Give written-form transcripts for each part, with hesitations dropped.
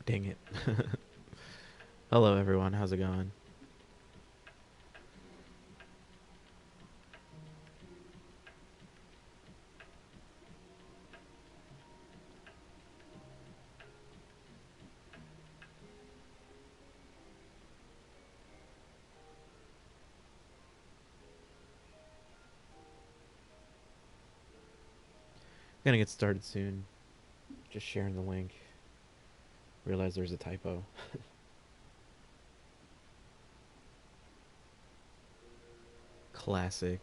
Dang it. Hello, everyone. How's it going? Gonna get started soon. Just sharing the link. Realize there's a typo. Classic.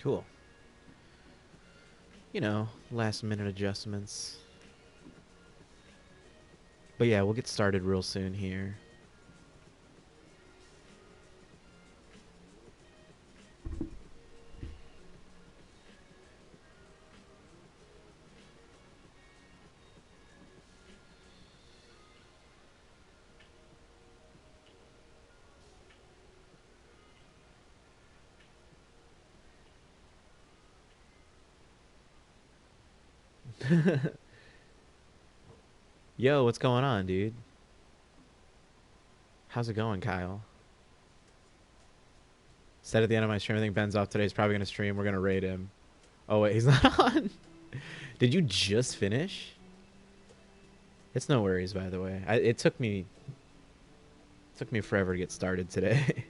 Cool. Last minute adjustments. But yeah, we'll get started real soon here. Yo, what's going on, dude? How's it going, Kyle? Said at the end of my stream, I think Ben's off today. He's probably gonna stream. We're gonna raid him. Oh wait, he's not on. Did you just finish? It's no worries, by the way. It took me forever to get started today.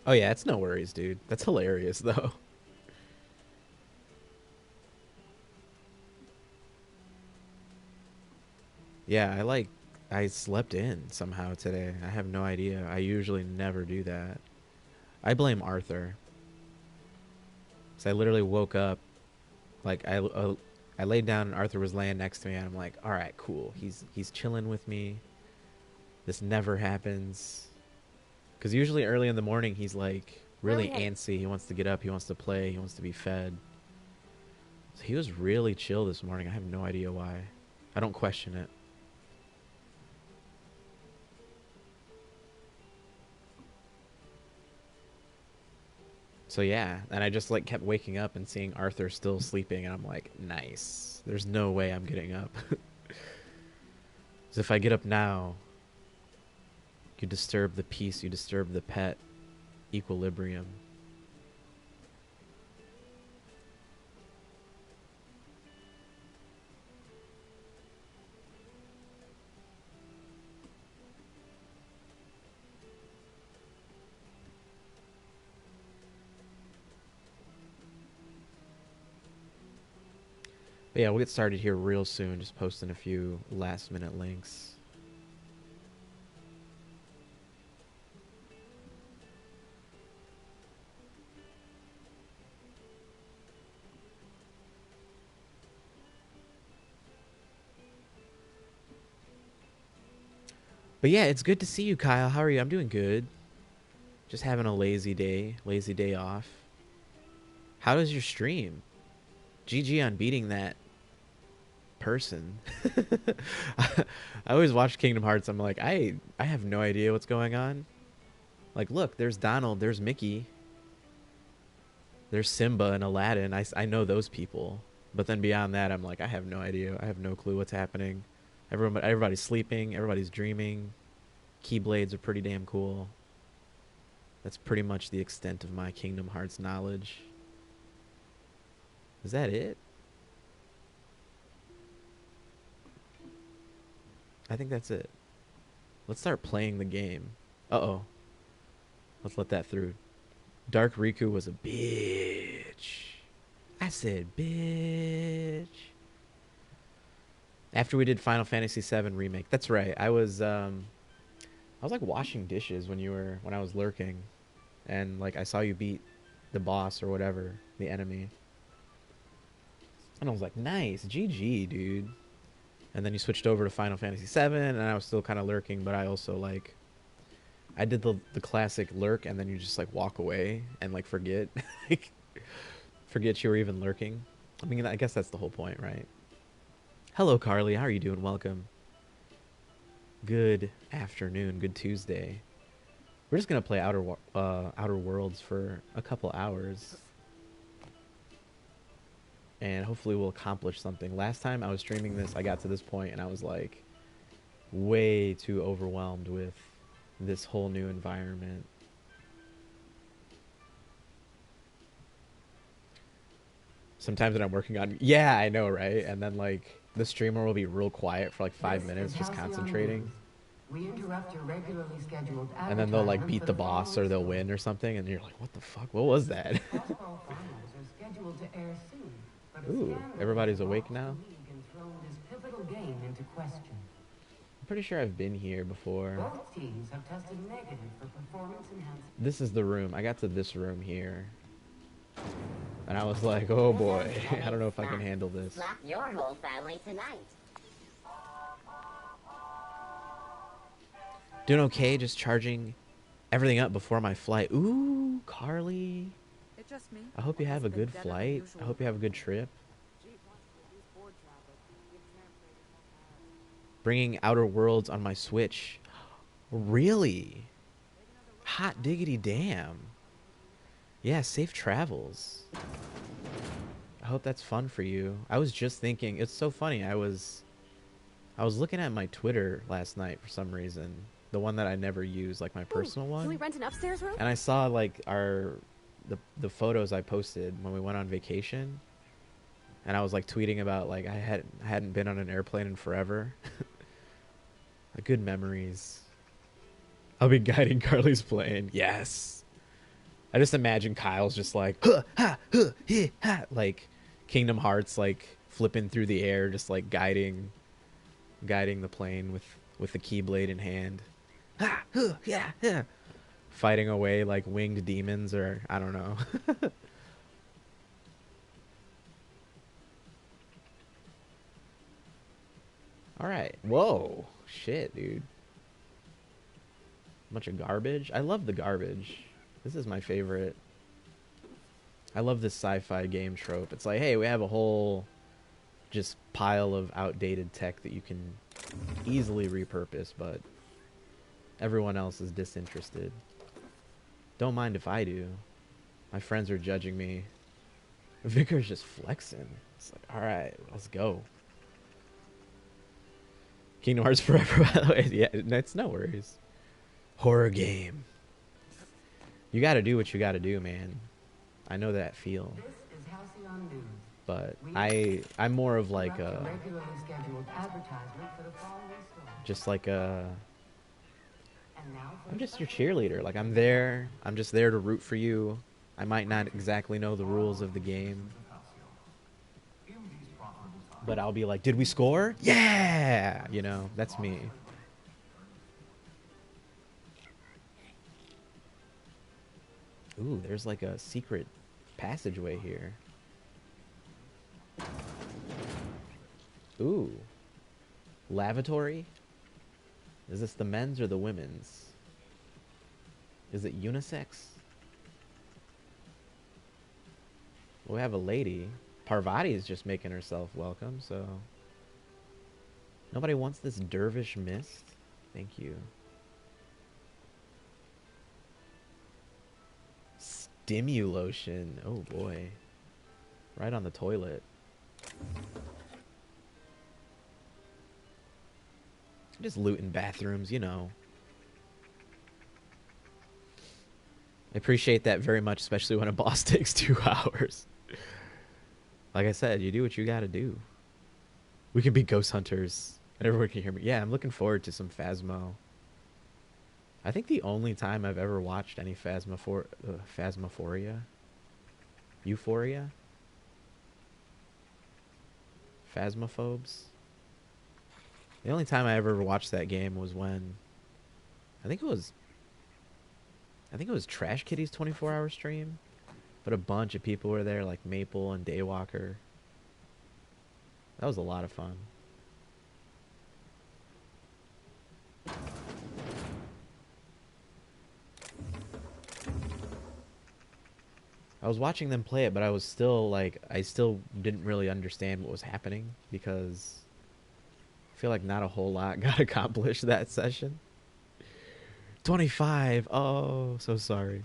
Oh yeah, it's no worries, dude. That's hilarious though. Yeah, I slept in somehow today. I have no idea. I usually never do that. I blame Arthur. So I literally woke up like I laid down and Arthur was laying next to me and I'm like, "All right, cool. He's chilling with me. This never happens." Cuz usually early in the morning he's like Where are really we heading? antsy. He wants to get up, he wants to play, he wants to be fed. So he was really chill this morning. I have no idea why. I don't question it. So yeah, and I just like kept waking up and seeing Arthur still sleeping, and I'm like, nice. There's no way I'm getting up. Because if I get up now, you disturb the peace, you disturb the pet equilibrium. But yeah, we'll get started here real soon. Just posting a few last minute links. But yeah, it's good to see you, Kyle. How are you? I'm doing good. Just having a lazy day off. How does your stream? GG on beating that person. I always watch Kingdom Hearts. I'm like, I have no idea what's going on. Like, look, there's Donald, there's Mickey, there's Simba and Aladdin. I know those people. But then beyond that, I'm like, I have no idea. I have no clue what's happening. Everybody's sleeping. Everybody's dreaming. Keyblades are pretty damn cool. That's pretty much the extent of my Kingdom Hearts knowledge. Is that it? I think that's it. Let's start playing the game. Uh-oh. Let's let that through. Dark Riku was a bitch. I said bitch. After we did Final Fantasy VII Remake. That's right. I was like washing dishes when I was lurking, and like I saw you beat the boss or whatever, the enemy. And I was like, nice, GG, dude. And then you switched over to Final Fantasy VII, and I was still kind of lurking, but I also like, I did the classic lurk, and then you just like walk away and like forget, like, forget you were even lurking. I mean, I guess that's the whole point, right? Hello, Carly. How are you doing? Welcome. Good afternoon. Good Tuesday. We're just gonna play Outer Worlds for a couple hours, and hopefully we'll accomplish something. Last time I was streaming this, I got to this point and I was like way too overwhelmed with this whole new environment. Sometimes when I'm working on, yeah, I know, right? And then like the streamer will be real quiet for like 5 minutes, just concentrating. We interrupt your regularly scheduled And then they'll like beat the boss or they'll win or something, and you're like, what the fuck? What was that? Crossbow finals are scheduled to air soon, but a Ooh, scandal everybody's has awake rocked now? the league and thrown this pivotal game into question. I'm pretty sure I've been here before. Both teams have tested negative for performance enhancement. This is the room. I got to this room here. And I was like, oh boy, I don't know if I can handle this. Slap your whole family tonight. Doing okay, just charging everything up before my flight. Ooh, Carly. It's just me. I hope you have a good flight. I hope you have a good trip. Bringing Outer Worlds on my Switch. Really? Hot diggity damn. Yeah, safe travels. I hope that's fun for you. I was just thinking, it's so funny. I was looking at my Twitter last night for some reason. The one that I never use, like my personal one. Can we rent an upstairs room? And I saw like the photos I posted when we went on vacation. And I was like tweeting about like I hadn't been on an airplane in forever. Good memories. I'll be guiding Carly's plane. Yes. I just imagine Kyle's just like huh, ha, huh, heh, ha, like Kingdom Hearts, like flipping through the air, just like guiding the plane with the keyblade in hand. Ha, huh, yeah, yeah. Fighting away like winged demons, or I don't know. All right. Whoa. Shit, dude. Bunch of garbage. I love the garbage. This is my favorite. I love this sci-fi game trope. It's like, hey, we have a whole just pile of outdated tech that you can easily repurpose, but everyone else is disinterested. Don't mind if I do. My friends are judging me. Vicar's just flexing. It's like, all right, let's go. Kingdom Hearts Forever, by the way. Yeah, it's no worries. Horror game. You gotta do what you gotta do, man. I know that feel. This is Halcyon News. But I'm more of like a... Regularly scheduled advertisement for the following store. Just like a... And now for I'm just your cheerleader. Like, I'm there. I'm just there to root for you. I might not exactly know the rules of the game. But I'll be like, did we score? Yeah! You know, that's me. Ooh, there's like a secret passageway here. Ooh. Lavatory? Is this the men's or the women's? Is it unisex? Well, we have a lady. Parvati is just making herself welcome, so... Nobody wants this dervish mist? Thank you. Stimulotion. Oh boy. Right on the toilet. Just looting bathrooms, you know. I appreciate that very much, especially when a boss takes 2 hours. Like I said, you do what you gotta do. We can be ghost hunters. And everyone can hear me. Yeah, I'm looking forward to some Phasmo. I think the only time I've ever watched any Phasmophoria? Euphoria? Phasmophobes? The only time I ever watched that game was when... I think it was Trash Kitty's 24-hour stream. But a bunch of people were there, like Maple and Daywalker. That was a lot of fun. I was watching them play it, but I was still like, I still didn't really understand what was happening because I feel like not a whole lot got accomplished that session. 25. Oh, so sorry.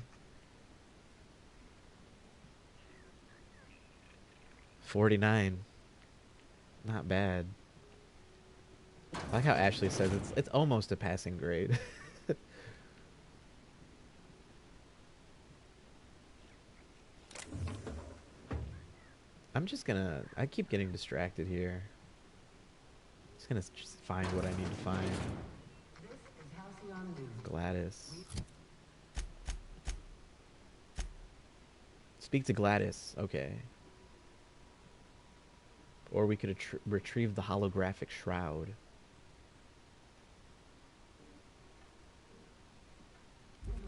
49. Not bad. I like how Ashley says it's almost a passing grade. I'm just gonna... I keep getting distracted here. Just gonna just find what I need to find. Gladys. Speak to Gladys. Okay. Or we could retrieve the holographic shroud.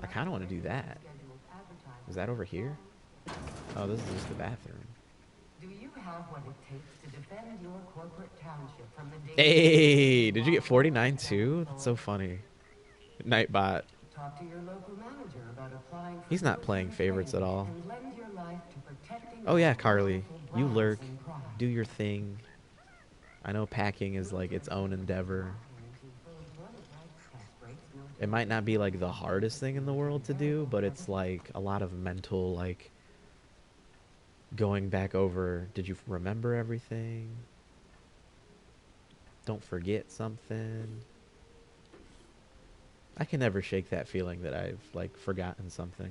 I kind of want to do that. Is that over here? Oh, this is just the bathroom. Do you have what it takes to defend your corporate township from the Hey, did you get 49 too? That's so funny. Nightbot. Talk to your local manager about applying for He's not playing favorites at all. and lend your life to protecting Oh yeah, Carly. You brides lurk. and pride. Do your thing. I know packing is like its own endeavor. It might not be like the hardest thing in the world to do, but it's like a lot of mental, like, going back over, did you remember everything? Don't forget something. I can never shake that feeling that I've, like, forgotten something.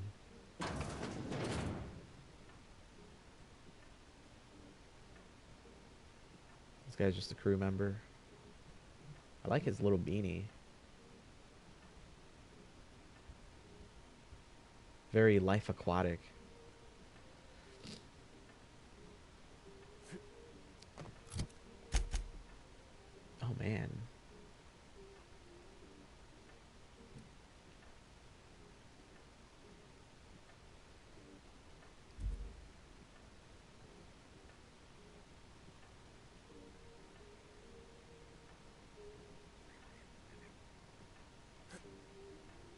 This guy's just a crew member. I like his little beanie. Very life aquatic. Oh man.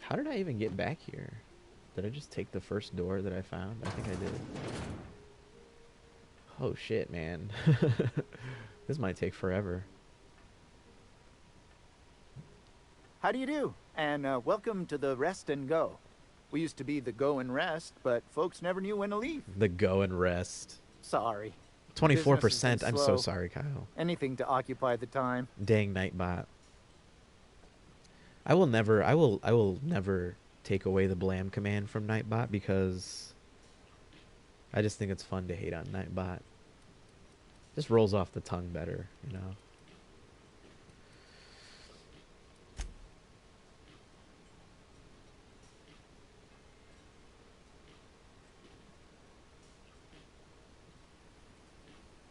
How did I even get back here? Did I just take the first door that I found? I think I did. Oh shit, man. This might take forever. How do you do? And welcome to the Rest and Go. We used to be the Go and Rest, but folks never knew when to leave. The go and rest. Sorry. 24%. I'm so slow. sorry, Kyle. Anything to occupy the time. Dang Nightbot. I will never take away the blam command from Nightbot because I just think it's fun to hate on Nightbot. Just rolls off the tongue better, you know.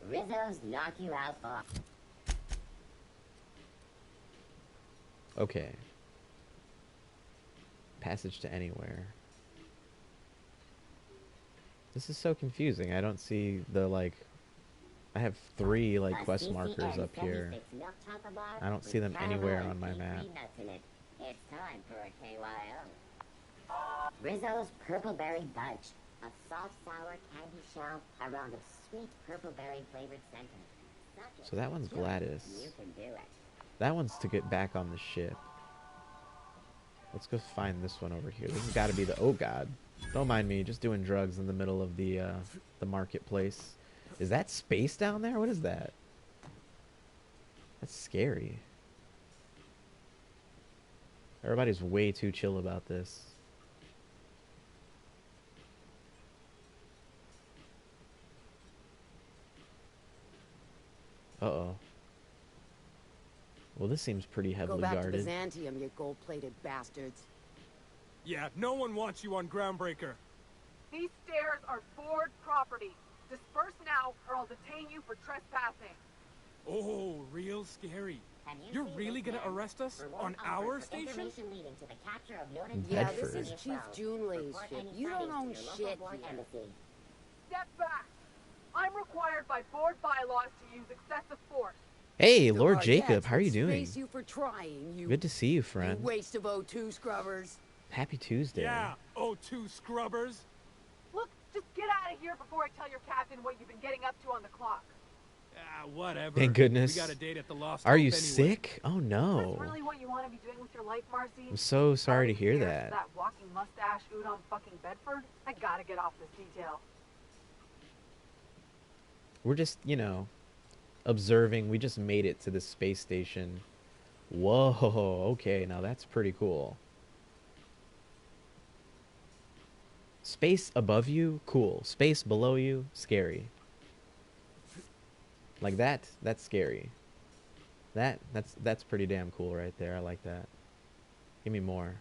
Rizzo's knock you out off. Okay. Passage to anywhere. This is so confusing. I don't see the, like... I have 3 like A quest markers up here. 76 milk chocolate bar I don't with see them caramel anywhere and on my map. tea nuts in it. It's time for a KYO. Rizzo's Purple Berry Budge. A soft, sour candy shell around a sweet purple berry flavored center. So that one's Gladys. You can do it. That one's to get back on the ship. Let's go find this one over here. This has got to be the... Oh, God. Don't mind me. Just doing drugs in the middle of the marketplace. Is that space down there? What is that? That's scary. Everybody's way too chill about this. Uh-oh. Well, this seems pretty heavily Go back guarded. to Byzantium, you gold-plated bastards. Yeah, no one wants you on Groundbreaker. These stairs are board property. Disperse now, or I'll detain you for trespassing. Oh, real scary. Have you You're seen really this gonna man? arrest us Reward on offer our for station? information leading to the capture of noted Yeah, terrorists this is in Chief Israel. Junlei's Report ship. any You don't findings own to your local shit board here. embassy. Step back. I'm required by board bylaws to use excessive force. Hey, Lord Oh, Jacob, yes, how are you let's doing? face you for trying, you Good to see you, friend. waste of O2 scrubbers. Happy Tuesday. Yeah, O2 scrubbers. Look, just get out of here before I tell your captain what you've been getting up to on the clock. Ah, whatever. Thank goodness. We got a date at the Lost Are Hope you anyway. sick? Oh, Is no. this really what you want to be doing with your life, Marcy? I'm so sorry to hear Years that. That walking mustache Udon fucking Bedford? I gotta get off this detail. We're just, you know, observing. We just made it to the space station. Whoa, okay, now that's pretty cool. Space above you, cool. Space below you, scary. Like that's scary. That's pretty damn cool right there. I like that. Give me more.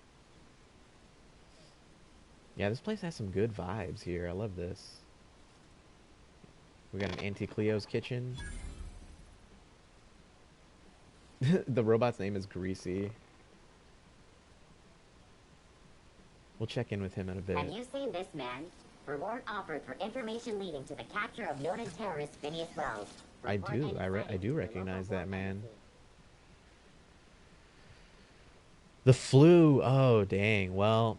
Yeah, this place has some good vibes here. I love this. We got an Auntie Cleo's kitchen. The robot's name is Greasy. We'll check in with him in a bit. Have you seen this man? Reward offered for information leading to the capture of noted terrorist Phineas Wells. I Report do. any I findings do to your recognize local that board man. embassy. The flu. Oh, dang. Well,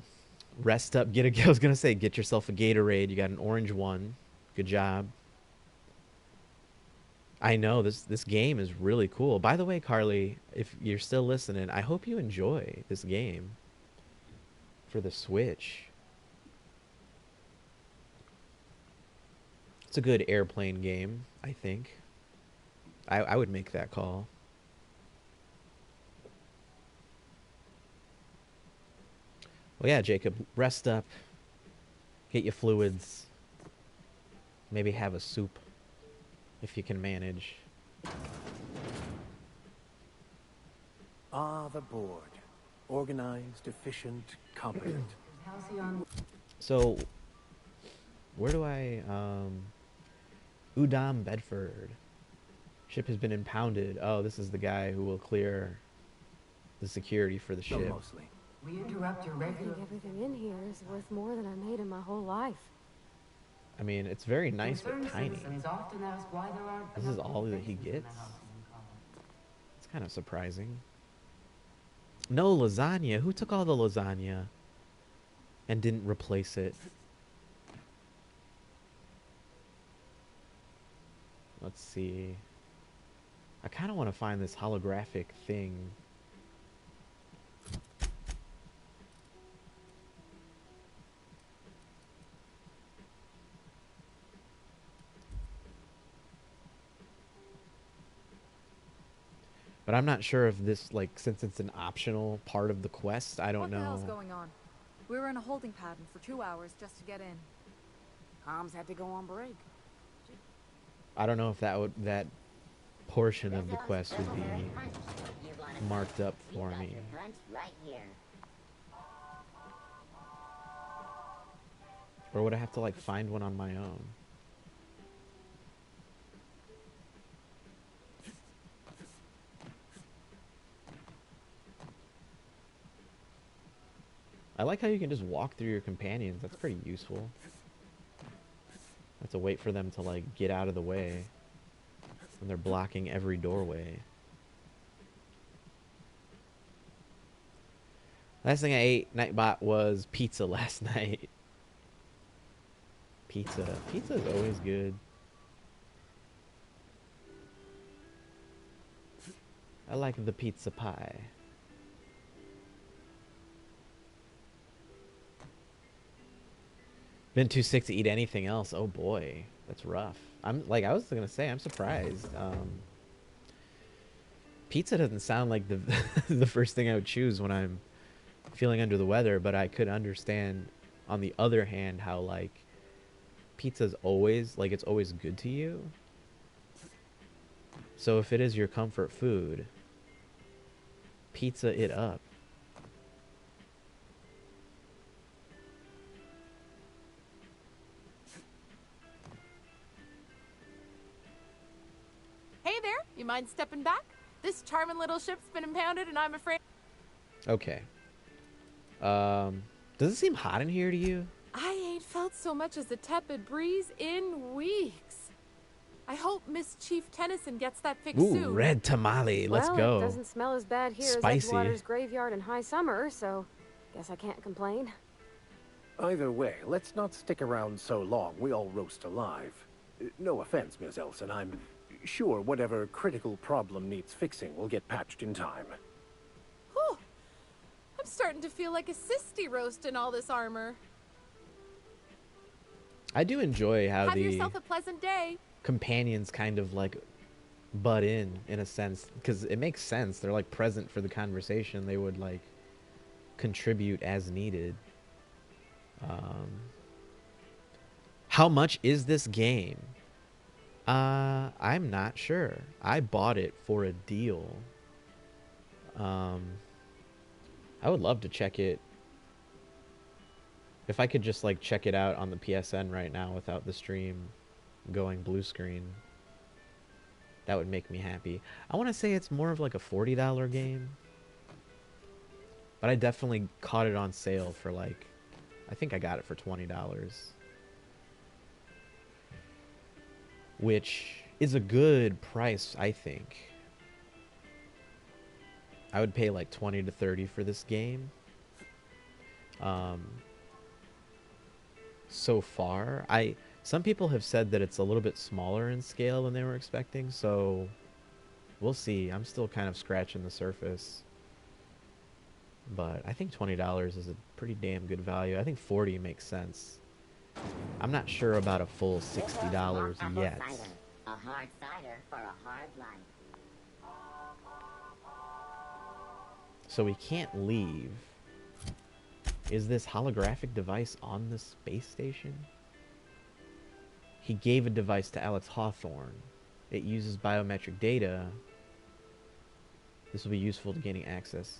rest up. I was going to say, get yourself a Gatorade. You got an orange one. Good job. I know this game is really cool. By the way, Carly, if you're still listening, I hope you enjoy this game for the Switch. It's a good airplane game, I think. I would make that call. Well, yeah, Jacob, rest up. Get your fluids. Maybe have a soup if you can manage. Ah, the board. Organized, efficient, competent. Halcyon. So, where do I, Udam Bedford. Ship has been impounded. Oh, this is the guy who will clear the security for the No, ship. mostly. We interrupt your I regular... think everything in here is worth more than I made in my whole life. I mean, it's very nice but Concerned tiny. citizens often ask why there aren't This is enough all that he spaces in the gets? housing complex. It's kind of surprising. No lasagna. Who took all the lasagna and didn't replace it? Let's see. I kind of want to find this holographic thing. But I'm not sure if this, like, since it's an optional part of the quest, I don't What the hell's know. going on? We were in a holding pattern for 2 hours just to get in. Comms had to go on break. I don't know if that portion of the Rizzo's quest would Purple Berry be Punch. You want a marked up You for got me. your punch right here. Or would I have to, like, find one on my own? I like how you can just walk through your companions. That's pretty useful. I have to wait for them to, like, get out of the way. And they're blocking every doorway. Last thing I ate, Nightbot, was pizza last night. Pizza. Pizza's always good. I like the pizza pie. Been too sick to eat anything else. Oh boy, that's rough. I was gonna say, I'm surprised. Pizza doesn't sound like the the first thing I would choose when I'm feeling under the weather, but I could understand on the other hand how like pizza's always like it's always good to you. So if it is your comfort food, pizza it up. Hey there, you mind stepping back? This charming little ship's been impounded and I'm afraid... Okay. Does it seem hot in here to you? I ain't felt so much as a tepid breeze in weeks. I hope Miss Chief Tennyson gets that fixed Ooh, soon. red tamale. Let's Well, go. it doesn't smell as bad here Spicy. as Edgewater's graveyard in high summer, so guess I can't complain. Either way, let's not stick around so long we all roast alive. No offense, Miss Elson. I'm sure whatever critical problem needs fixing will get patched in time. Whew. I'm starting to feel like a sisty roast in all this armor. I do enjoy how Have the yourself a pleasant day. companions kind of like butt in a sense, because it makes sense. They're like present for the conversation. They would like contribute as needed. How much is this game? I'm not sure. I bought it for a deal. I would love to check it. If I could just like check it out on the PSN right now without the stream going blue screen, that would make me happy. I want to say it's more of like a $40 game, but I definitely caught it on sale for like, I think I got it for $20, which is a good price, I think. I would pay like 20 to 30 for this game. So far, some people have said that it's a little bit smaller in scale than they were expecting, so we'll see. I'm still kind of scratching the surface, but I think $20 is a pretty damn good value. I think 40 makes sense. I'm not sure about a full $60 yet. Cider. A hard cider for a hard life. So we can't leave. Is this holographic device on the space station? He gave a device to Alex Hawthorne. It uses biometric data. This will be useful to gaining access.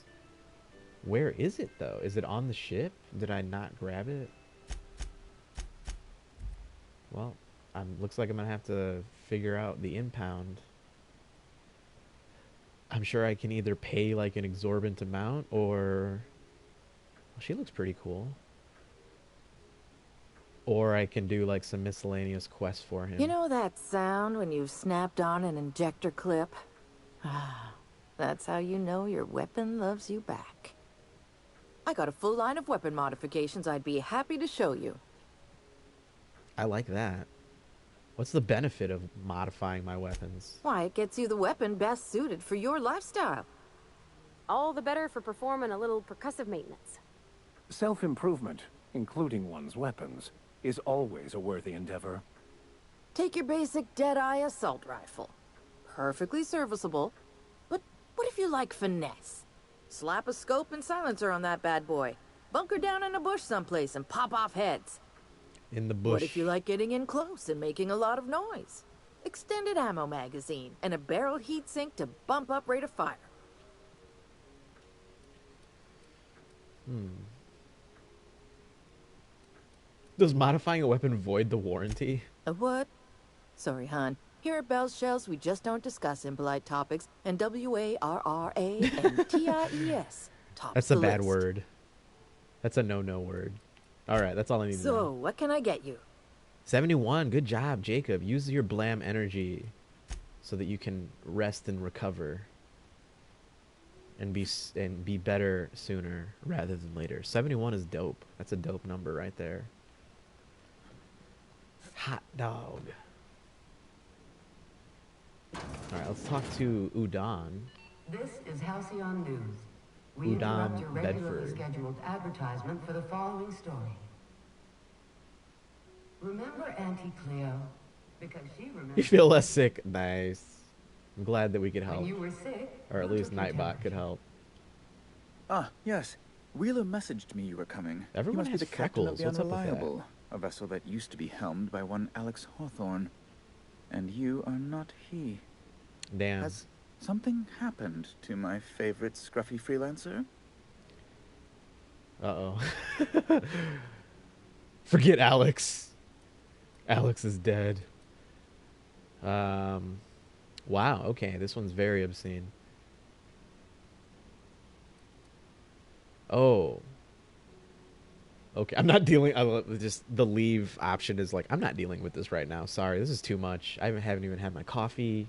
Where is it, though? Is it on the ship? Did I not grab it? Well, looks like I'm going to have to figure out the impound. I'm sure I can either pay like an exorbitant amount or... Well, she looks pretty cool. Or I can do like some miscellaneous quests for him. You know that sound when you've snapped on an injector clip? That's how you know your weapon loves you back. I got a full line of weapon modifications I'd be happy to show you. I like that. What's the benefit of modifying my weapons? Why, it gets you the weapon best suited for your lifestyle. All the better for performing a little percussive maintenance. Self-improvement, including one's weapons, is always a worthy endeavor. Take your basic Deadeye assault rifle. Perfectly serviceable. But what if you like finesse? Slap a scope and silencer on that bad boy. Bunker down in a bush someplace and pop off heads. In the bush. What if you like getting in close and making a lot of noise? Extended ammo magazine and a barrel heatsink to bump up rate of fire. Does modifying a weapon void the warranty? A what? Sorry, hon. Here at Bell's Shells, we just don't discuss impolite topics, and WARRANTIES tops That's a the bad list. word. That's a no-no word. All right, that's all I need to So, know. what can I get you? 71, good job, Jacob. Use your blam energy. so that you can rest and recover and be better sooner rather than later. 71 is dope. That's a dope number right there. Hot dog. All right, let's talk to Udon. This is Halcyon News. We Udon, interrupt your regularly Bedford. scheduled advertisement for the following story. Remember Auntie Cleo? Because she remembers... You feel less sick. Nice. I'm glad that we could help. When you were sick, or at who least took your Nightbot could help. Ah, yes. Wheeler messaged me you were coming. Everyone he has must be the captain of freckles. the What's up with that? Unreliable, a vessel that used to be helmed by one Alex Hawthorne. And you are not he. Damn. Has something happened to my favorite scruffy freelancer? Uh-oh. Forget Alex. Alex is dead. Wow, okay. This one's very obscene. Oh. Okay, I'm not dealing... just the leave option is like, I'm not dealing with this right now. Sorry, this is too much. I haven't even had my coffee.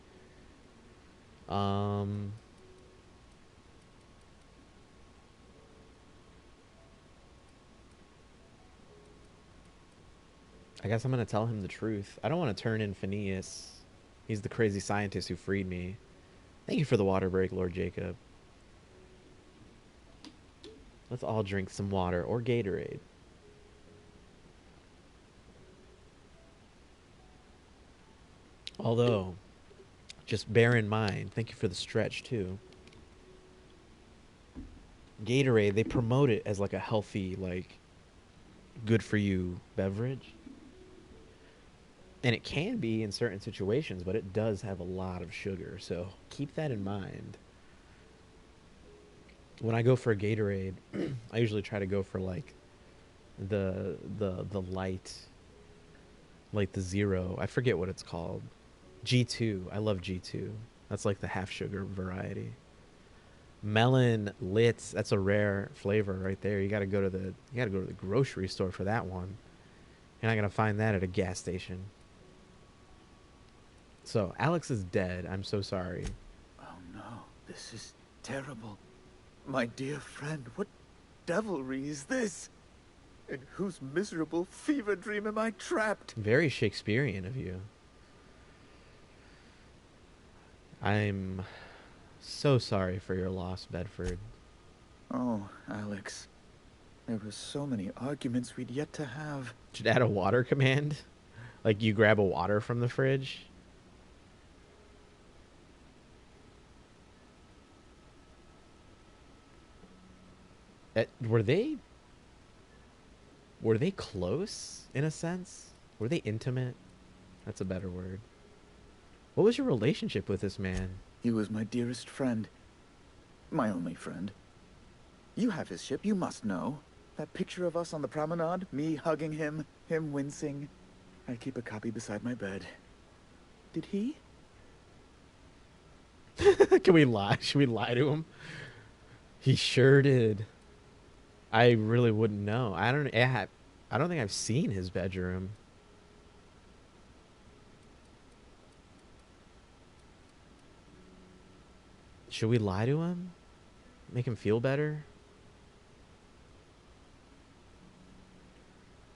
I guess I'm going to tell him the truth. I don't want to turn in Phineas. He's the crazy scientist who freed me. Thank you for the water break, Lord Jacob. Let's all drink some water or Gatorade. Although, just bear in mind, thank you for the stretch too. Gatorade, they promote it as like a healthy, like, good for you beverage. And it can be in certain situations, but it does have a lot of sugar, so keep that in mind. When I go for a Gatorade, I usually try to go for like the light, like the zero. I forget what it's called. G2. I love G2. That's like the half sugar variety. Melon Litz. That's a rare flavor right there. You gotta go to the grocery store for that one. You're not gonna find that at a gas station. So Alex is dead. I'm so sorry. Oh no, this is terrible. My dear friend, what devilry is this? In whose miserable fever dream am I trapped? Very Shakespearean of you. I'm so sorry for your loss, Bedford. Oh, Alex. There were so many arguments we'd yet to have. Should add a water command? Like you grab a water from the fridge? Were they close in a sense? Were they intimate? That's a better word. What was your relationship with this man? He was my dearest friend. My only friend. You have his ship, you must know. That picture of us on the promenade, me hugging him, him wincing. I keep a copy beside my bed. Did he? Can we lie? Should we lie to him? He sure did. I really wouldn't know. I don't think I've seen his bedroom. Should we lie to him? Make him feel better?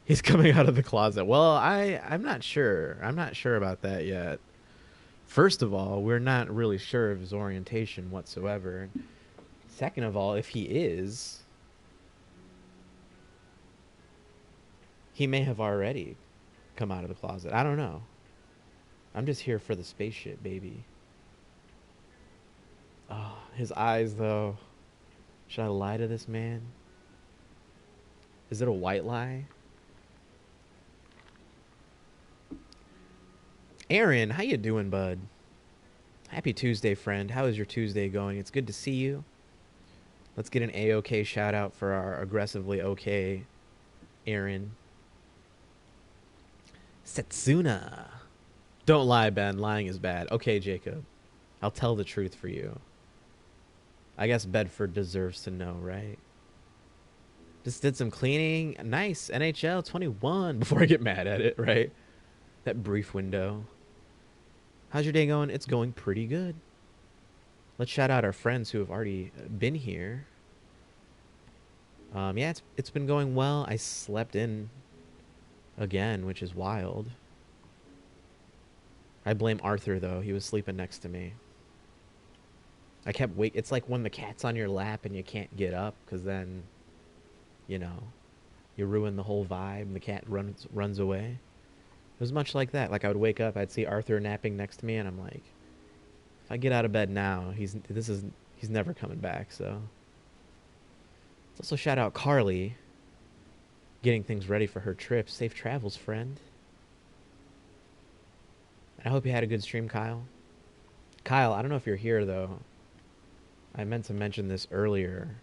He's coming out of the closet. Well, I'm not sure. I'm not sure about that yet. First of all, we're not really sure of his orientation whatsoever. Second of all, if he is, he may have already come out of the closet. I don't know. I'm just here for the spaceship, baby. Oh, his eyes, though. Should I lie to this man? Is it a white lie? Aaron, how you doing, bud? Happy Tuesday, friend. How is your Tuesday going? It's good to see you. Let's get an A-OK shout out for our aggressively okay Aaron. Setsuna. Don't lie, Ben. Lying is bad. Okay, Jacob. I'll tell the truth for you. I guess Bedford deserves to know, right? Just did some cleaning. Nice. NHL 21 before I get mad at it, right? That brief window. How's your day going? It's going pretty good. Let's shout out our friends who have already been here. Yeah, it's been going well. I slept in again, which is wild. I blame Arthur though. He was sleeping next to me. I kept wake. It's like when the cat's on your lap and you can't get up, because then, you know, you ruin the whole vibe and the cat runs away. It was much like that. Like I would wake up, I'd see Arthur napping next to me, and I'm like, if I get out of bed now, he's never coming back. So let's also shout out Carly, getting things ready for her trip. Safe travels, friend. I hope you had a good stream, Kyle. Kyle, I don't know if you're here though. I meant to mention this earlier.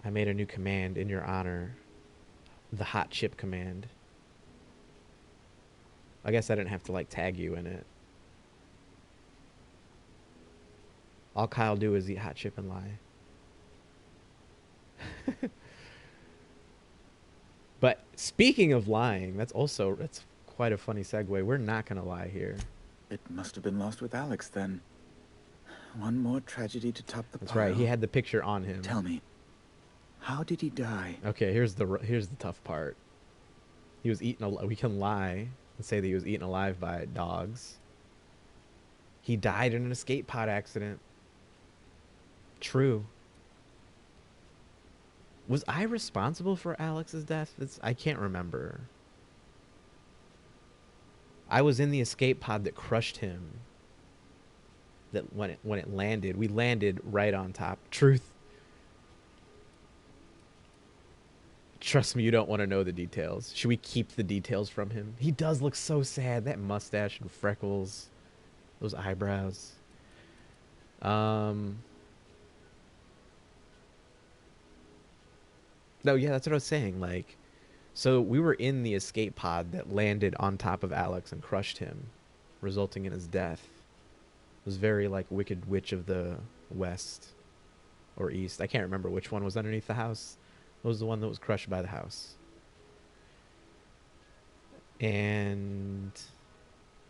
I made a new command in your honor. The hot chip command. I guess I didn't have to like tag you in it. All Kyle do is eat hot chip and lie. But speaking of lying, that's quite a funny segue. We're not gonna lie here. It must have been lost with Alex then. One more tragedy to top the pile. That's right. He had the picture on him. Tell me, how did he die? Okay, here's the tough part. He was eaten. We can lie and say that he was eaten alive by dogs. He died in an escape pod accident. True. Was I responsible for Alex's death? I can't remember. I was in the escape pod that crushed him. That when it landed, we landed right on top. Truth. Trust me, you don't want to know the details. Should we keep the details from him? He does look so sad. That mustache and freckles. Those eyebrows. No, yeah, that's what I was saying. Like, so we were in the escape pod that landed on top of Alex and crushed him, resulting in his death. It was very like Wicked Witch of the West or East. I can't remember which one was underneath the house. It was the one that was crushed by the house. And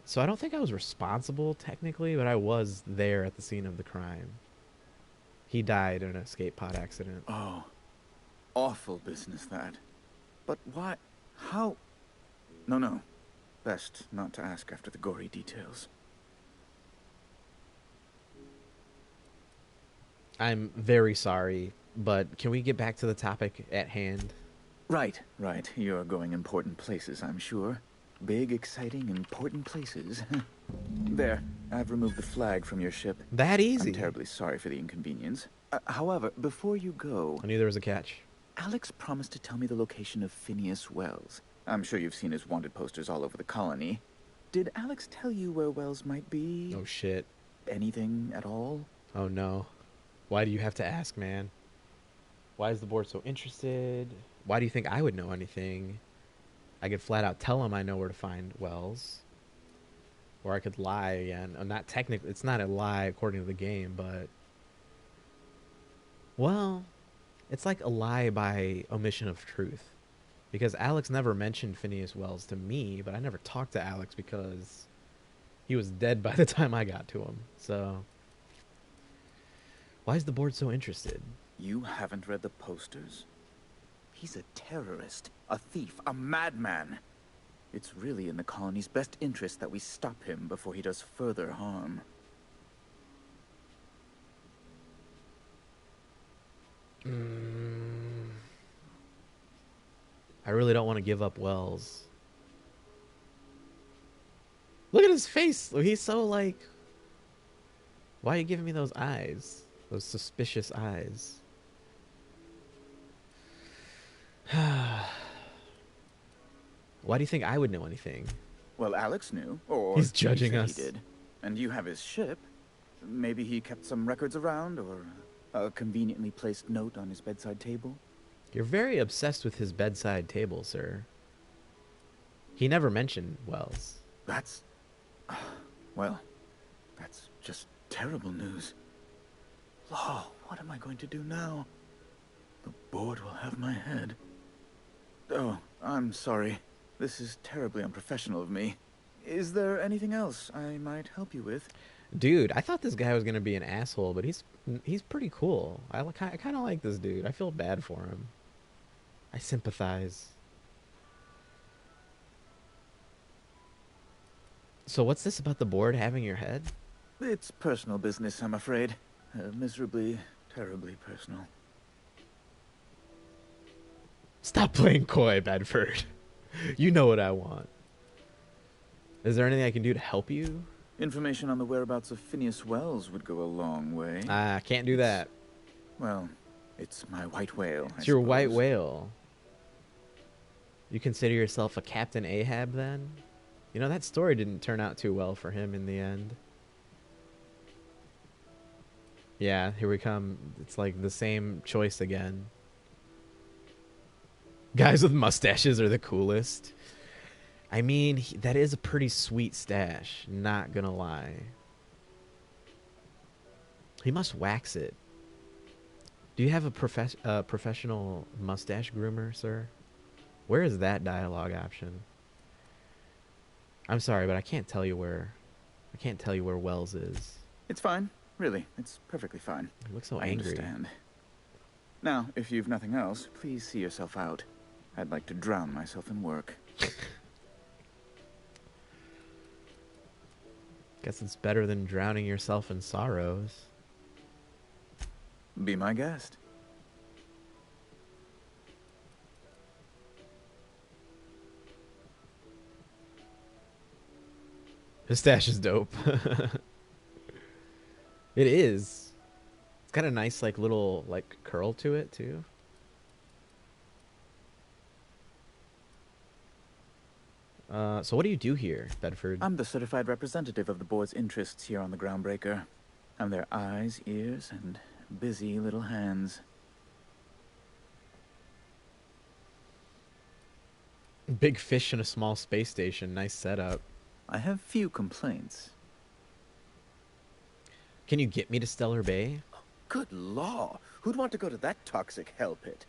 so I don't think I was responsible technically, but I was there at the scene of the crime. He died in an escape pod accident. Oh, awful business that. But why? How? No. Best not to ask after the gory details. I'm very sorry, but can we get back to the topic at hand? Right. You're going important places, I'm sure. Big, exciting, important places. There, I've removed the flag from your ship. That easy. I'm terribly sorry for the inconvenience. However, before you go... I knew there was a catch. Alex promised to tell me the location of Phineas Wells. I'm sure you've seen his wanted posters all over the colony. Did Alex tell you where Wells might be? Oh, shit. Anything at all? Oh, no. Why do you have to ask, man? Why is the board so interested? Why do you think I would know anything? I could flat out tell him I know where to find Wells. Or I could lie again. Not technically, it's not a lie according to the game, but... Well, it's like a lie by omission of truth. Because Alex never mentioned Phineas Wells to me, but I never talked to Alex because he was dead by the time I got to him. So, why is the board so interested? You haven't read the posters? He's a terrorist, a thief, a madman. It's really in the colony's best interest that we stop him before he does further harm. I really don't want to give up Wells. Look at his face. He's so like... Why are you giving me those eyes? Those suspicious eyes. Why do you think I would know anything? Well, Alex knew, or he's judging he said us. He did. And you have his ship. Maybe he kept some records around, or a conveniently placed note on his bedside table. You're very obsessed with his bedside table, sir. He never mentioned Wells. That's... Well, that's just terrible news. Law, what am I going to do now? The board will have my head. Oh, I'm sorry. This is terribly unprofessional of me. Is there anything else I might help you with? Dude, I thought this guy was gonna be an asshole, but he's pretty cool. I kind of like this dude. I feel bad for him. I sympathize. So what's this about the board having your head? It's personal business, I'm afraid. Miserably, terribly personal. Stop playing coy, Bedford. You know what I want. Is there anything I can do to help you? Information on the whereabouts of Phineas Wells would go a long way. Ah, can't do that. Well, it's my white whale, It's your white suppose. whale. You consider yourself a Captain Ahab, then? You know, that story didn't turn out too well for him in the end. Yeah, here we come. It's like the same choice again. Guys with mustaches are the coolest. I mean, that is a pretty sweet stash, not gonna lie. He must wax it. Do you have a professional mustache groomer, sir? Where is that dialogue option? I'm sorry, but I can't tell you where Wells is. It's fine. Really, it's perfectly fine. He looks so I angry. understand. Now, if you've nothing else, please see yourself out. I'd like to drown myself in work. Guess it's better than drowning yourself in sorrows. Be my guest. His stash is dope. It is. It's got a nice, like, little, like, curl to it, too. So what do you do here, Bedford? I'm the certified representative of the board's interests here on the Groundbreaker. I'm their eyes, ears, and busy little hands. Big fish in a small space station. Nice setup. I have few complaints. Can you get me to Stellar Bay? Good law. Who'd want to go to that toxic hell pit?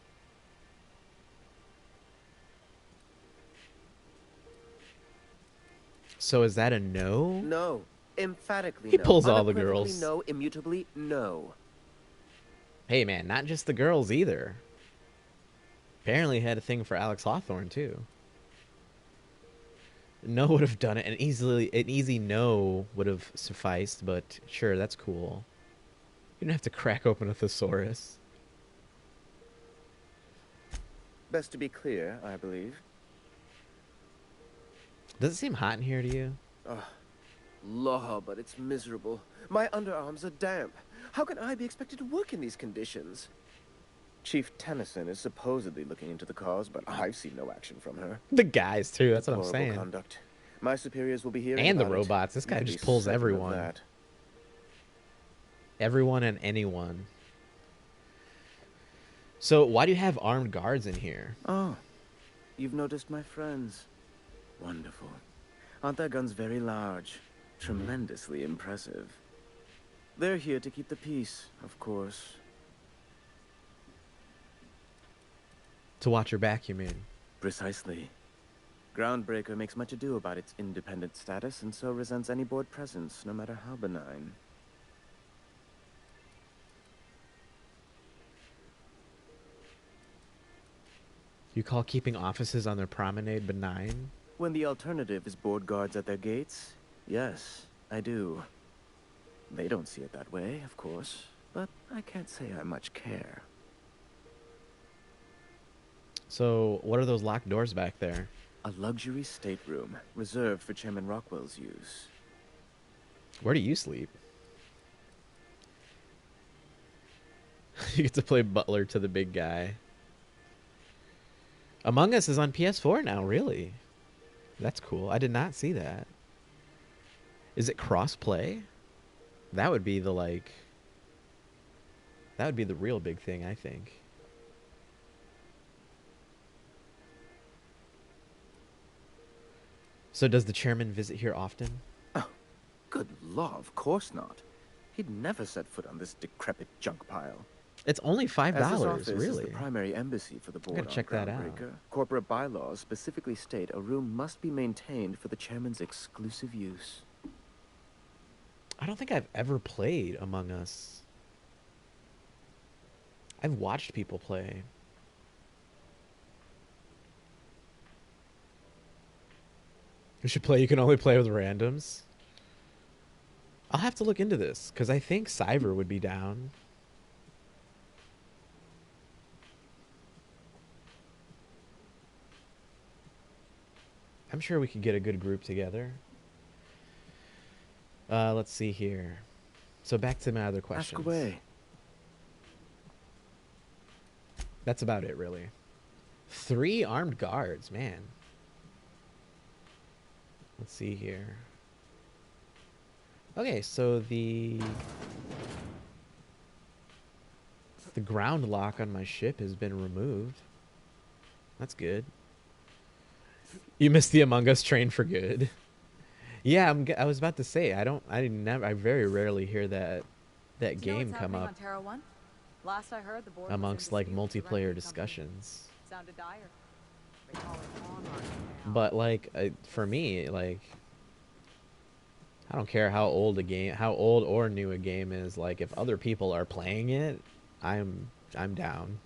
So is that a no? No. Emphatically He no. pulls all the Unequivocally girls. No. Immutably no. Hey, man, not just the girls either. Apparently he had a thing for Alex Hawthorne, too. No would have done it. An easy no would have sufficed, but sure, that's cool. You don't have to crack open a thesaurus. Best to be clear, I believe. Does it seem hot in here to you? Law, but it's miserable. My underarms are damp. How can I be expected to work in these conditions? Chief Tennyson is supposedly looking into the cause, but I've seen no action from her. The guys, too. That's what I'm Horrible saying. Conduct. My superiors will be hearing And the about it. robots. This guy You can just be pulls certain of everyone. that. Everyone and anyone. So why do you have armed guards in here? Oh, you've noticed my friends. Wonderful. Aren't their guns very large? Tremendously impressive. They're here to keep the peace, of course. To watch your back, you mean? Precisely. Groundbreaker makes much ado about its independent status and so resents any board presence, no matter how benign. You call keeping offices on their promenade benign? When the alternative is board guards at their gates, yes, I do. They don't see it that way, of course, but I can't say I much care. So what are those locked doors back there? A luxury stateroom, reserved for Chairman Rockwell's use. Where do you sleep? You get to play butler to the big guy. Among Us is on PS4 now, really? That's cool. I did not see that. Is it cross-play? That would be the, like... That would be the real big thing, I think. So does the chairman visit here often? Oh, good law, of course not. He'd never set foot on this decrepit junk pile. It's only $5, As this office is the really. primary embassy for the board gotta on check that out. Groundbreaker, corporate bylaws specifically state a room must be maintained for the chairman's exclusive use. I don't think I've ever played Among Us. I've watched people play. We should play. You can only play with randoms. I'll have to look into this because I think Cyber would be down. I'm sure we could get a good group together. Let's see here. So back to my other questions. Ask away. That's about it, really. 3 armed guards, man. Let's see here. Okay, so the ground lock on my ship has been removed. That's good. You missed the Among Us train for good. Yeah, I was about to say I very rarely hear that game come up Last I heard, the board amongst like multiplayer discussions. Sounded dire. They call it online now. But like for me, like I don't care how old or new a game is. Like if other people are playing it, I'm down.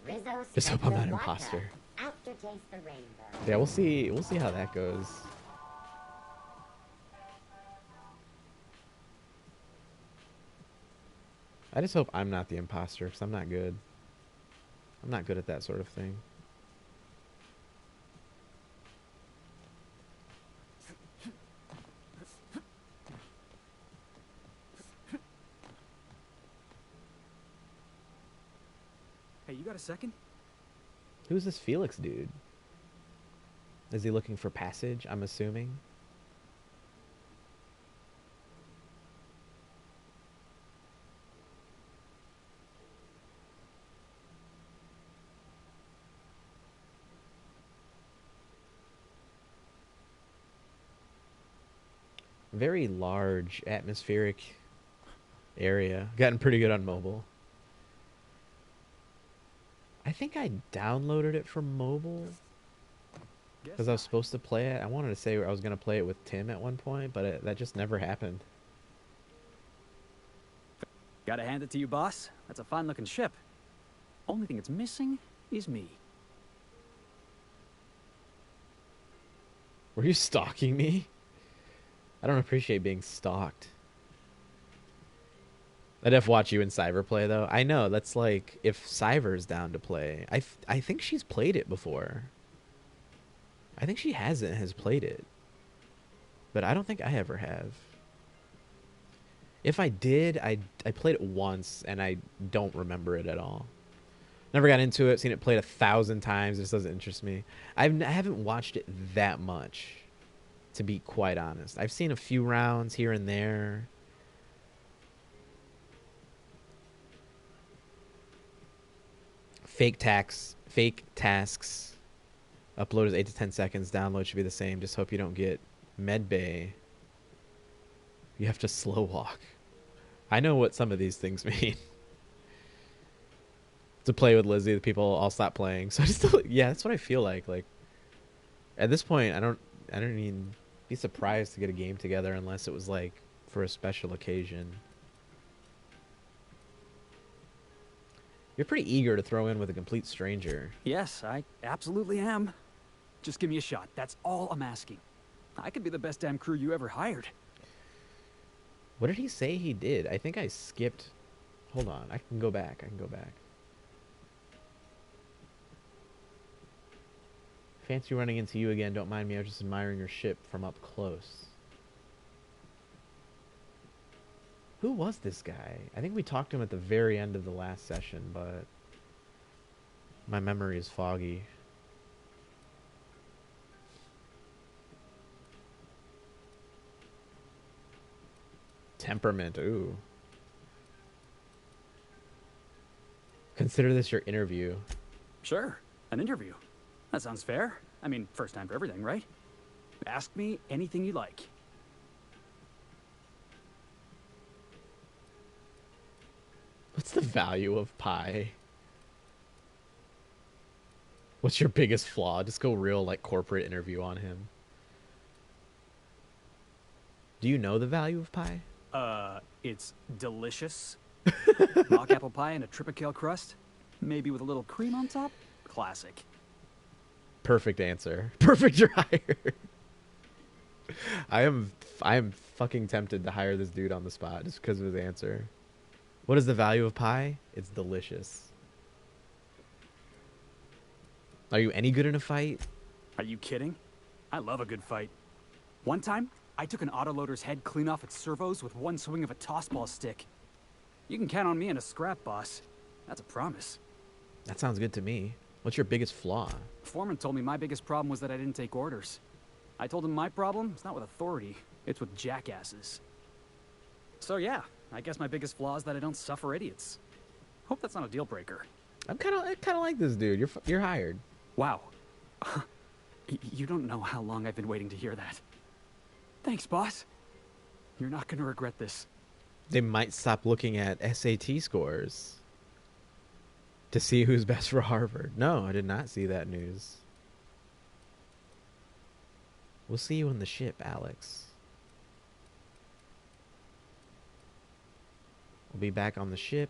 Rizzo Just hope I'm not an vodka. imposter. Aftertaste the rainbow. Yeah, we'll see how that goes. I just hope I'm not the imposter because I'm not good. I'm not good at that sort of thing. Hey, you got a second? Who's this Felix dude? Is he looking for passage, I'm assuming? Very large atmospheric area. Gotten pretty good on mobile. I think I downloaded it from mobile because I was supposed to play it. I wanted to say I was going to play it with Tim at one point, but that just never happened. Gotta hand it to you, boss. That's a fine-looking ship. Only thing it's missing is me. Were you stalking me? I don't appreciate being stalked. I'd have watch you and Cyber play, though. I know, that's like, if Cyber's down to play. I think she's played it before. I think she has played it. But I don't think I ever have. If I did, I played it once, and I don't remember it at all. Never got into it, seen it played 1,000 times. It just doesn't interest me. I haven't watched it that much, to be quite honest. I've seen a few rounds here and there. Fake tasks. Upload is 8 to 10 seconds. Download should be the same. Just hope you don't get medbay. You have to slow walk. I know what some of these things mean. To play with Lizzie, the people all stop playing. So I just yeah, that's what I feel like. Like at this point, I don't even be surprised to get a game together unless it was like for a special occasion. You're pretty eager to throw in with a complete stranger. Yes, I absolutely am. Just give me a shot. That's all I'm asking. I could be the best damn crew you ever hired. What did he say he did? I think I skipped. Hold on. I can go back. Fancy running into you again. Don't mind me. I was just admiring your ship from up close. Who was this guy? I think we talked to him at the very end of the last session, but my memory is foggy. Temperament, ooh. Consider this your interview. Sure, an interview. That sounds fair. I mean, first time for everything, right? Ask me anything you like. What's the value of pi? What's your biggest flaw? Just go real, like, corporate interview on him. Do you know the value of pie? It's delicious. Mock apple pie and a tripicale crust. Maybe with a little cream on top. Classic. Perfect answer. Perfect, you're hired. I am fucking tempted to hire this dude on the spot just because of his answer. What is the value of pie? It's delicious. Are you any good in a fight? Are you kidding? I love a good fight. One time, I took an autoloader's head clean off its servos with one swing of a tossball stick. You can count on me in a scrap, boss. That's a promise. That sounds good to me. What's your biggest flaw? Foreman told me my biggest problem was that I didn't take orders. I told him my problem is not with authority, it's with jackasses. So yeah, I guess my biggest flaw is that I don't suffer idiots. Hope that's not a deal breaker. I kind of like this dude. You're hired. Wow. You don't know how long I've been waiting to hear that. Thanks, boss. You're not gonna regret this. They might stop looking at SAT scores to see who's best for Harvard. No, I did not see that news. We'll see you on the ship, Alex. We'll be back on the ship.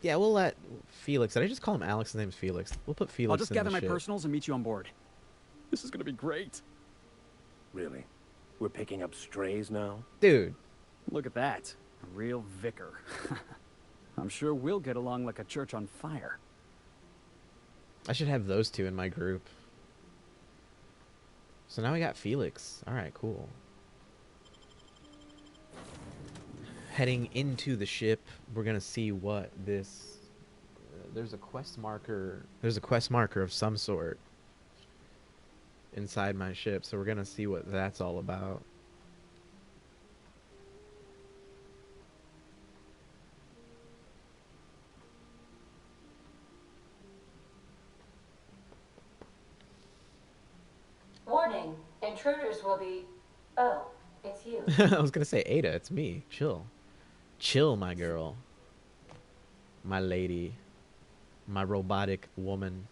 Yeah, we'll let Felix. Did I just call him Alex? His name's Felix. We'll put Felix. I'll just in gather the my ship. personals and meet you on board. This is gonna be great. Really? We're picking up strays now? Dude. Look at that. A real vicar. I'm sure we'll get along like a church on fire. I should have those two in my group. So now we got Felix. All right, cool. Heading into the ship, we're gonna see what this. There's a quest marker. There's a quest marker of some sort inside my ship, so we're gonna see what that's all about. Warning, intruders will be... Oh, it's you. I was gonna say, Ada, it's me. Chill. Chill, my girl. My lady. My robotic woman.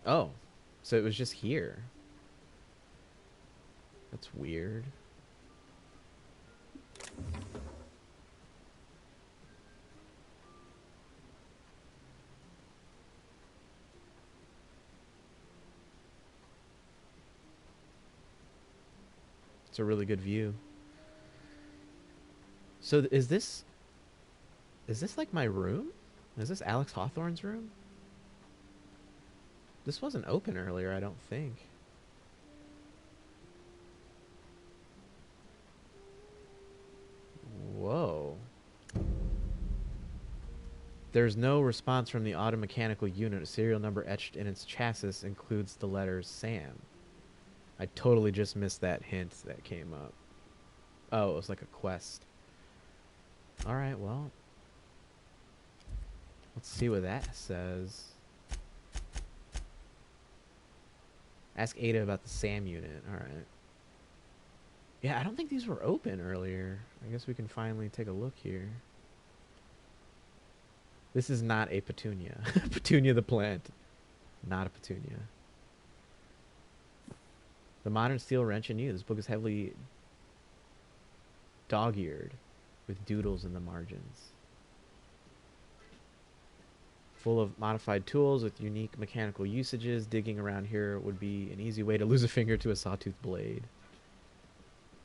Oh, so it was just here. That's weird. It's a really good view. So is this like my room? Is this Alex Hawthorne's room? This wasn't open earlier, I don't think. Whoa. There's no response from the automechanical unit. A serial number etched in its chassis includes the letters Sam. I totally just missed that hint that came up. Oh, it was like a quest. Alright, well. Let's see what that says. Ask Ada about the SAM unit. Alright. Yeah, I don't think these were open earlier. I guess we can finally take a look here. This is not a petunia. Petunia the plant. Not a petunia. The Modern Steel Wrench and You. This book is heavily dog-eared with doodles in the margins. Full of modified tools with unique mechanical usages. Digging around here would be an easy way to lose a finger to a sawtooth blade.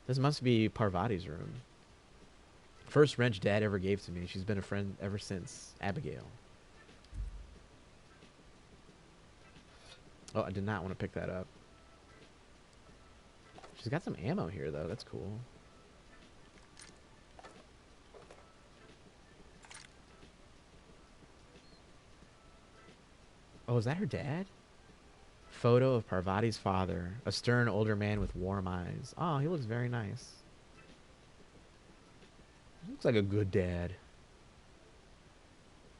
This must be Parvati's room. First wrench Dad ever gave to me. She's been a friend ever since. Abigail. Oh, I did not want to pick that up. She's got some ammo here, though. That's cool. Oh, is that her dad? Photo of Parvati's father. A stern older man with warm eyes. Oh, he looks very nice. Looks like a good dad.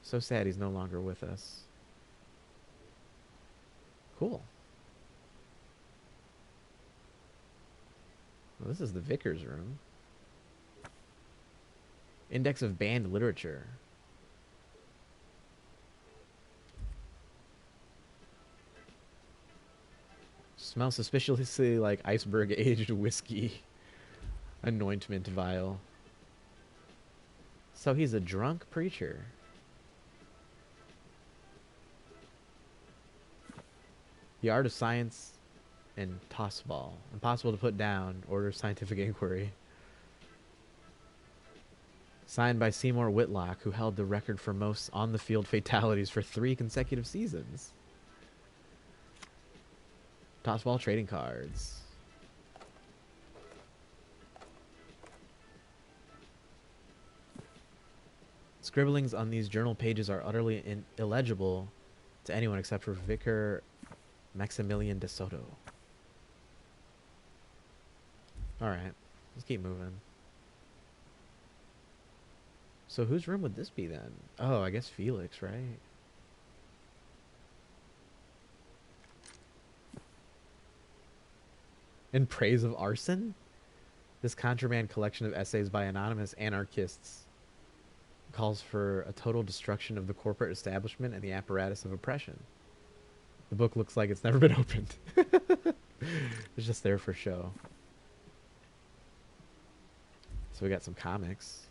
So sad he's no longer with us. Cool. Well, this is the vicar's room. Index of banned literature. Smells suspiciously like iceberg aged whiskey. Anointment vial. So he's a drunk preacher. The art of science and toss ball. Impossible to put down. Order of scientific inquiry. Signed by Seymour Whitlock, who held the record for most on-the-field fatalities for 3 consecutive seasons. Toss ball trading cards. Scribblings on these journal pages are utterly illegible to anyone except for Vicar Maximilian de Soto. Alright, let's keep moving. So whose room would this be then? Oh, I guess Felix, right? In praise of arson? This contraband collection of essays by anonymous anarchists calls for a total destruction of the corporate establishment and the apparatus of oppression. The book looks like it's never been opened. It's just there for show. So we got some comics.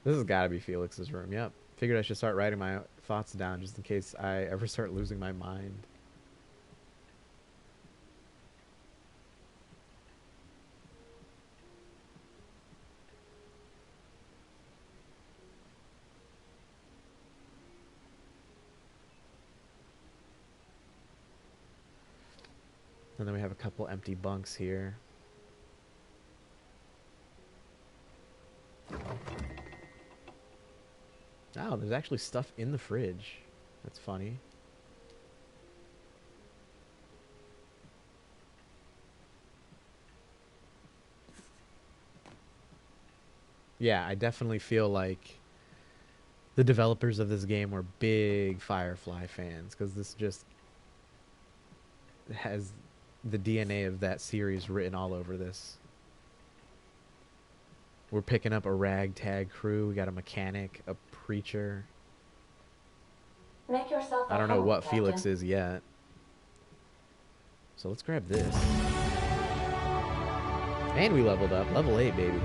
This has got to be Felix's room. Yep. Figured I should start writing my thoughts down just in case I ever start losing my mind. And then we have a couple empty bunks here. Oh, there's actually stuff in the fridge. That's funny. Yeah, I definitely feel like the developers of this game were big Firefly fans, because this just has the DNA of that series written all over this. We're picking up a ragtag crew. We got a mechanic, a preacher. Make yourself I don't know what Captain. Felix is yet. So let's grab this. And we leveled up. Level 8, baby.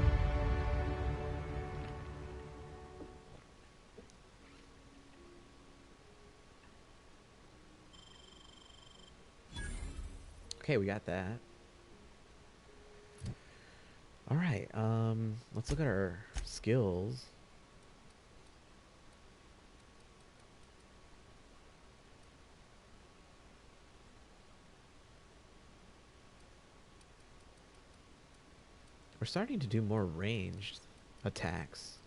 Okay, we got that. Alright, let's look at our skills. We're starting to do more ranged attacks.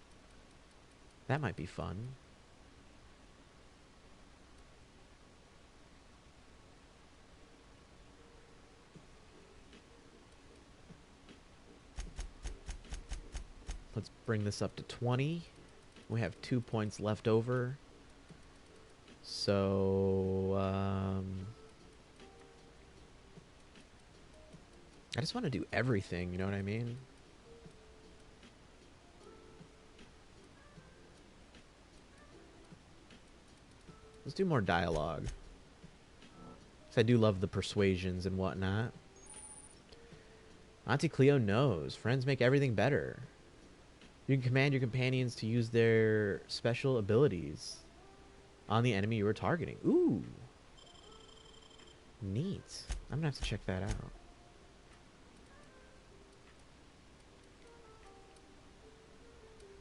That might be fun. Let's bring this up to 20. We have 2 points left over. So, I just want to do everything, you know what I mean? Let's do more dialogue. 'Cause I do love the persuasions and whatnot. Auntie Cleo knows. Friends make everything better. You can command your companions to use their special abilities on the enemy you are targeting. Ooh. Neat. I'm gonna have to check that out.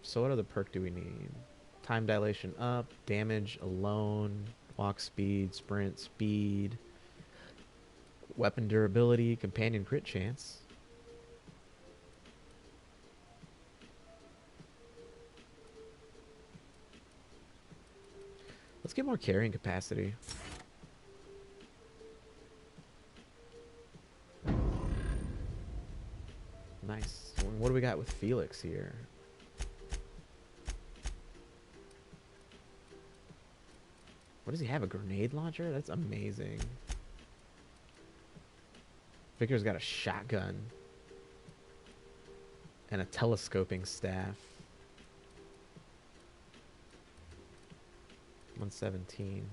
So what other perk do we need? Time dilation up, damage alone, walk speed, sprint speed, weapon durability, companion crit chance. Let's get more carrying capacity. Nice. What do we got with Felix here? What does he have? A grenade launcher? That's amazing. Victor's got a shotgun. And a telescoping staff. 117.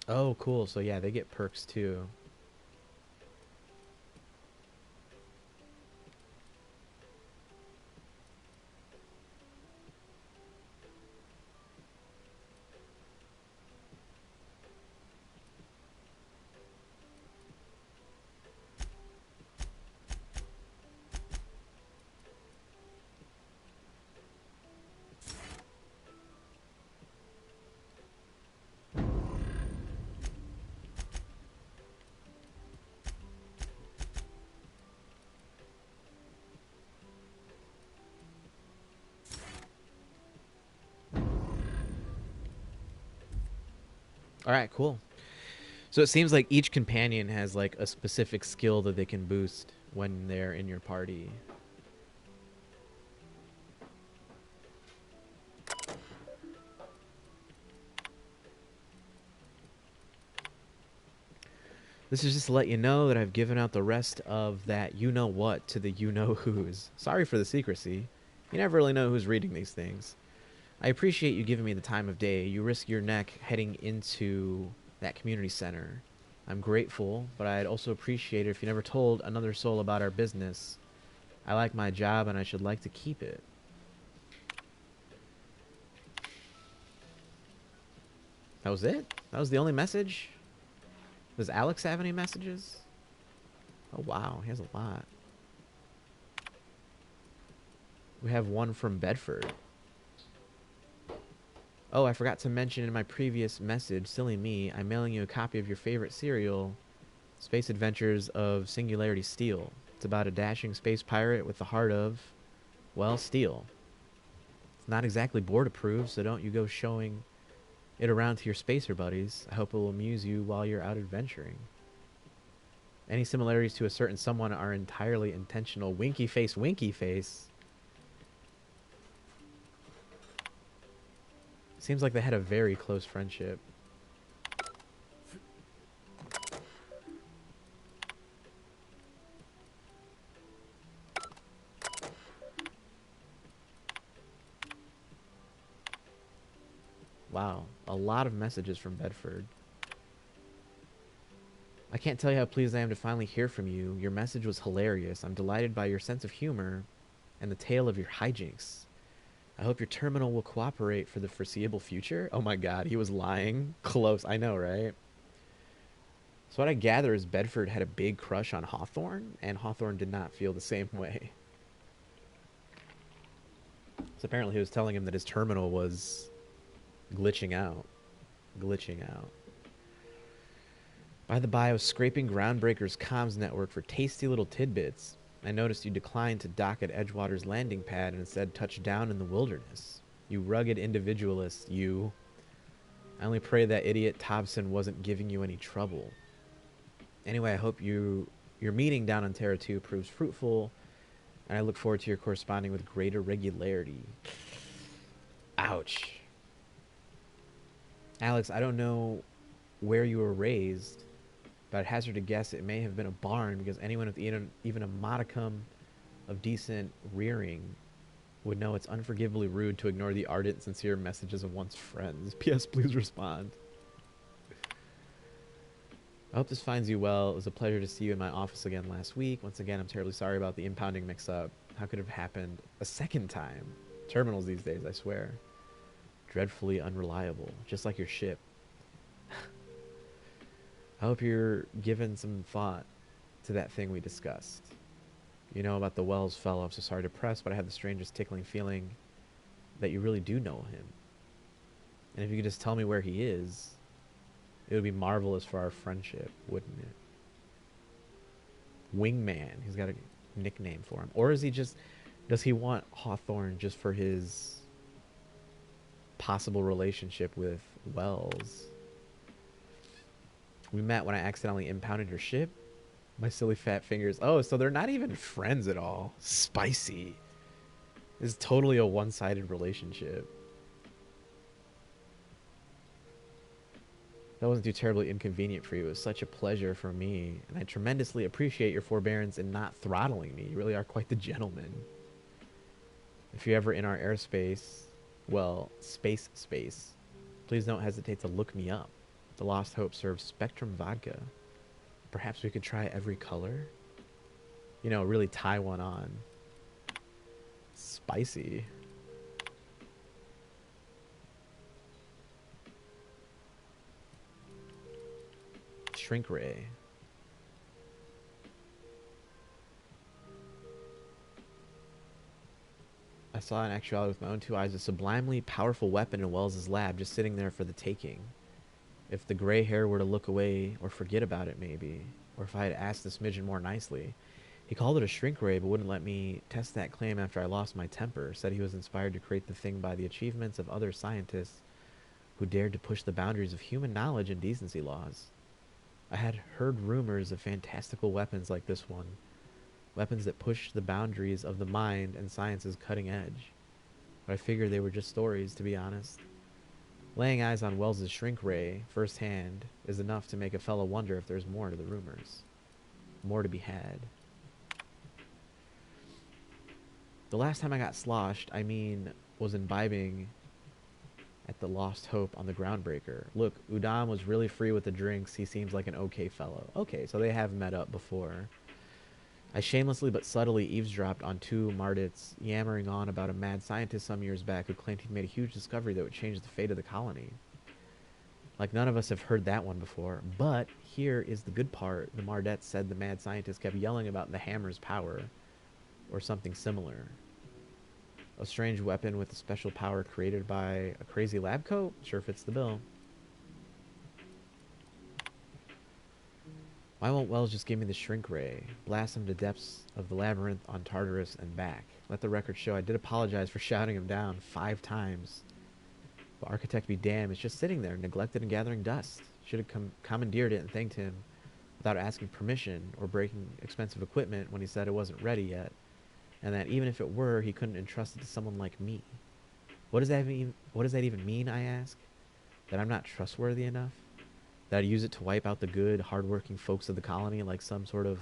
Oh, cool. So yeah, they get perks too. All right, cool. So it seems like each companion has like a specific skill that they can boost when they're in your party. This is just to let you know that I've given out the rest of that you-know-what to the you-know-whos. Sorry for the secrecy. You never really know who's reading these things. I appreciate you giving me the time of day. You risk your neck heading into that community center. I'm grateful, but I'd also appreciate it if you never told another soul about our business. I like my job and I should like to keep it. That was it? That was the only message? Does Alex have any messages? Oh wow, he has a lot. We have one from Bedford. Oh, I forgot to mention in my previous message, silly me, I'm mailing you a copy of your favorite serial, Space Adventures of Singularity Steel. It's about a dashing space pirate with the heart of, well, steel. It's not exactly board approved, so don't you go showing it around to your spacer buddies. I hope it will amuse you while you're out adventuring. Any similarities to a certain someone are entirely intentional. Winky face, winky face. Seems like they had a very close friendship. Wow, a lot of messages from Bedford. I can't tell you how pleased I am to finally hear from you. Your message was hilarious. I'm delighted by your sense of humor and the tale of your hijinks. I hope your terminal will cooperate for the foreseeable future. Oh my god, he was lying. Close, I know, right? So what I gather is Bedford had a big crush on Hawthorne, and Hawthorne did not feel the same way. So apparently he was telling him that his terminal was glitching out. Glitching out. By the by, I was scraping Groundbreaker's comms network for tasty little tidbits. I noticed you declined to dock at Edgewater's landing pad and instead touched down in the wilderness. You rugged individualist, you. I only pray that idiot Thompson wasn't giving you any trouble. Anyway, I hope your meeting down on Terra 2 proves fruitful, and I look forward to your corresponding with greater regularity. Ouch. Alex, I don't know where you were raised, but I'd hazard to guess it may have been a barn, because anyone with even a modicum of decent rearing would know it's unforgivably rude to ignore the ardent, sincere messages of one's friends. P.S. Please respond. I hope this finds you well. It was a pleasure to see you in my office again last week. Once again, I'm terribly sorry about the impounding mix-up. How could it have happened a second time? Terminals these days, I swear. Dreadfully unreliable, just like your ship. I hope you're giving some thought to that thing we discussed. You know about the Wells fellow. I'm so sorry to press, but I have the strangest tickling feeling that you really do know him. And if you could just tell me where he is, it would be marvelous for our friendship, wouldn't it? Wingman. He's got a nickname for him. Or is he just Does he want Hawthorne just for his possible relationship with Wells? We met when I accidentally impounded your ship. My silly fat fingers. Oh, so they're not even friends at all. Spicy. This is totally a one-sided relationship. That wasn't too terribly inconvenient for you. It was such a pleasure for me, and I tremendously appreciate your forbearance in not throttling me. You really are quite the gentleman. If you're ever in our airspace, well, space, please don't hesitate to look me up. The Lost Hope serves Spectrum vodka. Perhaps we could try every color? You know, really tie one on. Spicy. Shrink ray. I saw in actuality with my own two eyes a sublimely powerful weapon in Wells's lab just sitting there for the taking. If the gray hair were to look away or forget about it maybe, or if I had asked the smidgen more nicely. He called it a shrink ray but wouldn't let me test that claim after I lost my temper, said he was inspired to create the thing by the achievements of other scientists who dared to push the boundaries of human knowledge and decency laws. I had heard rumors of fantastical weapons like this one, weapons that push the boundaries of the mind and science's cutting edge. But I figured they were just stories, to be honest. Laying eyes on Wells's shrink ray firsthand is enough to make a fellow wonder if there's more to the rumors. More to be had. The last time I got sloshed, was imbibing at the Lost Hope on the Groundbreaker. Look, Udam was really free with the drinks. He seems like an okay fellow. Okay, so they have met up before. I shamelessly but subtly eavesdropped on two Mardits yammering on about a mad scientist some years back who claimed he'd made a huge discovery that would change the fate of the colony. Like, none of us have heard that one before. But here is the good part. The Mardettes said the mad scientist kept yelling about the hammer's power, or something similar. A strange weapon with a special power created by a crazy lab coat? Sure fits the bill. Why won't Wells just give me the shrink ray? Blast him to depths of the labyrinth on Tartarus and back. Let the record show I did apologize for shouting him down 5 times. But architect be damned, it's just sitting there, neglected and gathering dust. Should have commandeered it and thanked him without asking permission or breaking expensive equipment when he said it wasn't ready yet. And that even if it were, he couldn't entrust it to someone like me. What does that even mean, I ask? That I'm not trustworthy enough? That I'd use it to wipe out the good, hardworking folks of the colony like some sort of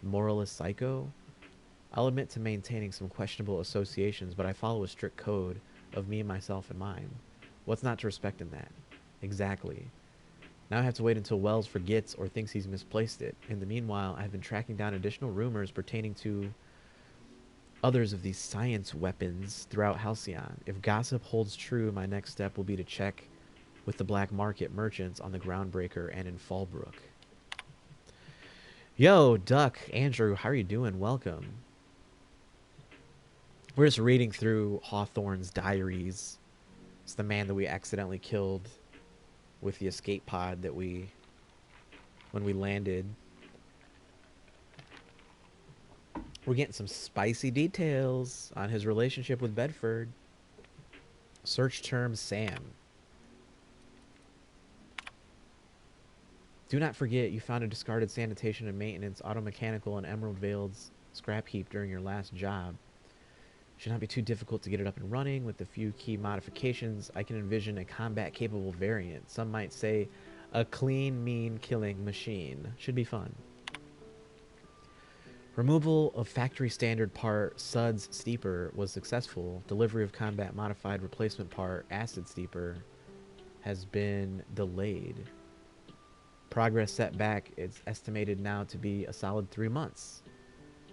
moralist psycho? I'll admit to maintaining some questionable associations, but I follow a strict code of me, myself, and mine. What's not to respect in that? Exactly. Now I have to wait until Wells forgets or thinks he's misplaced it. In the meanwhile, I've been tracking down additional rumors pertaining to others of these science weapons throughout Halcyon. If gossip holds true, my next step will be to check with the black market merchants on the Groundbreaker and in Fallbrook. Yo, Duck, Andrew, how are you doing? Welcome. We're just reading through Hawthorne's diaries. It's the man that we accidentally killed with the escape pod that when we landed. We're getting some spicy details on his relationship with Bedford. Search term Sam. Do not forget you found a discarded sanitation and maintenance, auto mechanical, and Emerald Vale's scrap heap during your last job. Should not be too difficult to get it up and running. With a few key modifications, I can envision a combat-capable variant. Some might say a clean, mean killing machine. Should be fun. Removal of factory standard part Suds Steeper was successful. Delivery of combat modified replacement part Acid Steeper has been delayed. Progress set back. It's estimated now to be a solid 3 months.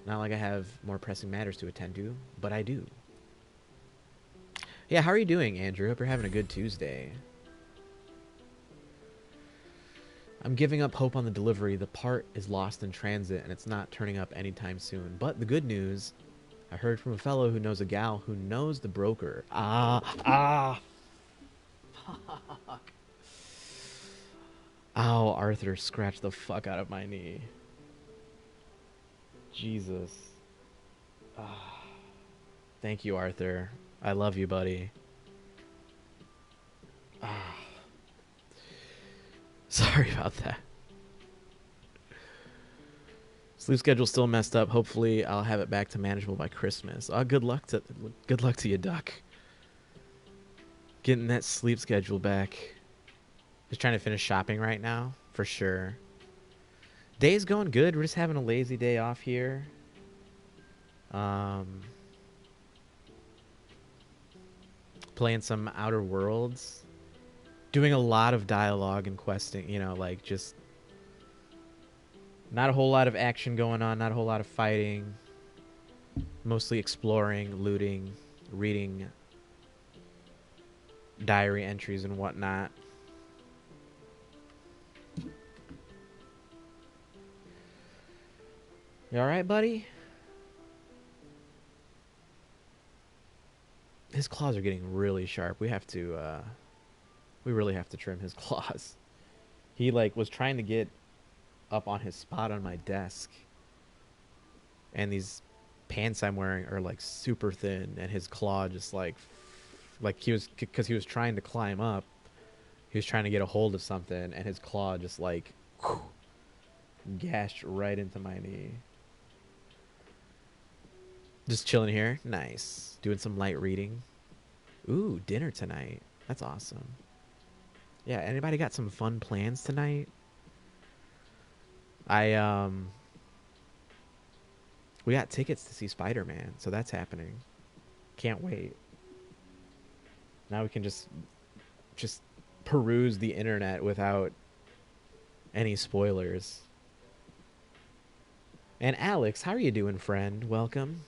Not like I have more pressing matters to attend to, but I do. Yeah, how are you doing, Andrew? Hope you're having a good Tuesday. I'm giving up hope on the delivery. The part is lost in transit, and it's not turning up anytime soon. But the good news, I heard from a fellow who knows a gal who knows the broker. Fuck. Ow, Arthur scratched the fuck out of my knee. Jesus. Thank you, Arthur. I love you, buddy. Ah. Sorry about that. Sleep schedule's still messed up. Hopefully, I'll have it back to manageable by Christmas. Good luck to you, Duck. Getting that sleep schedule back. Just trying to finish shopping right now, for sure. Day's going good. We're just having a lazy day off here. Playing some Outer Worlds. Doing a lot of dialogue and questing, you know, like just not a whole lot of action going on, not a whole lot of fighting. Mostly exploring, looting, reading diary entries and whatnot. You alright, buddy? His claws are getting really sharp. We really have to trim his claws. He like was trying to get up on his spot on my desk, and these pants I'm wearing are like super thin, and his claw just like he was, because he was trying to climb up, he was trying to get a hold of something, and his claw just like gashed right into my knee. Just chilling here. Nice. Doing some light reading. Ooh, dinner tonight. That's awesome. Yeah, anybody got some fun plans tonight? We got tickets to see Spider-Man, so that's happening. Can't wait. Now we can just peruse the internet without any spoilers. And Alex, how are you doing, friend? Welcome.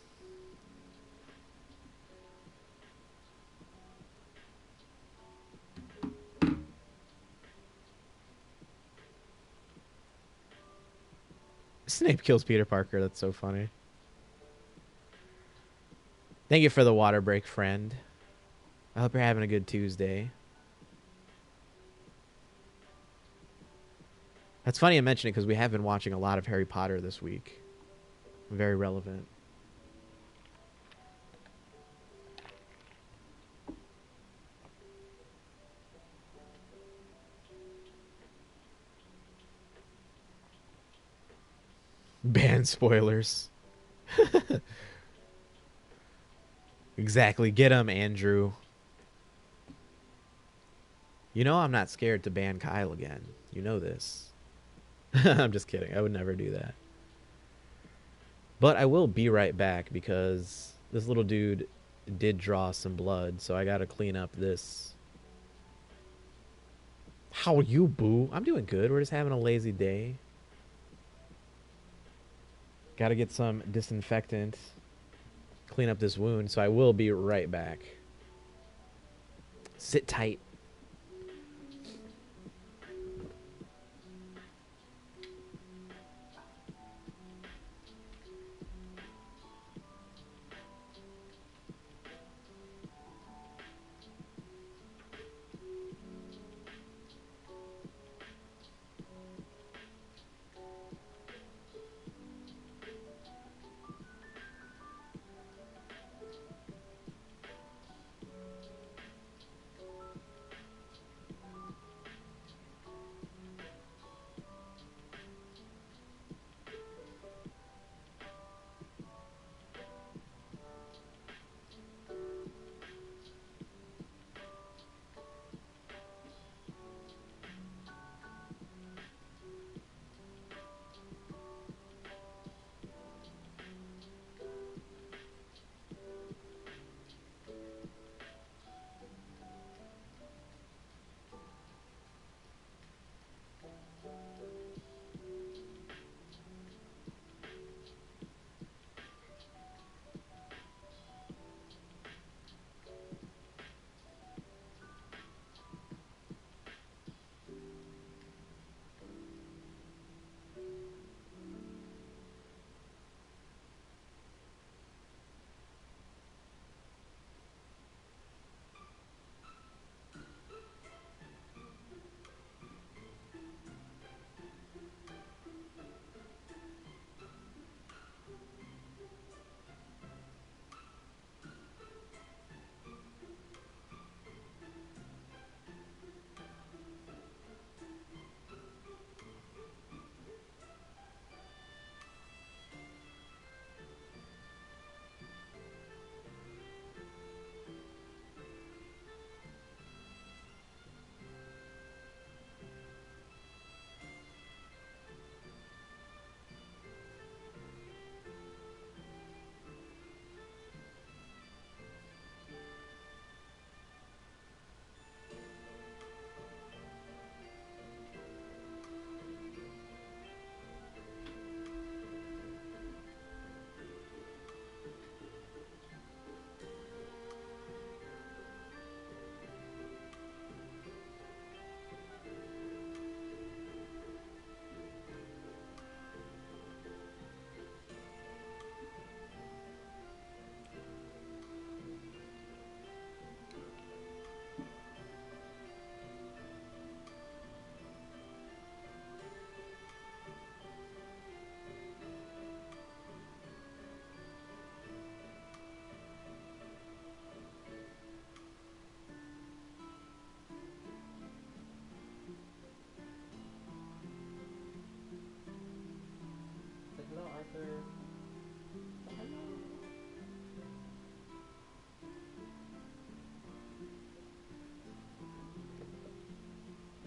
Snape kills Peter Parker. That's so funny. Thank you for the water break, friend. I hope you're having a good Tuesday. That's funny I mention it because we have been watching a lot of Harry Potter this week. Very relevant. Ban spoilers. Exactly. Get him, Andrew. You know I'm not scared to ban Kyle again. You know this. I'm just kidding. I would never do that. But I will be right back because this little dude did draw some blood, so I gotta clean up this. How are you, boo? I'm doing good. We're just having a lazy day. Gotta get some disinfectant. Clean up this wound, so I will be right back. Sit tight.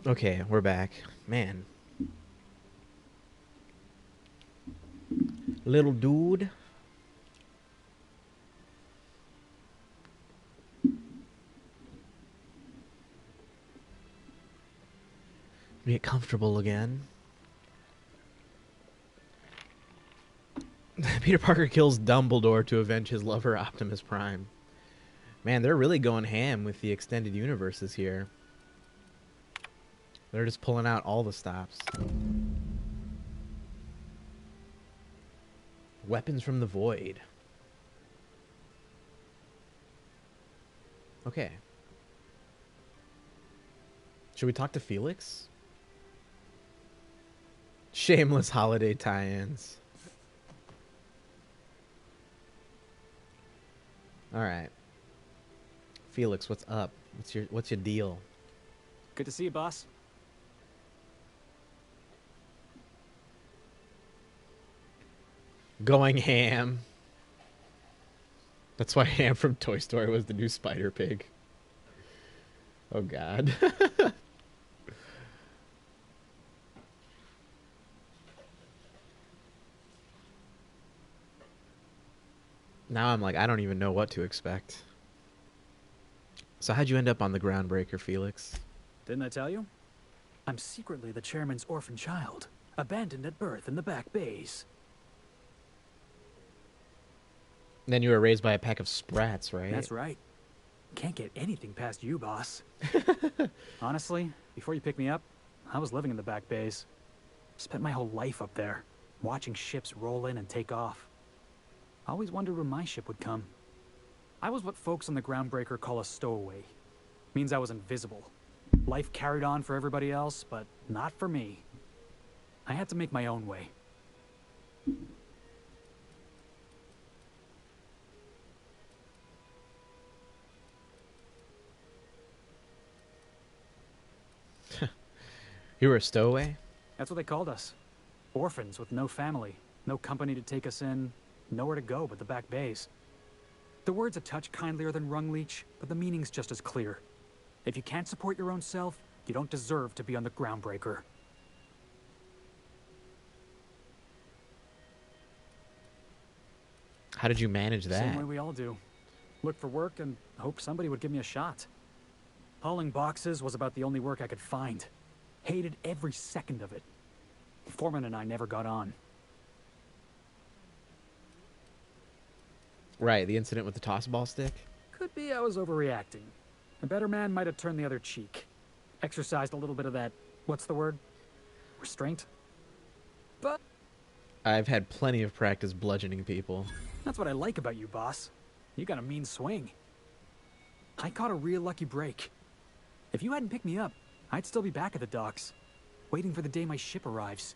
Okay, we're back. Man. Little dude. Get comfortable again. Peter Parker kills Dumbledore to avenge his lover Optimus Prime. Man, they're really going ham with the extended universes here. They're just pulling out all the stops. Weapons from the Void. Okay. Should we talk to Felix? Shameless holiday tie-ins. All right. Felix, what's up? What's your deal? Good to see you, boss. Going ham. That's why Ham from Toy Story was the new Spider Pig. Oh God. Now I'm like, I don't even know what to expect. So how'd you end up on the Groundbreaker, Felix? Didn't I tell you? I'm secretly the chairman's orphan child, abandoned at birth in the back bays. Then you were raised by a pack of sprats, right? That's right. Can't get anything past you, boss. Honestly, before you picked me up, I was living in the back bays. Spent my whole life up there, watching ships roll in and take off. Always wondered when my ship would come. I was what folks on the Groundbreaker call a stowaway. Means I was invisible. Life carried on for everybody else, but not for me. I had to make my own way. You were a stowaway? That's what they called us. Orphans with no family, no company to take us in, nowhere to go but the back bays. The word's a touch kindlier than Rungleech, but the meaning's just as clear. If you can't support your own self, you don't deserve to be on the Groundbreaker. How did you manage that? Same way we all do. Look for work and hope somebody would give me a shot. Hauling boxes was about the only work I could find. Hated every second of it. Foreman and I never got on. Right, the incident with the toss ball stick? Could be I was overreacting. A better man might have turned the other cheek. Exercised a little bit of that, what's the word? Restraint? But I've had plenty of practice bludgeoning people. that's what I like about you, boss. You got a mean swing. I caught a real lucky break. If you hadn't picked me up, I'd still be back at the docks, waiting for the day my ship arrives.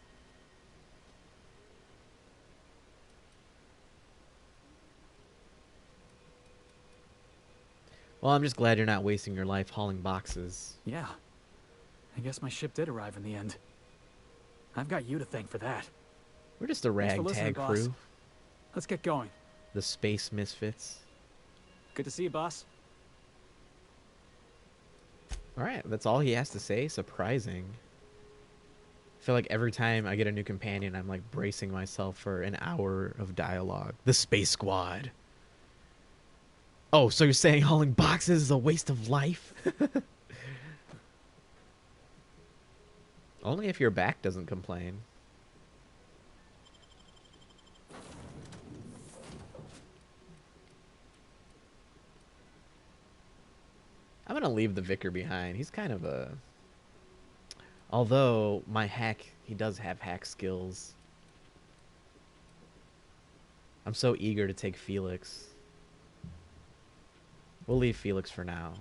Well, I'm just glad you're not wasting your life hauling boxes. Yeah. I guess my ship did arrive in the end. I've got you to thank for that. We're just a ragtag crew. Boss. Let's get going. The Space Misfits. Good to see you, boss. Alright, that's all he has to say. Surprising. I feel like every time I get a new companion, I'm like bracing myself for an hour of dialogue. The Space Squad. Oh, so you're saying hauling boxes is a waste of life? Only if your back doesn't complain. I'm gonna leave the Vicar behind. He's kind of a... Although, my hack... He does have hack skills. I'm so eager to take Felix. We'll leave Felix for now.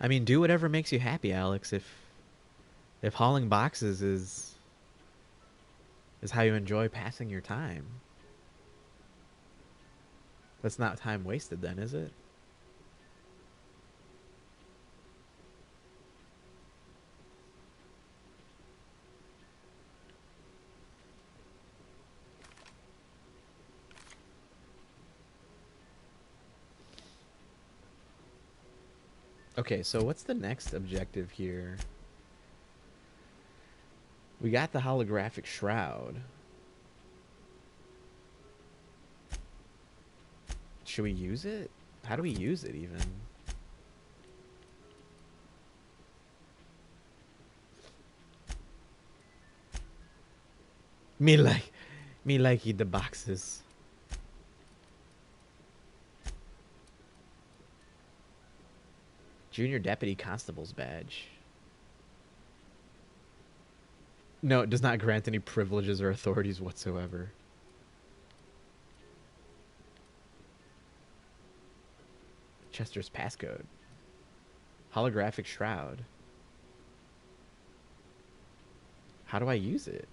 I mean, do whatever makes you happy, Alex. If hauling boxes is how you enjoy passing your time. That's not time wasted then, is it? Okay, so what's the next objective here? We got the holographic shroud. Should we use it? How do we use it even? Me like eat the boxes. Junior Deputy Constable's badge. No, it does not grant any privileges or authorities whatsoever. Chester's passcode. Holographic shroud. How do I use it?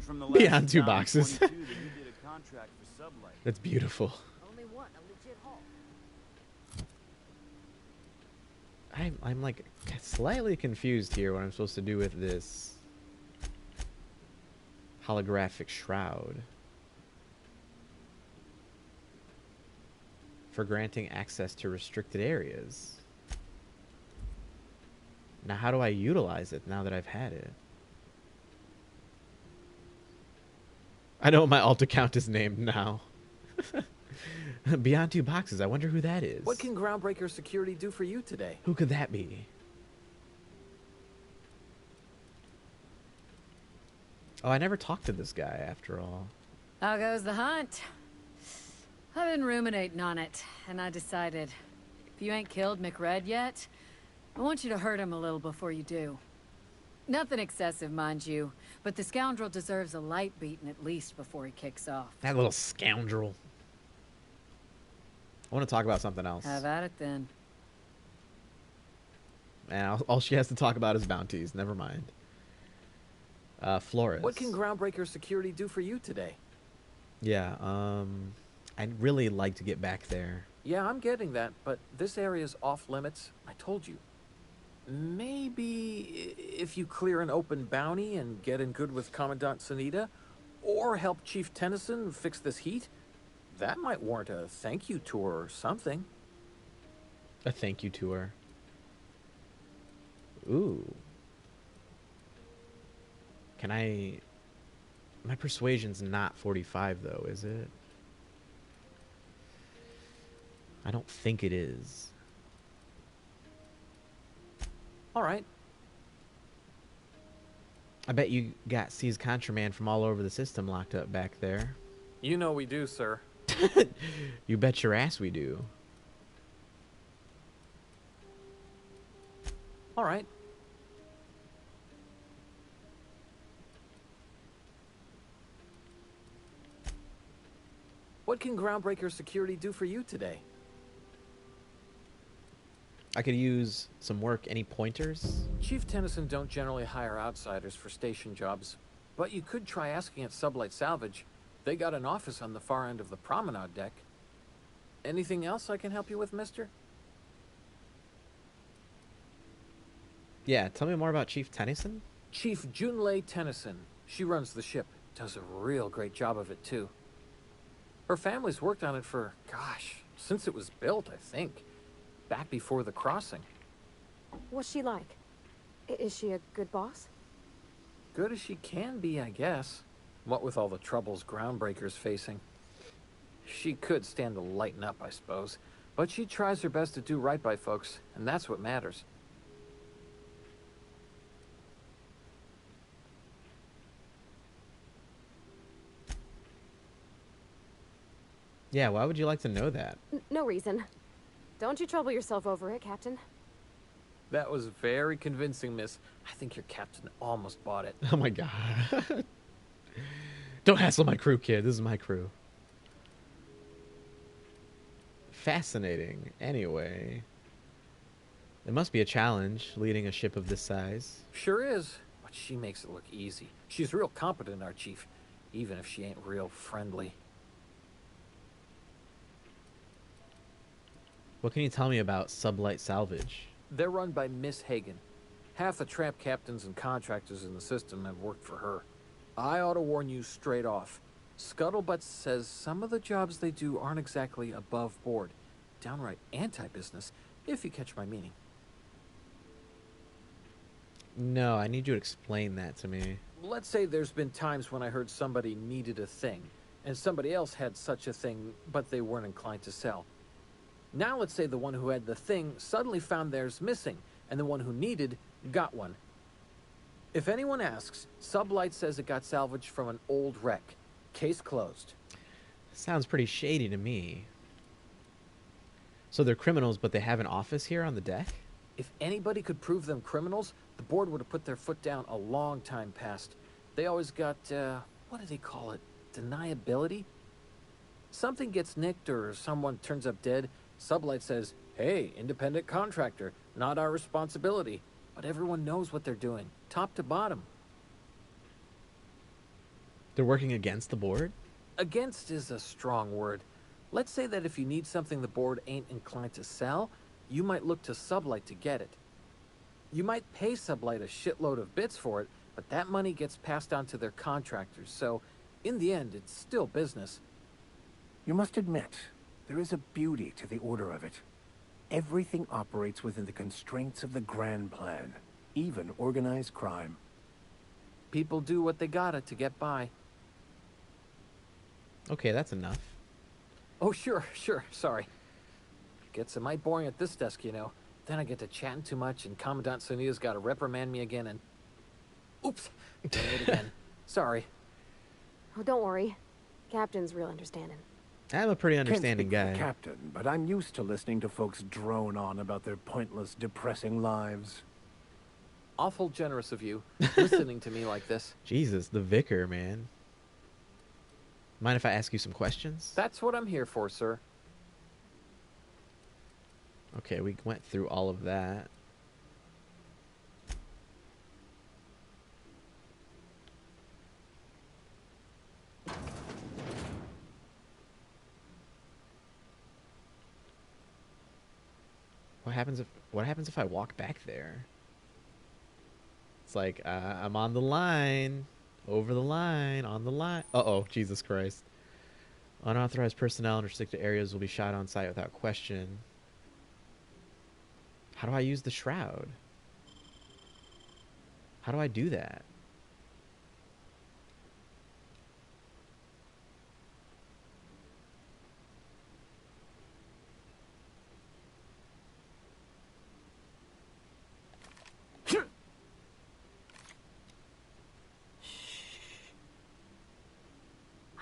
From the last Beyond two down boxes. 22 that you did a contract for Sublight. That's beautiful. Only one, a legit haul. I'm like slightly confused here what I'm supposed to do with this holographic shroud. For granting access to restricted areas. Now how do I utilize it now that I've had it? I know what my alt account is named now. Beyond two boxes. I wonder who that is. What can Groundbreaker Security do for you today? Who could that be? Oh, I never talked to this guy after all. How goes the hunt? I've been ruminating on it, and I decided, if you ain't killed McRed yet, I want you to hurt him a little before you do. Nothing excessive, mind you, but the scoundrel deserves a light beating at least before he kicks off. That little scoundrel. I want to talk about something else. Have at it then. And all she has to talk about is bounties. Never mind. Flores. What can Groundbreaker Security do for you today? Yeah, I'd really like to get back there. Yeah, I'm getting that, but this area's off limits. I told you. Maybe if you clear an open bounty and get in good with Commandant Sunita, or help Chief Tennyson fix this heat, that might warrant a thank you tour or something. A thank you tour. Ooh. Can I... My persuasion's not 45 though, is it? I don't think it is. All right. I bet you got seized contraband from all over the system locked up back there. You know we do, sir. You bet your ass we do. All right. What can Groundbreaker Security do for you today? I could use some work. Any pointers? Chief Tennyson don't generally hire outsiders for station jobs, but you could try asking at Sublight Salvage. They got an office on the far end of the promenade deck. Anything else I can help you with, mister? Yeah, tell me more about Chief Tennyson. Chief Junlei Tennyson. She runs the ship. Does a real great job of it, too. Her family's worked on it for, gosh, since it was built, I think. Back before the crossing. What's she like? Is she a good boss? Good as she can be, I guess. What with all the troubles Groundbreaker's facing. She could stand to lighten up, I suppose. But she tries her best to do right by folks, and that's what matters. Yeah, why would you like to know that? No reason. Don't you trouble yourself over it, Captain. That was very convincing, miss. I think your captain almost bought it. Oh my god. Don't hassle my crew, kid. This is my crew. Fascinating. Anyway, it must be a challenge leading a ship of this size. Sure is, but she makes it look easy. She's real competent, our chief, even if she ain't real friendly. What can you tell me about Sublight Salvage? They're run by Miss Hagen. Half the tramp captains and contractors in the system have worked for her. I ought to warn you straight off. Scuttlebutt says some of the jobs they do aren't exactly above board. Downright anti-business, if you catch my meaning. No, I need you to explain that to me. Let's say there's been times when I heard somebody needed a thing, and somebody else had such a thing, but they weren't inclined to sell. Now let's say the one who had the thing suddenly found theirs missing, and the one who needed got one. If anyone asks, Sublight says it got salvaged from an old wreck. Case closed. Sounds pretty shady to me. So they're criminals, but they have an office here on the deck? If anybody could prove them criminals, the board would have put their foot down a long time past. They always got, what do they call it? Deniability? Something gets nicked or someone turns up dead, Sublight says, hey, independent contractor, not our responsibility. But everyone knows what they're doing, top to bottom. They're working against the board? Against is a strong word. Let's say that if you need something the board ain't inclined to sell, you might look to Sublight to get it. You might pay Sublight a shitload of bits for it, but that money gets passed on to their contractors, so in the end, it's still business. You must admit, there is a beauty to the order of it. Everything operates within the constraints of the grand plan, even organized crime. People do what they gotta to get by. Okay, that's enough. Oh, sure, sorry. Gets a mite boring at this desk, you know. Then I get to chatting too much, and Commandant Sonia's gotta reprimand me again, and... Oops! Doing it again. Sorry. Oh, don't worry. Captain's real understanding. I'm a pretty understanding Can't speak for guy. the captain, but I'm used to listening to folks drone on about their pointless, depressing lives. Awful generous of you, listening to me like this. Jesus, the vicar, man. Mind if I ask you some questions? That's what I'm here for, sir. Okay, we went through all of that. What happens if I walk back there? It's like I'm on the line, over the line, on the line. Uh-oh, Jesus Christ. Unauthorized personnel in restricted areas will be shot on sight without question. How do I use the shroud? How do I do that?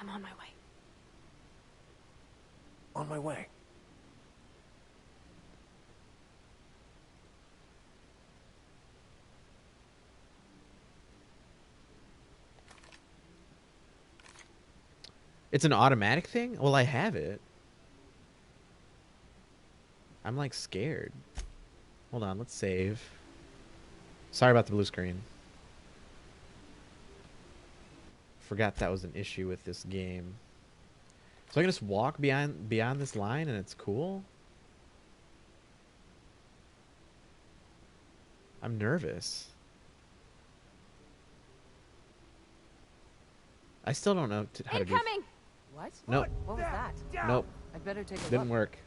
I'm on my way. On my way. It's an automatic thing? Well, I have it. I'm like scared. Hold on, let's save. Sorry about the blue screen. Forgot that was an issue with this game. So I can just walk beyond this line and it's cool? I'm nervous. I still don't know how to do. Incoming! What? Nope. What was that? Nope. I'd better take a Didn't look. work.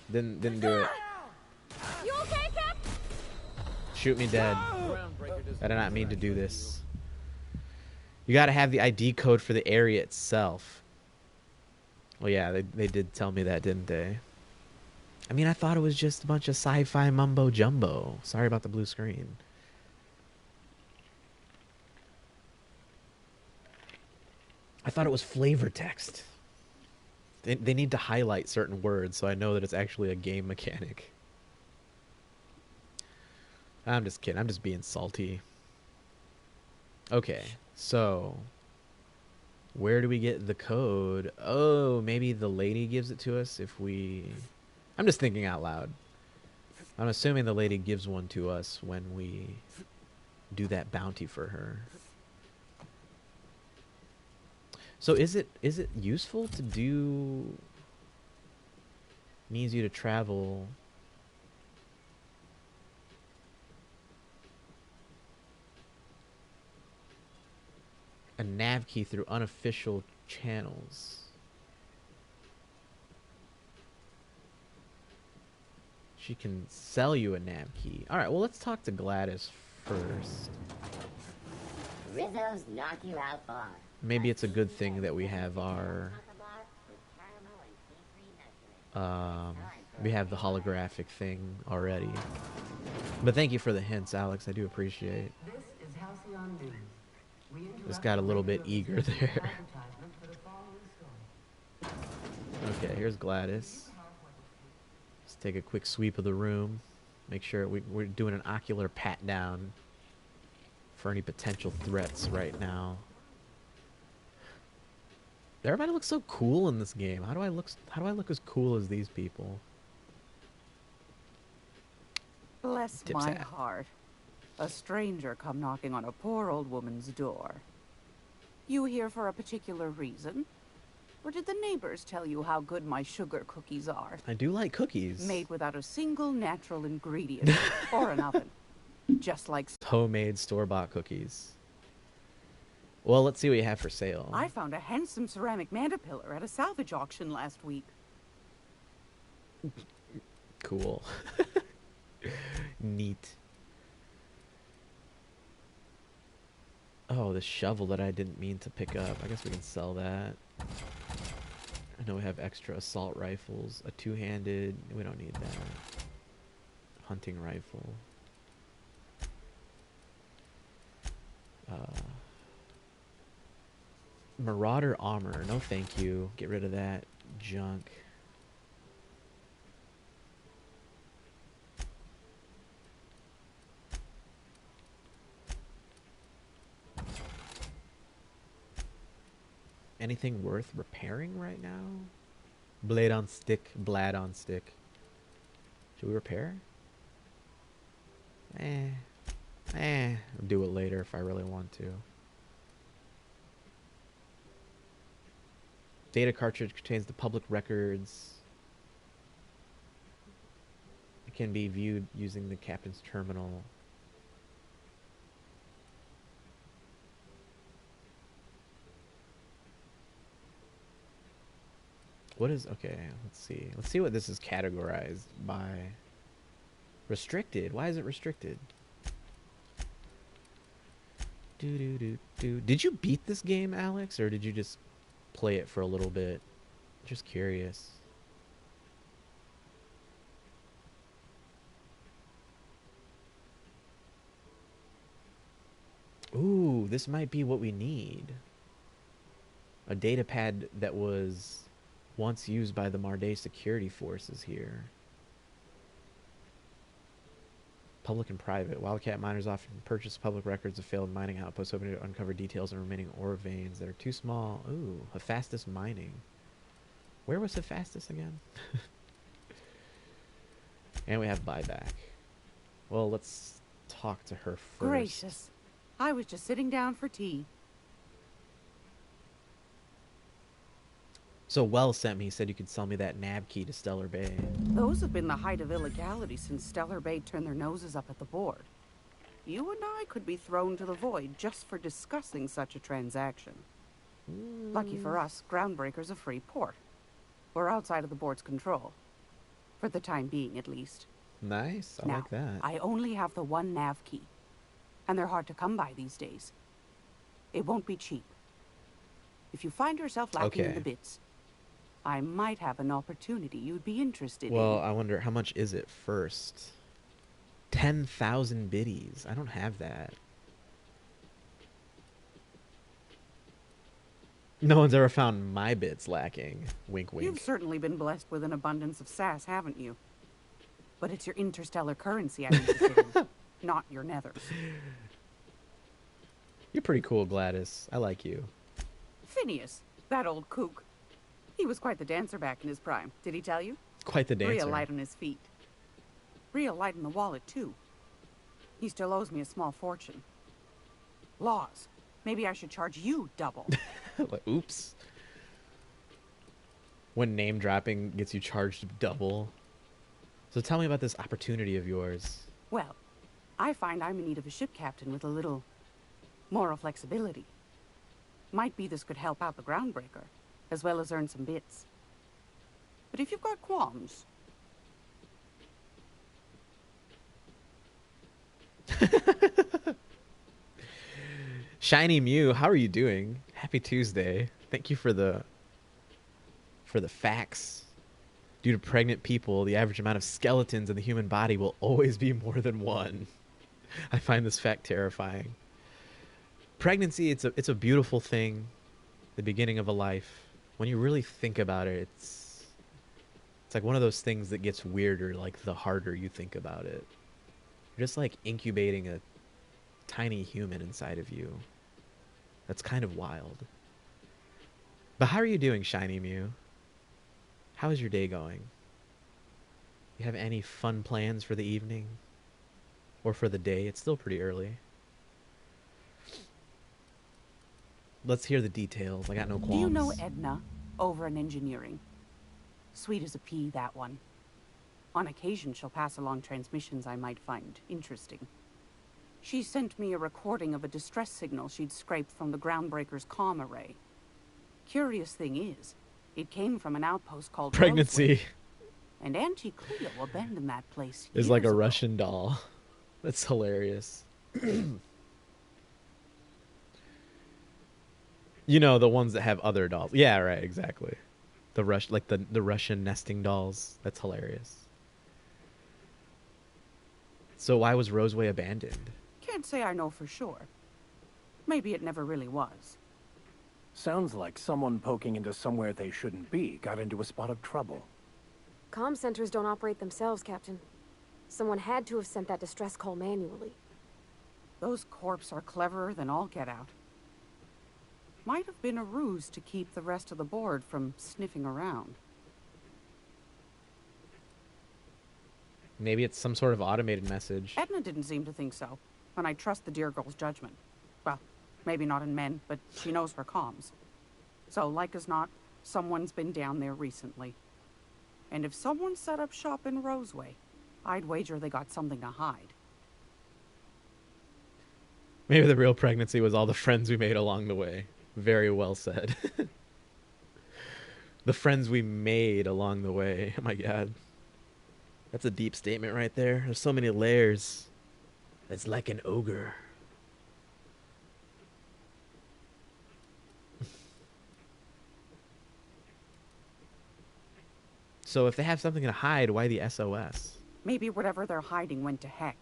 Didn't do it. You okay, Cap? Shoot me dead. I did not mean to do this. You gotta have the ID code for the area itself. Well, yeah, they did tell me that, didn't they? I mean, I thought it was just a bunch of sci-fi mumbo jumbo. Sorry about the blue screen. I thought it was flavor text. They need to highlight certain words so I know that it's actually a game mechanic. I'm just kidding. I'm just being salty. Okay, so where do we get the code? Oh, maybe the lady gives it to us if we I'm just thinking out loud. I'm assuming the lady gives one to us when we do that bounty for her. So is it useful to do... Needs you to travel... a nav key through unofficial channels. She can sell you a nav key. Alright, well, let's talk to Gladys first. Rizzo's knock you out bar. Maybe it's a good thing that we have our... we have the holographic thing already. But thank you for the hints, Alex. I do appreciate. This is Halcyon News. We Just got a little bit eager there. advertisement for the following story. Okay, here's Gladys. Let's take a quick sweep of the room. Make sure we're doing an ocular pat down for any potential threats right now. Everybody looks so cool in this game. How do I look as cool as these people? Bless Tips my hat. heart. A stranger come knocking on a poor old woman's door. You here for a particular reason? Or did the neighbors tell you how good my sugar cookies are? I do like cookies. Made without a single natural ingredient or an oven. Just like Homemade store-bought cookies. Well, let's see what you have for sale. I found a handsome ceramic mandapillar at a salvage auction last week. Cool. Neat. Oh, the shovel that I didn't mean to pick up. I guess we can sell that. I know we have extra assault rifles. A two-handed. We don't need that. Hunting rifle. Marauder armor. No thank you. Get rid of that junk. Anything worth repairing right now? Blade on stick. Blad on stick. Should we repair? I'll do it later if I really want to. Data cartridge contains the public records. It can be viewed using the captain's terminal. What is... Okay, let's see. Let's see what this is categorized by. Restricted. Why is it restricted? Did you beat this game, Alex? Or did you just play it for a little bit? Just curious. Ooh, this might be what we need. A data pad that was once used by the Marday security forces here. Public and private. Wildcat miners often purchase public records of failed mining outposts, hoping to uncover details on remaining ore veins that are too small. Ooh, Hephaestus mining. Where was Hephaestus again? And we have buyback. Well, let's talk to her first. Gracious. I was just sitting down for tea. So Wells sent me. He said you could sell me that nav key to Stellar Bay. Those have been the height of illegality since Stellar Bay turned their noses up at the board. You and I could be thrown to the void just for discussing such a transaction. Lucky for us, Groundbreaker's a free port. We're outside of the board's control. For the time being, at least. Nice. I Now, like that. I only have the one nav key. And they're hard to come by these days. It won't be cheap. If you find yourself lacking in Okay. the bits, I might have an opportunity you'd be interested Well, in. I wonder, how much is it first? 10,000 biddies. I don't have that. No one's ever found my bits lacking. Wink, wink. You've certainly been blessed with an abundance of sass, haven't you? But it's your interstellar currency I'm interested in, not your nethers. You're pretty cool, Gladys. I like you. Phineas, that old kook. He was quite the dancer back in his prime. Did he tell you? Quite the dancer. Real light on his feet. Real light in the wallet, too. He still owes me a small fortune. Laws. Maybe I should charge you double. Like, oops. When name dropping gets you charged double. So tell me about this opportunity of yours. Well, I find I'm in need of a ship captain with a little moral flexibility. Might be this could help out the groundbreaker, as well as earn some bits. But if you've got qualms... Shiny Mew, how are you doing? Happy Tuesday. Thank you for the facts. Due to pregnant people, the average amount of skeletons in the human body will always be more than one. I find this fact terrifying. Pregnancy, it's a beautiful thing, the beginning of a life. When you really think about it, it's like one of those things that gets weirder, like the harder you think about it. You're just like incubating a tiny human inside of you. That's kind of wild. But how are you doing, Shiny Mew? How is your day going? You have any fun plans for the evening? Or for the day? It's still pretty early. Let's hear the details. I got no qualms. Do you know Edna, over in engineering? Sweet as a pea, that one. On occasion, she'll pass along transmissions I might find interesting. She sent me a recording of a distress signal she'd scraped from the groundbreaker's comm array. Curious thing is, it came from an outpost called Pregnancy. Roseway. And Auntie Cleo abandoned that place Is like a years ago. Russian doll. That's hilarious. You know, the ones that have other dolls. Yeah, right, exactly. The Russian nesting dolls. That's hilarious. So why was Roseway abandoned? Can't say I know for sure. Maybe it never really was. Sounds like someone poking into somewhere they shouldn't be got into a spot of trouble. Comm centers don't operate themselves, Captain. Someone had to have sent that distress call manually. Those corps are cleverer than all get out. Might have been a ruse to keep the rest of the board from sniffing around. Maybe it's some sort of automated message. Edna didn't seem to think so, and I trust the dear girl's judgment. Well, maybe not in men, but she knows her comms. So, like as not, someone's been down there recently. And if someone set up shop in Roseway, I'd wager they got something to hide. Maybe the real pregnancy was all the friends we made along the way. Very well said. The friends we made along the way. Oh my god. That's a deep statement right there. There's so many layers. It's like an ogre. So if they have something to hide, why the SOS? Maybe whatever they're hiding went to heck,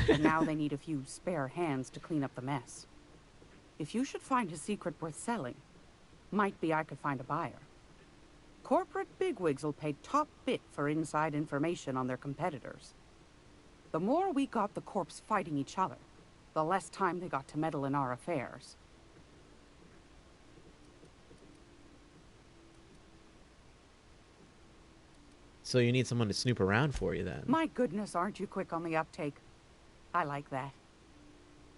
and now they need a few spare hands to clean up the mess. If you should find a secret worth selling, might be I could find a buyer. Corporate bigwigs will pay top bit for inside information on their competitors. The more we got the corps fighting each other, the less time they got to meddle in our affairs. So you need someone to snoop around for you then. My goodness, aren't you quick on the uptake? I like that.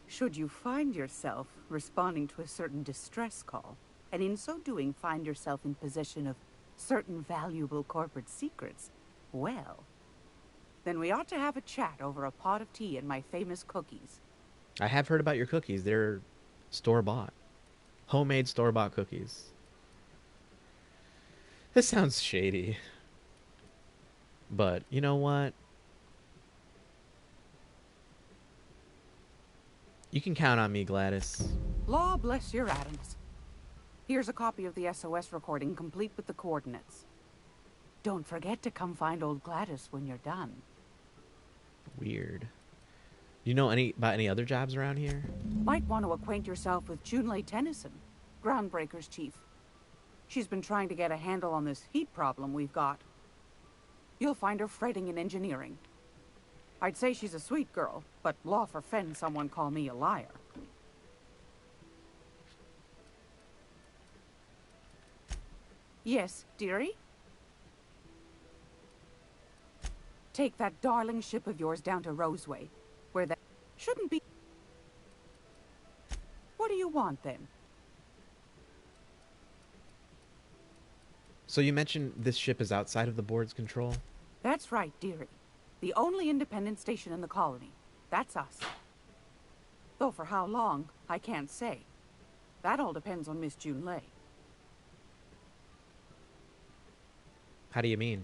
Should you find yourself responding to a certain distress call, and in so doing find yourself in possession of certain valuable corporate secrets, well, then we ought to have a chat over a pot of tea and my famous cookies. I have heard about your cookies. They're store-bought. Homemade store-bought cookies. This sounds shady. But, you know what? You can count on me, Gladys. Law bless your atoms. Here's a copy of the SOS recording, complete with the coordinates. Don't forget to come find old Gladys when you're done. Weird. Do you know about any other jobs around here? Might want to acquaint yourself with Junlei Tennyson, Groundbreaker's chief. She's been trying to get a handle on this heat problem we've got. You'll find her fretting in engineering. I'd say she's a sweet girl, but law forfend someone call me a liar. Yes, dearie? take that darling ship of yours down to Roseway, where that shouldn't be. What do you want, then? So you mentioned this ship is outside of the board's control? That's right, dearie. The only independent station in the colony. That's us. Though for how long, I can't say. That all depends on Miss June Lay. How do you mean?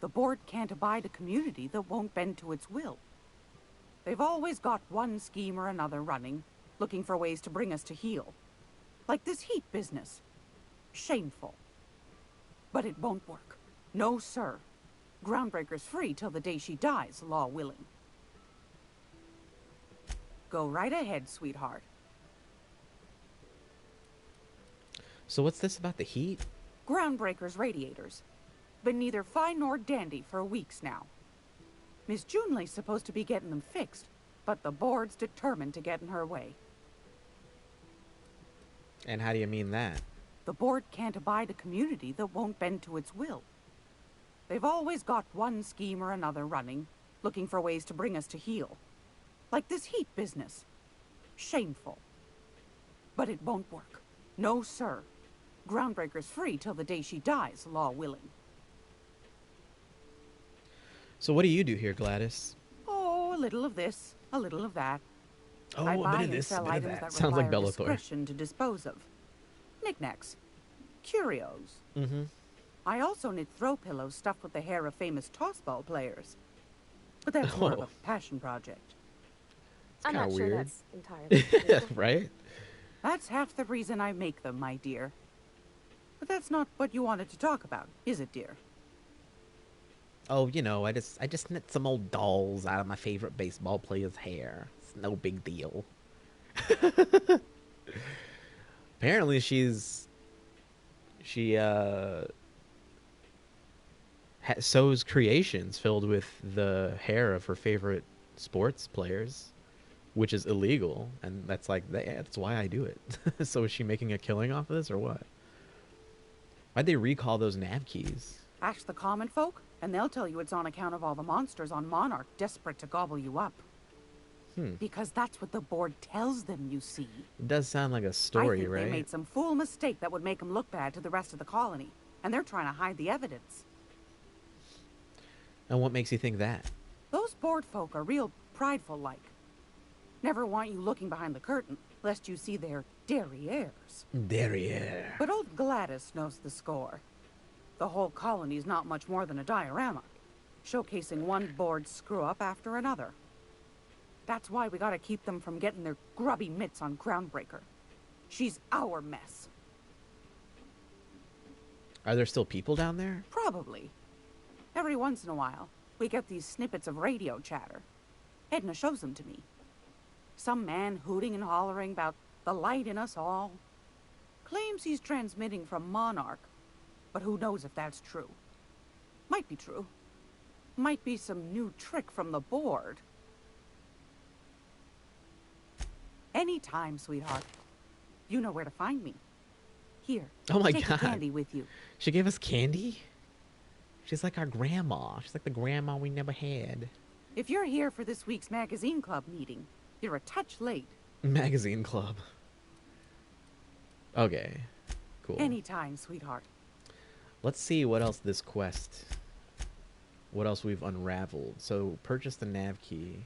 The board can't abide a community that won't bend to its will. They've always got one scheme or another running, looking for ways to bring us to heel. Like this heat business. Shameful. But it won't work. No, sir. Groundbreaker's free till the day she dies, law willing. Go right ahead, sweetheart. So what's this about the heat? Groundbreaker's radiators. Been neither fine nor dandy for weeks now. Miss Junelay's supposed to be getting them fixed, but the board's determined to get in her way. And how do you mean that? The board can't abide a community that won't bend to its will. They've always got one scheme or another running, looking for ways to bring us to heel. Like this heat business. Shameful. But it won't work. No, sir. Groundbreaker's free till the day she dies, law willing. So what do you do here, Gladys? Oh, a little of this, a little of that. Oh, I a buy bit of and this, a sell bit of items that. that Sounds like require Bellator. discretion to dispose of. Knickknacks. Curios. Mm-hmm. I also knit throw pillows stuffed with the hair of famous tossball players. But that's more of a passion project. I'm not sure weird. that's entirely Right? That's half the reason I make them, my dear. But that's not what you wanted to talk about, is it, dear? Oh, you know, I just knit some old dolls out of my favorite baseball player's hair. It's no big deal. Apparently she sews creations filled with the hair of her favorite sports players, which is illegal, and that's like that's why I do it. So is she making a killing off of this or what? Why'd they recall those nav keys? Ask the common folk, and they'll tell you it's on account of all the monsters on Monarch desperate to gobble you up. Because that's what the board tells them, you see. It does sound like a story, I think right? they made some fool mistake that would make them look bad to the rest of the colony, and they're trying to hide the evidence. And what makes you think that? Those board folk are real prideful-like. Never want you looking behind the curtain, lest you see their derrieres. Derriere. But old Gladys knows the score. The whole colony's not much more than a diorama, showcasing one board screw-up after another. That's why we gotta keep them from getting their grubby mitts on Groundbreaker. She's our mess. Are there still people down there? Probably. Every once in a while, we get these snippets of radio chatter. Edna shows them to me. Some man hooting and hollering about the light in us all. Claims he's transmitting from Monarch, but who knows if that's true. Might be true. Might be some new trick from the board. Anytime, sweetheart. You know where to find me. Here, Oh my take God. the candy with you. She gave us candy? She's like our grandma. She's like the grandma we never had. If you're here for this week's magazine club meeting, you're a touch late. Magazine club. Okay. Cool. Anytime, sweetheart. Let's see what else this quest. What else we've unraveled. So, purchase the nav key.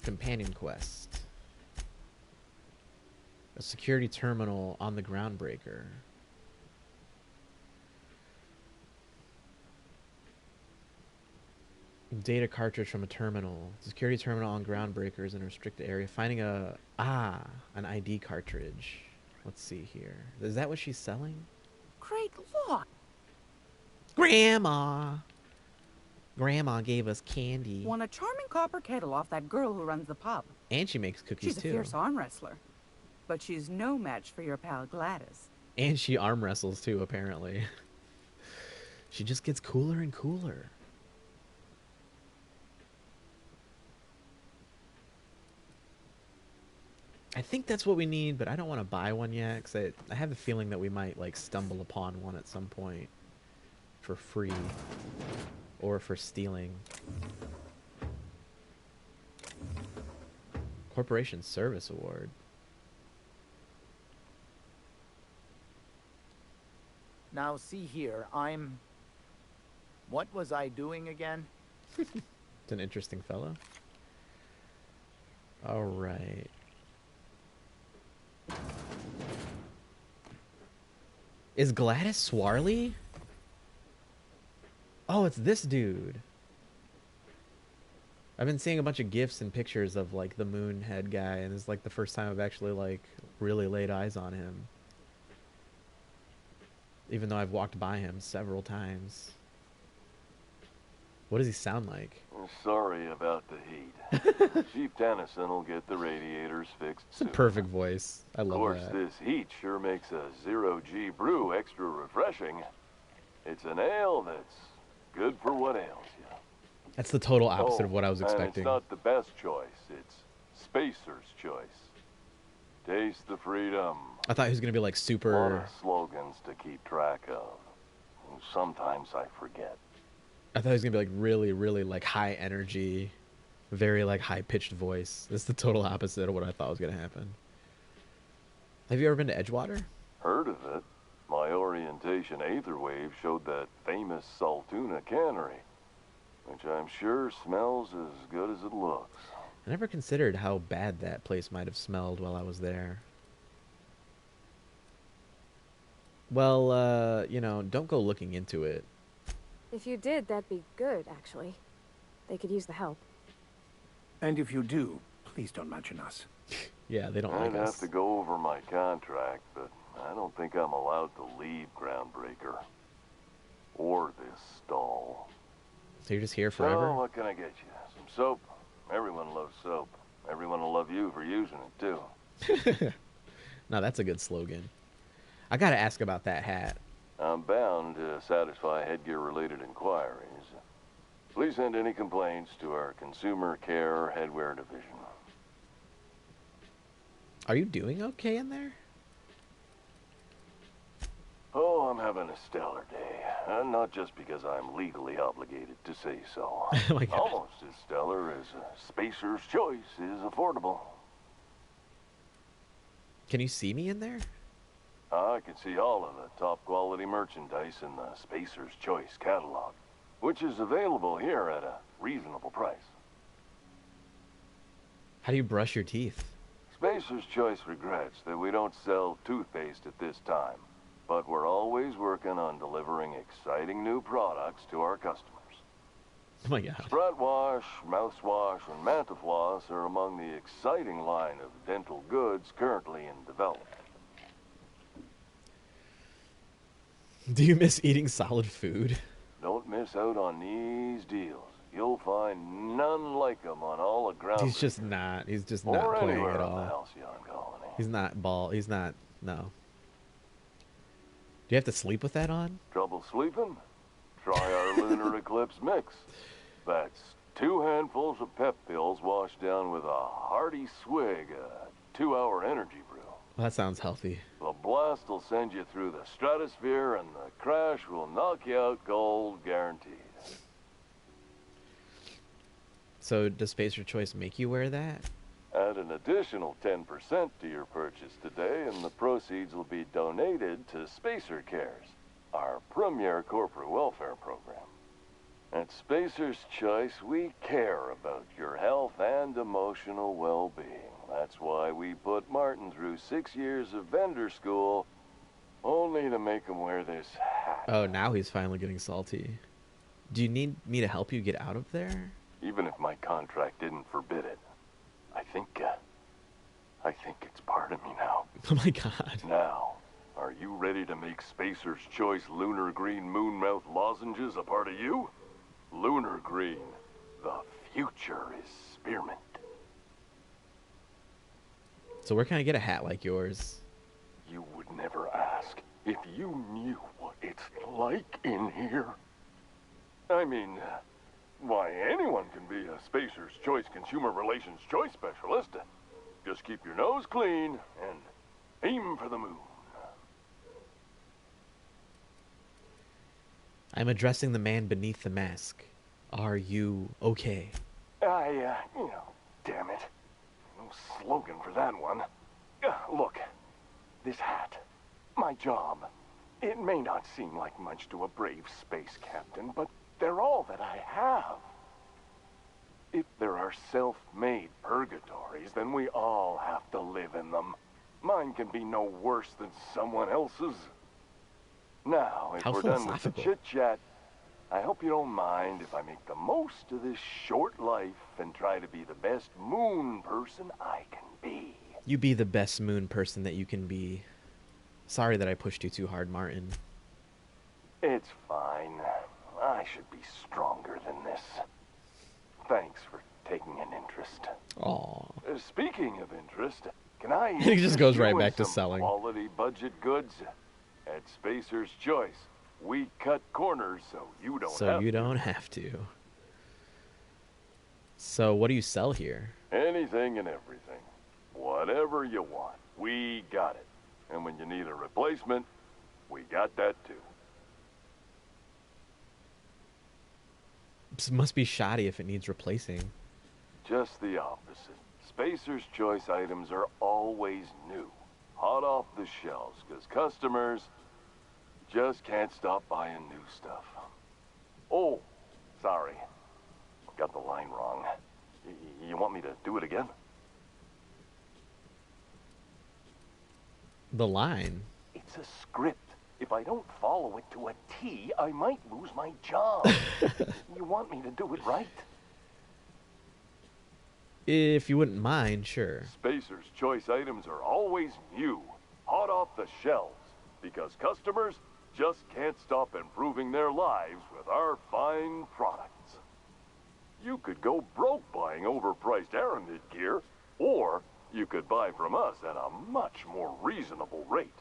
Companion quest. A security terminal on the Groundbreaker. Data cartridge from a terminal. Security terminal on Groundbreaker is in a restricted area. Finding an ID cartridge. Let's see here. Is that what she's selling? Great Lord. Grandma! Grandma gave us candy. Won a charming copper kettle off that girl who runs the pub. And she makes cookies She's a too. fierce arm wrestler. But she's no match for your pal Gladys. And she arm wrestles too, apparently. She just gets cooler and cooler. I think that's what we need, but I don't want to buy one yet because I have a feeling that we might like stumble upon one at some point for free or for stealing. Corporation Service Award. Now see here, what was I doing again? It's an interesting fellow. All right. Is Gladys Swarley? Oh, it's this dude. I've been seeing a bunch of gifs and pictures of like the moon head guy, and it's like the first time I've actually like really laid eyes on him. Even though I've walked by him several times. What does he sound like? Sorry about the heat. Chief Tennyson will get the radiators fixed It's a soon. perfect voice. I love Of course, that. this heat sure makes a zero-G brew extra refreshing. It's an ale that's good for what ails you. That's the total opposite of what I was And expecting. it's not the best choice. It's Spacer's choice. Taste the freedom. I thought he was gonna be like A lot super. of slogans to keep track of. Sometimes I forget. I thought he was gonna be like really, really like high energy, very like high pitched voice. That's the total opposite of what I thought was gonna happen. Have you ever been to Edgewater? Heard of it. My orientation aether wave showed that famous Saltuna cannery, which I'm sure smells as good as it looks. I never considered how bad that place might have smelled while I was there. Well, you know, don't go looking into it. If you did, that'd be good, actually. They could use the help. And if you do, please don't mention us. Yeah, they don't I'd like have us. to go over my contract, but I don't think I'm allowed to leave Groundbreaker. Or this stall. So you're just here So, forever? what can I get you? Some soap? Everyone loves soap. Everyone will love you for using it, too. No, that's a good slogan. I gotta ask about that hat. I'm bound to satisfy headgear-related inquiries. Please send any complaints to our Consumer Care Headwear Division. Are you doing okay in there? Oh, I'm having a stellar day. And not just because I'm legally obligated to say so. Oh my God. Almost as stellar as Spacer's Choice is affordable. Can you see me in there? I can see all of the top quality merchandise in the Spacer's Choice catalog, which is available here at a reasonable price. How do you brush your teeth? Spacer's Choice regrets that we don't sell toothpaste at this time, but we're always working on delivering exciting new products to our customers. Oh my God. Sprat Wash, Mouthwash, and Mantafloss are among the exciting line of dental goods currently in development. Do you miss eating solid food? Don't miss out on these deals. You'll find none like them on all of ground. He's just not. He's just or not playing anywhere at on the all. Halcyon Colony. He's not ball. He's not. No. Do you have to sleep with that on? Trouble sleeping? Try our Lunar Eclipse mix. That's 2 handfuls of pep pills washed down with a hearty swig of 2-hour energy brew. Well, that sounds healthy. The blast will send you through the stratosphere, and the crash will knock you out cold, guaranteed. So does Spacer Choice make you wear that? Add an additional 10% to your purchase today, and the proceeds will be donated to Spacer Cares, our premier corporate welfare program. At Spacer's Choice, we care about your health and emotional well-being. That's why we put Martin through 6 years of vendor school, only to make him wear this hat. Oh, now he's finally getting salty. Do you need me to help you get out of there? Even if my contract didn't forbid it, I think it's part of me now. Oh my God. Now, are you ready to make Spacer's Choice Lunar Green Moonmouth lozenges a part of you? Lunar Green, the future is spearmint. So where can I get a hat like yours? You would never ask if you knew what it's like in here. I mean, why, anyone can be a Spacer's Choice Consumer Relations Choice Specialist. Just keep your nose clean and aim for the moon. I'm addressing the man beneath the mask. Are you okay? Damn it. No slogan for that one. Look, this hat, my job. It may not seem like much to a brave space captain, but they're all that I have. If there are self-made purgatories, then we all have to live in them. Mine can be no worse than someone else's. Now, if How we're done with the philosophical. chit-chat, I hope you don't mind if I make the most of this short life and try to be the best moon person I can be. You be the best moon person that you can be. Sorry that I pushed you too hard, Martin. It's fine. I should be stronger than this. Thanks for taking an interest. Aw. Speaking of interest, can I He just goes interest right you in back to some selling. quality budget goods? At Spacer's Choice, we cut corners so you don't So have you to. don't have to. So what do you sell here? Anything and everything. Whatever you want, we got it. And when you need a replacement, we got that too. This must be shoddy if it needs replacing. Just the opposite. Spacer's Choice items are always new, hot off the shelves, because customers just can't stop buying new stuff. Oh, sorry. Got the line wrong. You want me to do it again? The line? It's a script. If I don't follow it to a T, I might lose my job. You want me to do it right? If you wouldn't mind, sure. Spacer's Choice items are always new, hot off the shelves, because customers just can't stop improving their lives with our fine products. You could go broke buying overpriced Aranid gear, or you could buy from us at a much more reasonable rate.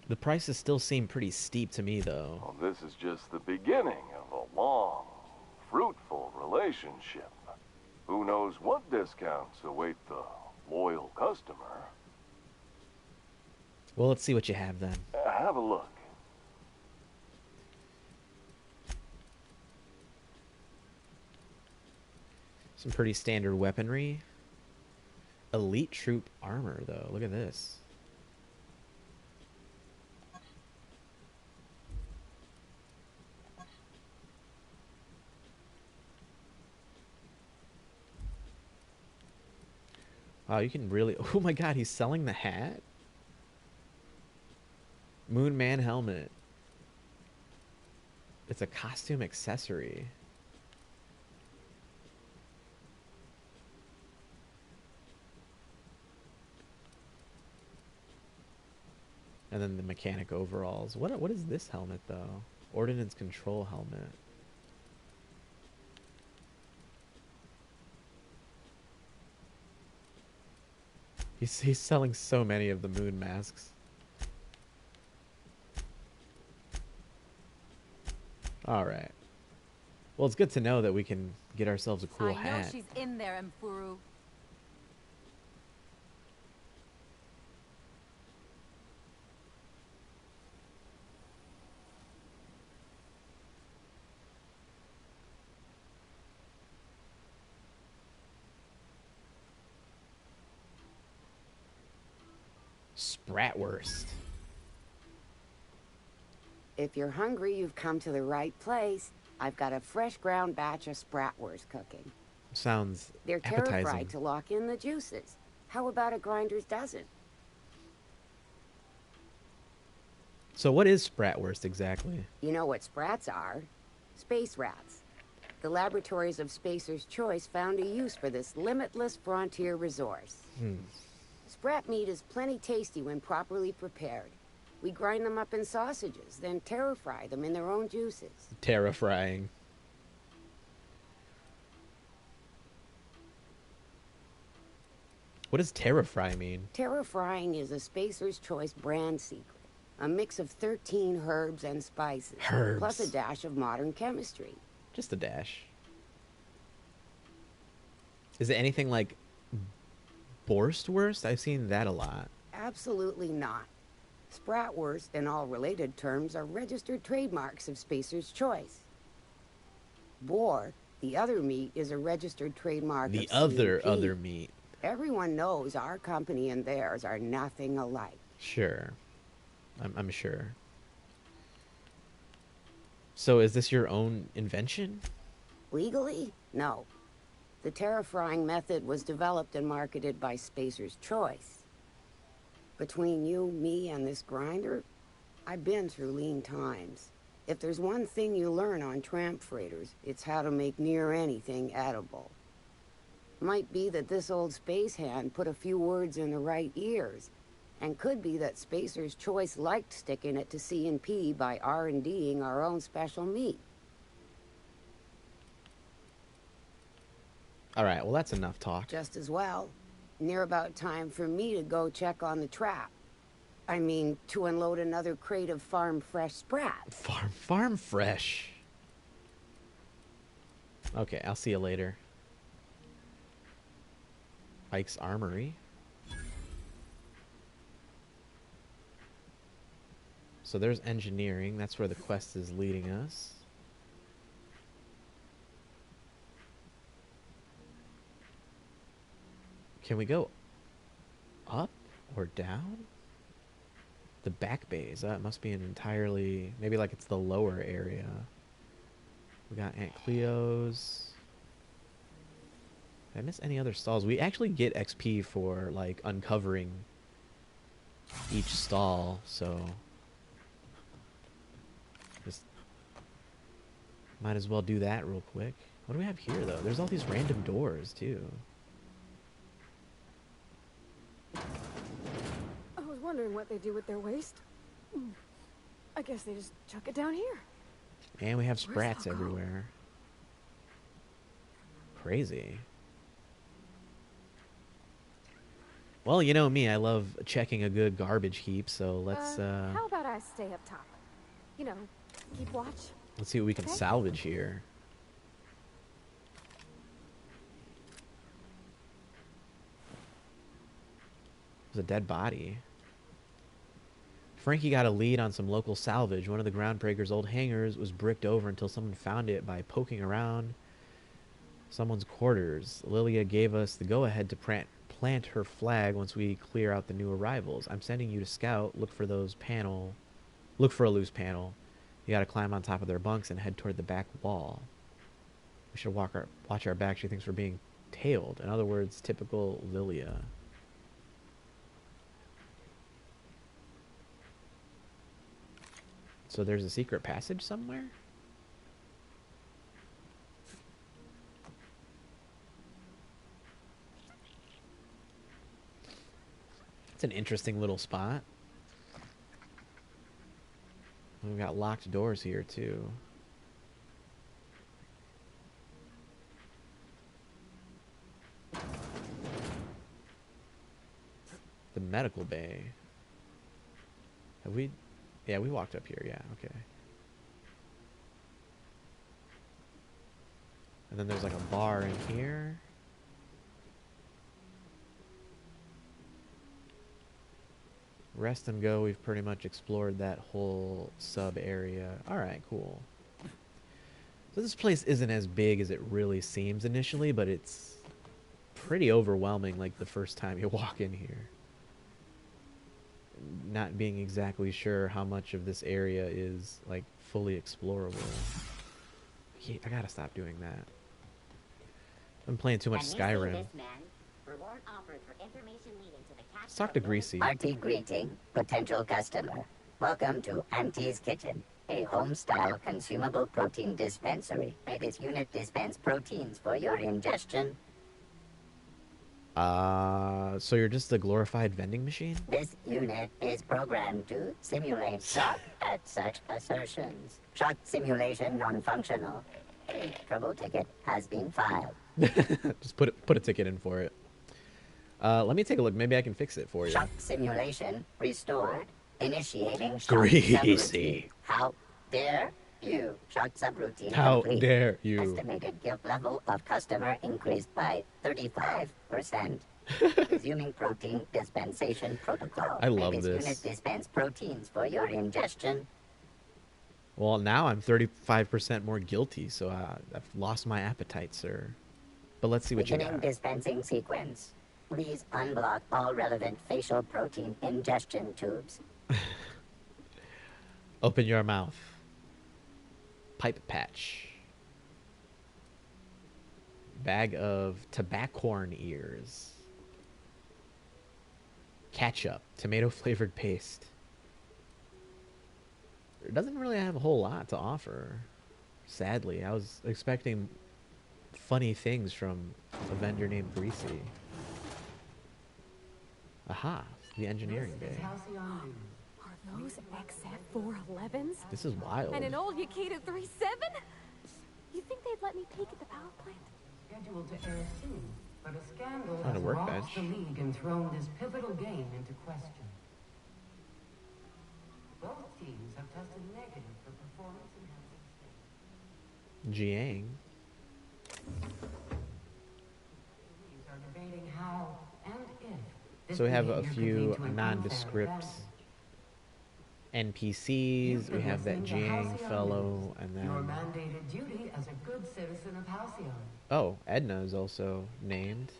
The prices still seem pretty steep to me, though. Well, this is just the beginning of a long, fruitful relationship. Who knows what discounts await the loyal customer? Well, let's see what you have then. Have a look. Some pretty standard weaponry. Elite troop armor, though. Look at this. Wow, you can really... Oh my god, he's selling the hat? Moon Man helmet. It's a costume accessory. And then the mechanic overalls. What is this helmet, though? Ordnance control helmet. He's selling so many of the moon masks. Alright. Well, it's good to know that we can get ourselves a cool I know hat. she's in there, Mfuru. Spratwurst. If you're hungry, you've come to the right place. I've got a fresh ground batch of spratwurst cooking. Sounds They're appetizing. terra-fried to lock in the juices. How about a grinder's dozen? So what is Spratwurst exactly? You know what sprats are? Space rats. The laboratories of Spacer's Choice found a use for this limitless frontier resource. Sprat meat is plenty tasty when properly prepared. We grind them up in sausages, then terra-fry them in their own juices. Terrifying. What does terra-fry mean? Terra-frying is a Spacer's Choice brand secret. A mix of 13 herbs and spices. Herbs. Plus a dash of modern chemistry. Just a dash. Is it anything like Borstwurst? I've seen that a lot. Absolutely not. Spratwurst and all related terms are registered trademarks of Spacer's Choice. Boar, the other meat, is a registered trademark The of other C&P. meat. Everyone knows our company and theirs are nothing alike. Sure. I'm sure. So is this your own invention? Legally? No. The terrafrying method was developed and marketed by Spacer's Choice. Between you, me, and this grinder, I've been through lean times. If there's one thing you learn on tramp freighters, it's how to make near anything edible. Might be that this old space hand put a few words in the right ears, and could be that Spacer's Choice liked sticking it to C&P by R&Ding our own special meat. All right, well, that's enough talk. Just as well. Near about time for me to go check on the trap. I mean, to unload another crate of farm fresh sprat. Farm fresh. Okay, I'll see you later. Ike's Armory. So there's engineering. That's where the quest is leading us. Can we go up or down? The back bays. That must be an entirely... Maybe like it's the lower area. We got Aunt Cleo's. Did I miss any other stalls? We actually get XP for like uncovering each stall, so just might as well do that real quick. What do we have here though? There's all these random doors too. I was wondering what they do with their waste. I guess they just chuck it down here. And we have sprats everywhere. Crazy. Well, you know me, I love checking a good garbage heap, so let's How about I stay up top? You know, keep watch. let's see what we can salvage here. There's a dead body. Frankie got a lead on some local salvage. One of the groundbreaker's old hangars was bricked over until someone found it by poking around someone's quarters. Lilia gave us the go-ahead to plant her flag once we clear out the new arrivals. I'm sending you to scout. Look for a loose panel. You gotta climb on top of their bunks and head toward the back wall. We should watch our back. She thinks we're being tailed. In other words, typical Lilia. So there's a secret passage somewhere? It's an interesting little spot. We've got locked doors here too. The medical bay. Have we... Yeah, we walked up here. Yeah, okay. And then there's like a bar in here. Rest and go. We've pretty much explored that whole sub area. Alright, cool. So this place isn't as big as it really seems initially, but it's pretty overwhelming like the first time you walk in here. Not being exactly sure how much of this area is like fully explorable. Yeah, I gotta stop doing that. I'm playing too much Skyrim. Let's talk to Greasy. Hearty greeting, potential customer. Welcome to Auntie's Kitchen, a home-style consumable protein dispensary. May this unit dispense proteins for your ingestion. So you're just a glorified vending machine? This unit is programmed to simulate shock at such assertions. Shock simulation non-functional. A trouble ticket has been filed. Just put a ticket in for it. Let me take a look. Maybe I can fix it for you. Shock simulation restored. Initiating shock Greasy. subroutine. How dare You short subroutine How complete. dare you? Estimated guilt level of customer increased by 35%. Resuming protein dispensation protocol. I love This this. unit dispense proteins for your ingestion. Well, now I'm 35% more guilty, so I've lost my appetite, sir. But let's see what you Beginning got. dispensing sequence. Please unblock all relevant facial protein ingestion tubes. Open your mouth. Pipe patch. Bag of tobaccorn ears. Ketchup. Tomato flavored paste. It doesn't really have a whole lot to offer. Sadly, I was expecting funny things from a vendor named Greasy. Aha, the engineering bay. Are those XF411s? This is wild. And an old Yakita 37? You think they'd let me peek at the power plant? Scheduled to air soon, but a scandal On a has workbench. rocked the league and thrown this pivotal game into question. Both teams have tested negative for performance enhancing Jiang. Teams are debating how and if this So we have a behavior could few lead to an nondescript unfair NPCs. We have that Jiang fellow, and advantage. Your then mandated duty as a good citizen of Halcyon. oh, Edna is also named.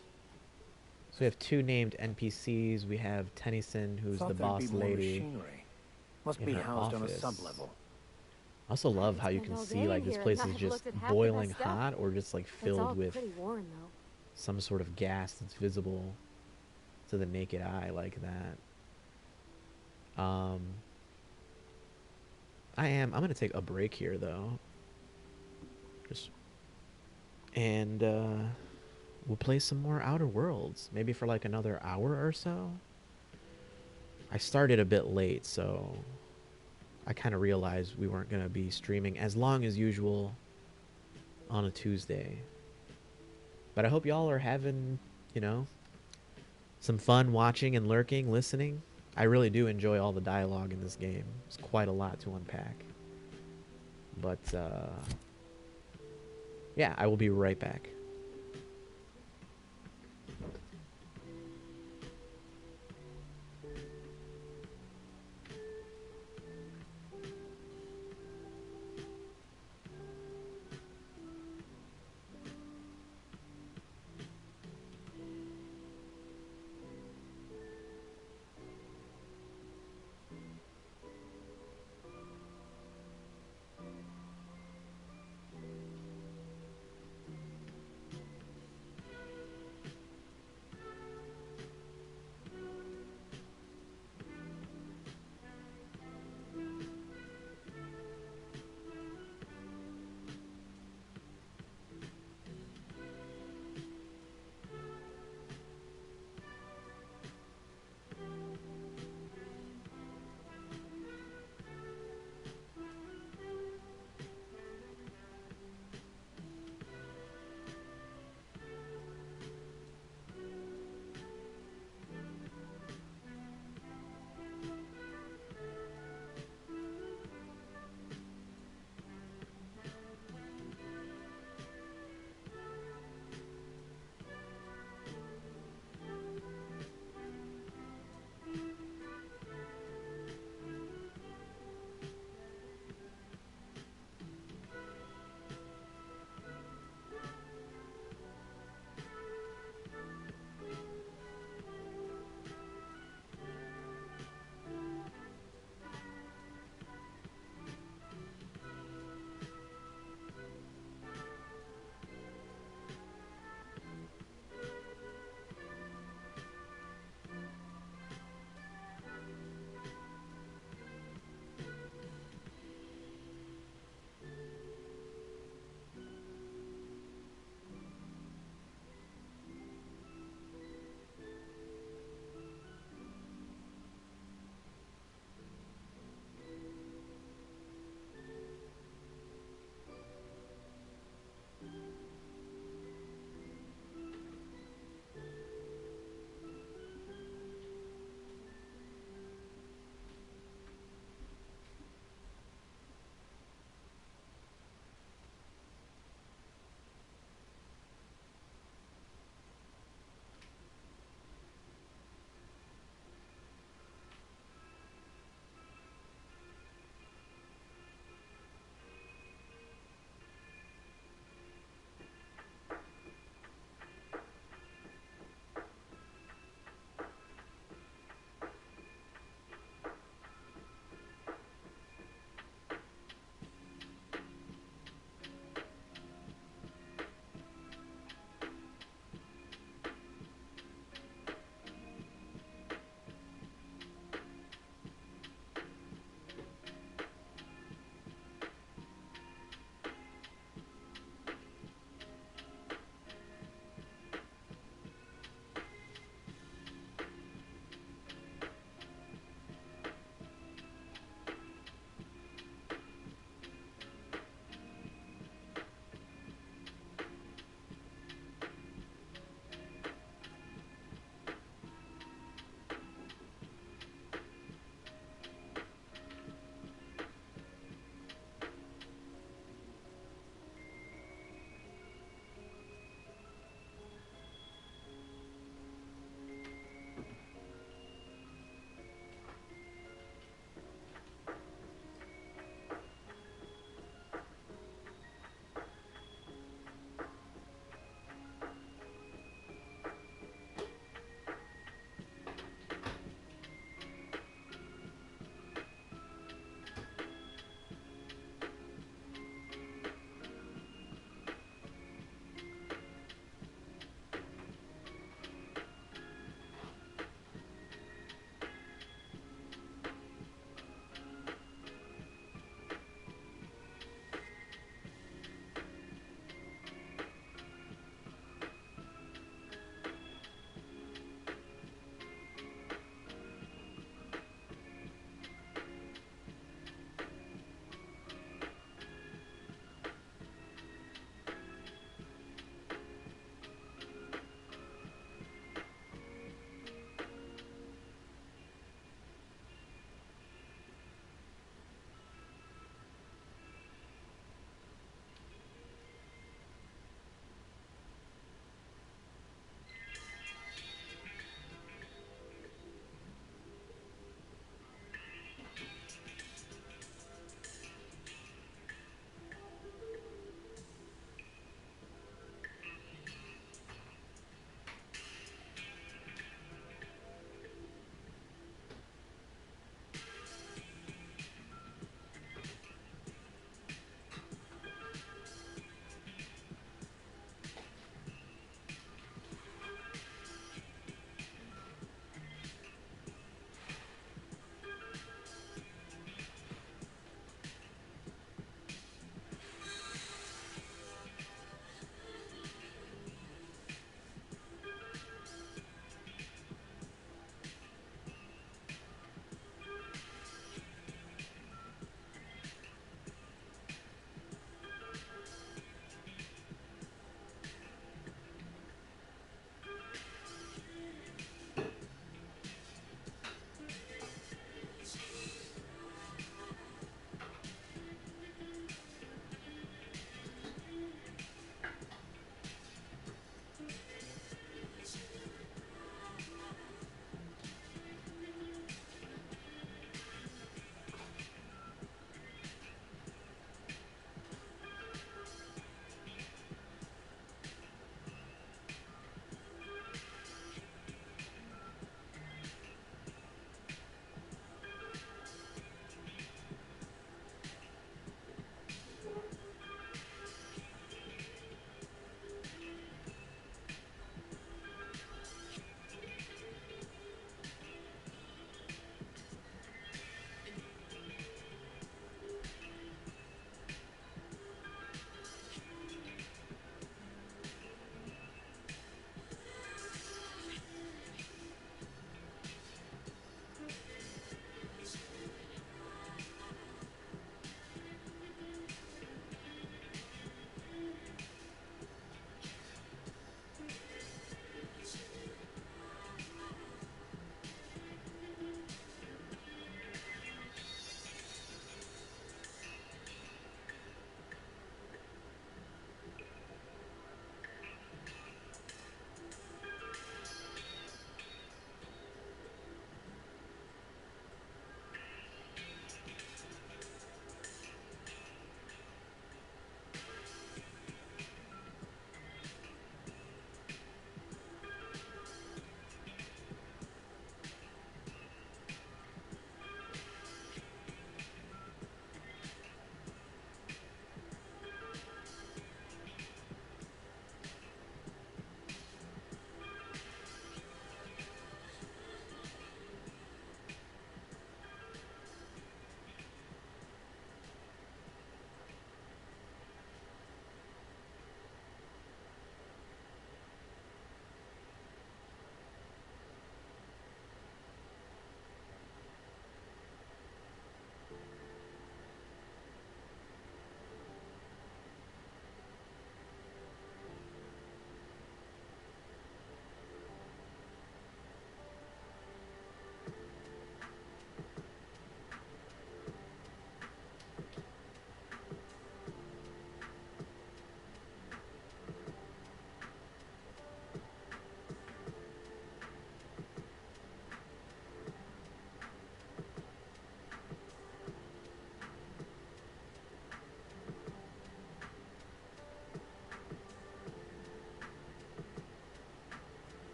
So we have two named NPCs. We have Tennyson, who's Thought the there'd boss be more lady. machinery. Must in be her housed on a office. sub-level. I also love how you Spent can all see day like this here place and is I've just looked at half the boiling best stuff. hot, or just like It's all filled with pretty worn, though. some sort of gas that's visible to the naked eye like that. I'm gonna take a break here though. And we'll play some more Outer Worlds, maybe for like another hour or so. I started a bit late, so I kind of realized we weren't gonna be streaming as long as usual on a Tuesday. But I hope y'all are having, some fun watching and lurking, listening. I really do enjoy all the dialogue in this game. It's quite a lot to unpack. But, yeah, I will be right back.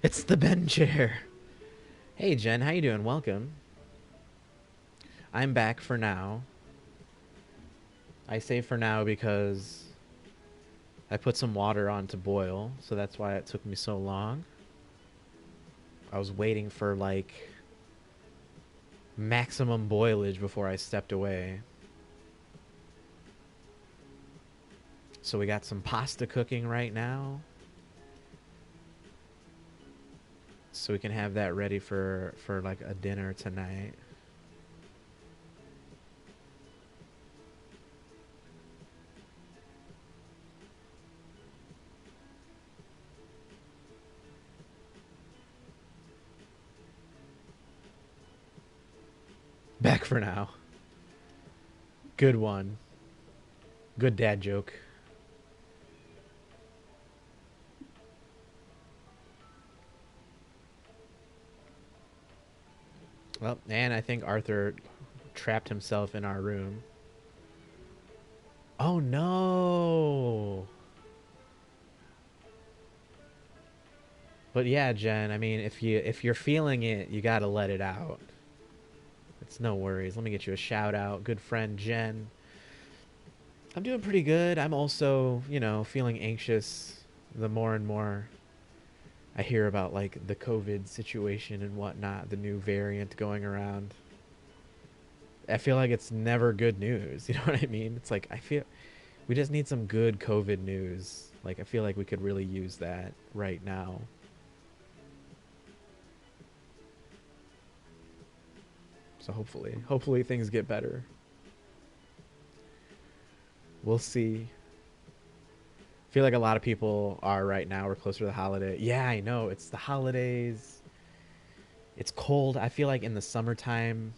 It's the Ben chair. Hey Jen, how you doing? Welcome. I'm back for now. I say for now because I put some water on to boil, so that's why it took me so long. I was waiting for like maximum boilage before I stepped away. So we got some pasta cooking right now. So we can have that ready for like a dinner tonight. Back for now. Good one. Good dad joke. Well, and I think Arthur trapped himself in our room. Oh no! But yeah, Jen, I mean, if you're feeling it, you gotta let it out. It's no worries. Let me get you a shout out. Good friend Jen. I'm doing pretty good. I'm also, you know, feeling anxious the more and more I hear about like the COVID situation and whatnot, the new variant going around. I feel like it's never good news. You know what I mean? It's like I feel we just need some good COVID news. Like I feel like we could really use that right now. So hopefully things get better. We'll see. I feel like a lot of people are right now. We're closer to the holiday. Yeah, I know. It's the holidays. It's cold. I feel like in the summertime,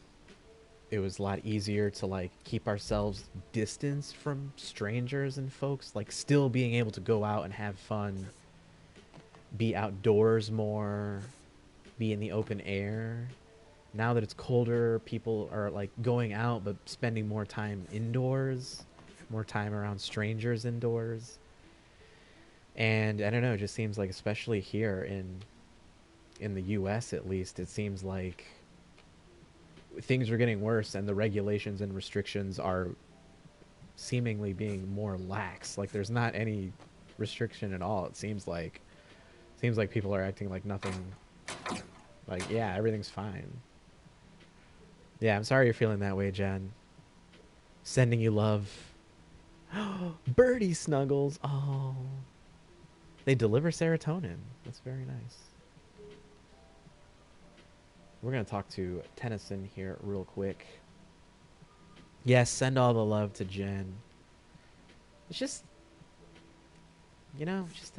it was a lot easier to like keep ourselves distanced from strangers and folks. Like still being able to go out and have fun, be outdoors more, be in the open air. Now that it's colder, people are like going out but spending more time indoors, more time around strangers indoors. And I don't know, it just seems like especially here in the US at least, it seems like things are getting worse and the regulations and restrictions are seemingly being more lax. Like there's not any restriction at all. It seems like people are acting like nothing, like yeah, everything's fine. Yeah, I'm sorry you're feeling that way, Jen. Sending you love. Birdie snuggles. Oh. They deliver serotonin. That's very nice. We're going to talk to Tennyson here real quick. Yes, send all the love to Jen. It's just, you know, it's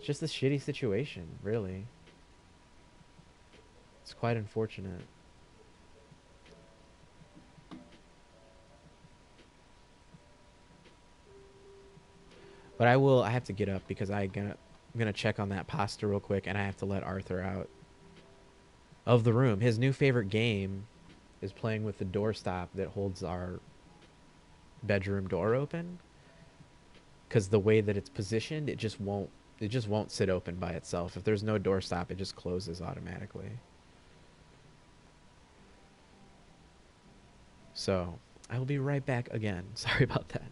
just a shitty situation, really. It's quite unfortunate. But I have to get up because I'm gonna check on that pasta real quick, and I have to let Arthur out of the room. His new favorite game is playing with the doorstop that holds our bedroom door open. Because the way that it's positioned, it just won't sit open by itself. If there's no doorstop, it just closes automatically. So I will be right back again. Sorry about that.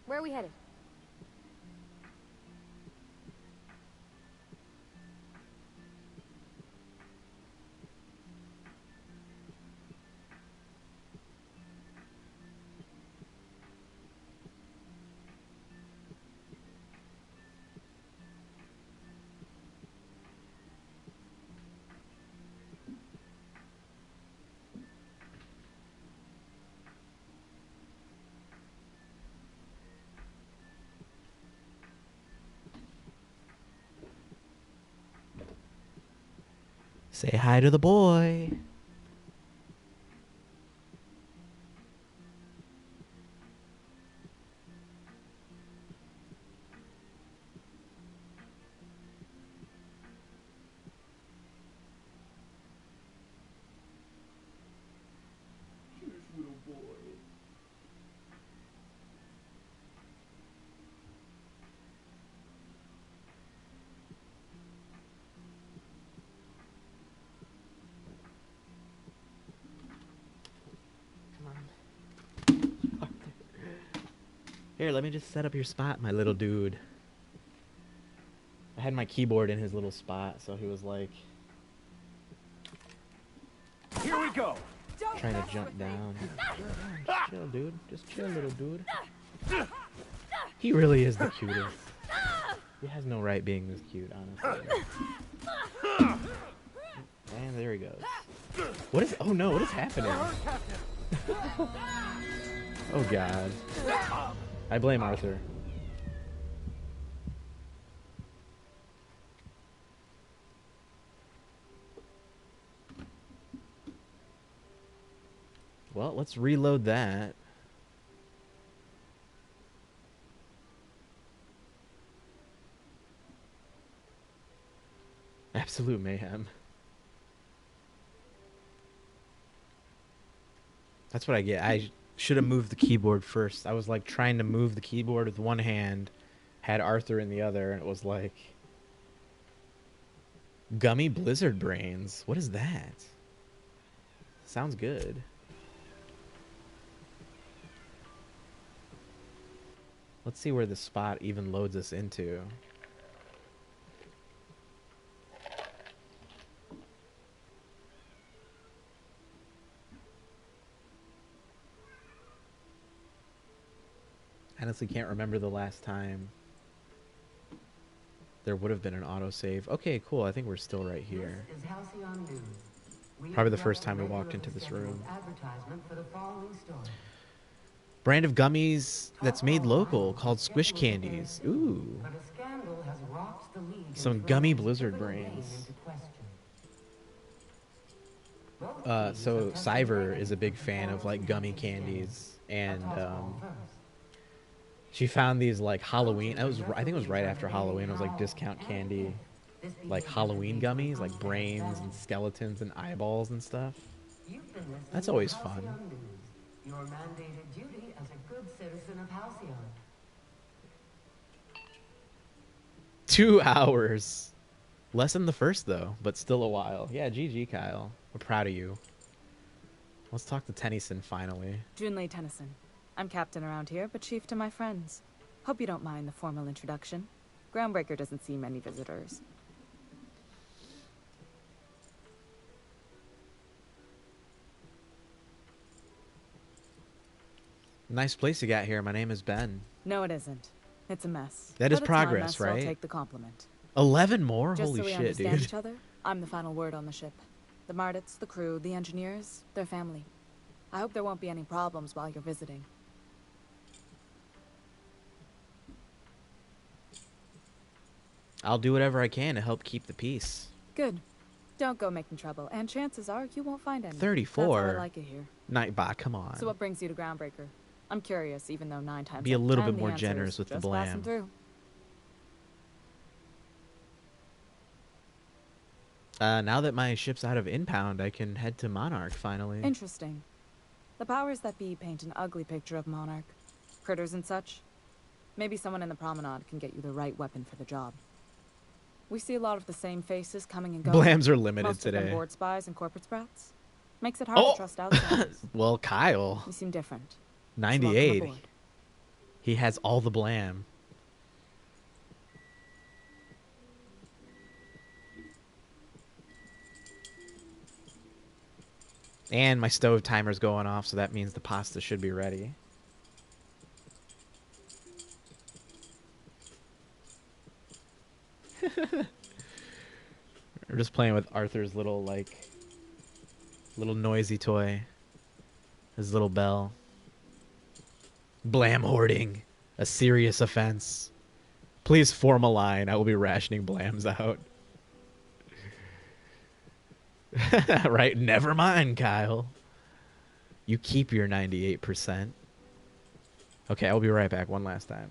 Where are we headed? Say hi to the boy. Here, let me just set up your spot, my little dude. I had my keyboard in his little spot, so he was like... Here we go. Trying to jump down. Just chill, dude. Just chill, little dude. He really is the cutest. He has no right being this cute, honestly. And there he goes. What is... Oh no, what is happening? Oh god. I blame Arthur. Well, let's reload that. Absolute mayhem. That's what I get. I should have moved the keyboard first. I was like trying to move the keyboard with one hand, had Arthur in the other, and it was like... Gummy Blizzard Brains. What is that? Sounds good. Let's see where the spot even loads us into. Honestly, can't remember the last time there would have been an autosave. Okay, cool. I think we're still right here. This is Halcyon News. We Probably the have first time we the walked into regularly this room. scheduled advertisement for the following story. Brand of gummies that's made local called Squish Candies. Ooh. But a scandal has rocked the league Some and gummy thrown Blizzard typical game Brains. into question. So Cyver is a big fan of like gummy candies, and she found these like Halloween. I think it was right after Halloween. It was like discount candy, like Halloween gummies, like brains and skeletons and eyeballs and stuff. That's always fun. Your mandated duty as a good citizen of Halcyon. 2 hours. Less than the first, though, but still a while. Yeah, GG, Kyle. We're proud of you. Let's talk to Tennyson, finally. Junlei Tennyson. I'm captain around here, but chief to my friends. Hope you don't mind the formal introduction. Groundbreaker doesn't see many visitors. Nice place you got here. My name is Ben. No, it isn't. It's a mess. That is But it's not a progress, mess, so I'll right? take the compliment. 11 more? Just Holy so we shit, understand dude. each other, I'm the final word on the ship. The Mardits, the crew, the engineers, their family. I hope there won't be any problems while you're visiting. I'll do whatever I can to help keep the peace. Good. Don't go making trouble, and chances are you won't find any. 34? That's how I like it here. Nightbot, come on. So what brings you to Groundbreaker? I'm curious, even though 9 times Be a out of little 10 bit the more answer generous is with the just blam. passing through. Now that my ship's out of impound, I can head to Monarch, finally. Interesting. The powers that be paint an ugly picture of Monarch. Critters and such. Maybe someone in the promenade can get you the right weapon for the job. We see a lot of the same faces coming and going. Blams are limited Most of today. them board spies and corporate sprats. Makes it hard Oh! to trust outsiders. Well, Kyle. You seem different. 98. aboard. He has all the blam. And my stove timer's going off, so that means the pasta should be ready. We're just playing with Arthur's little, like, little noisy toy. His little bell. Blam hoarding. A serious offense. Please form a line. I will be rationing blams out. Right? Never mind, Kyle. You keep your 98%. Okay, I'll be right back one last time.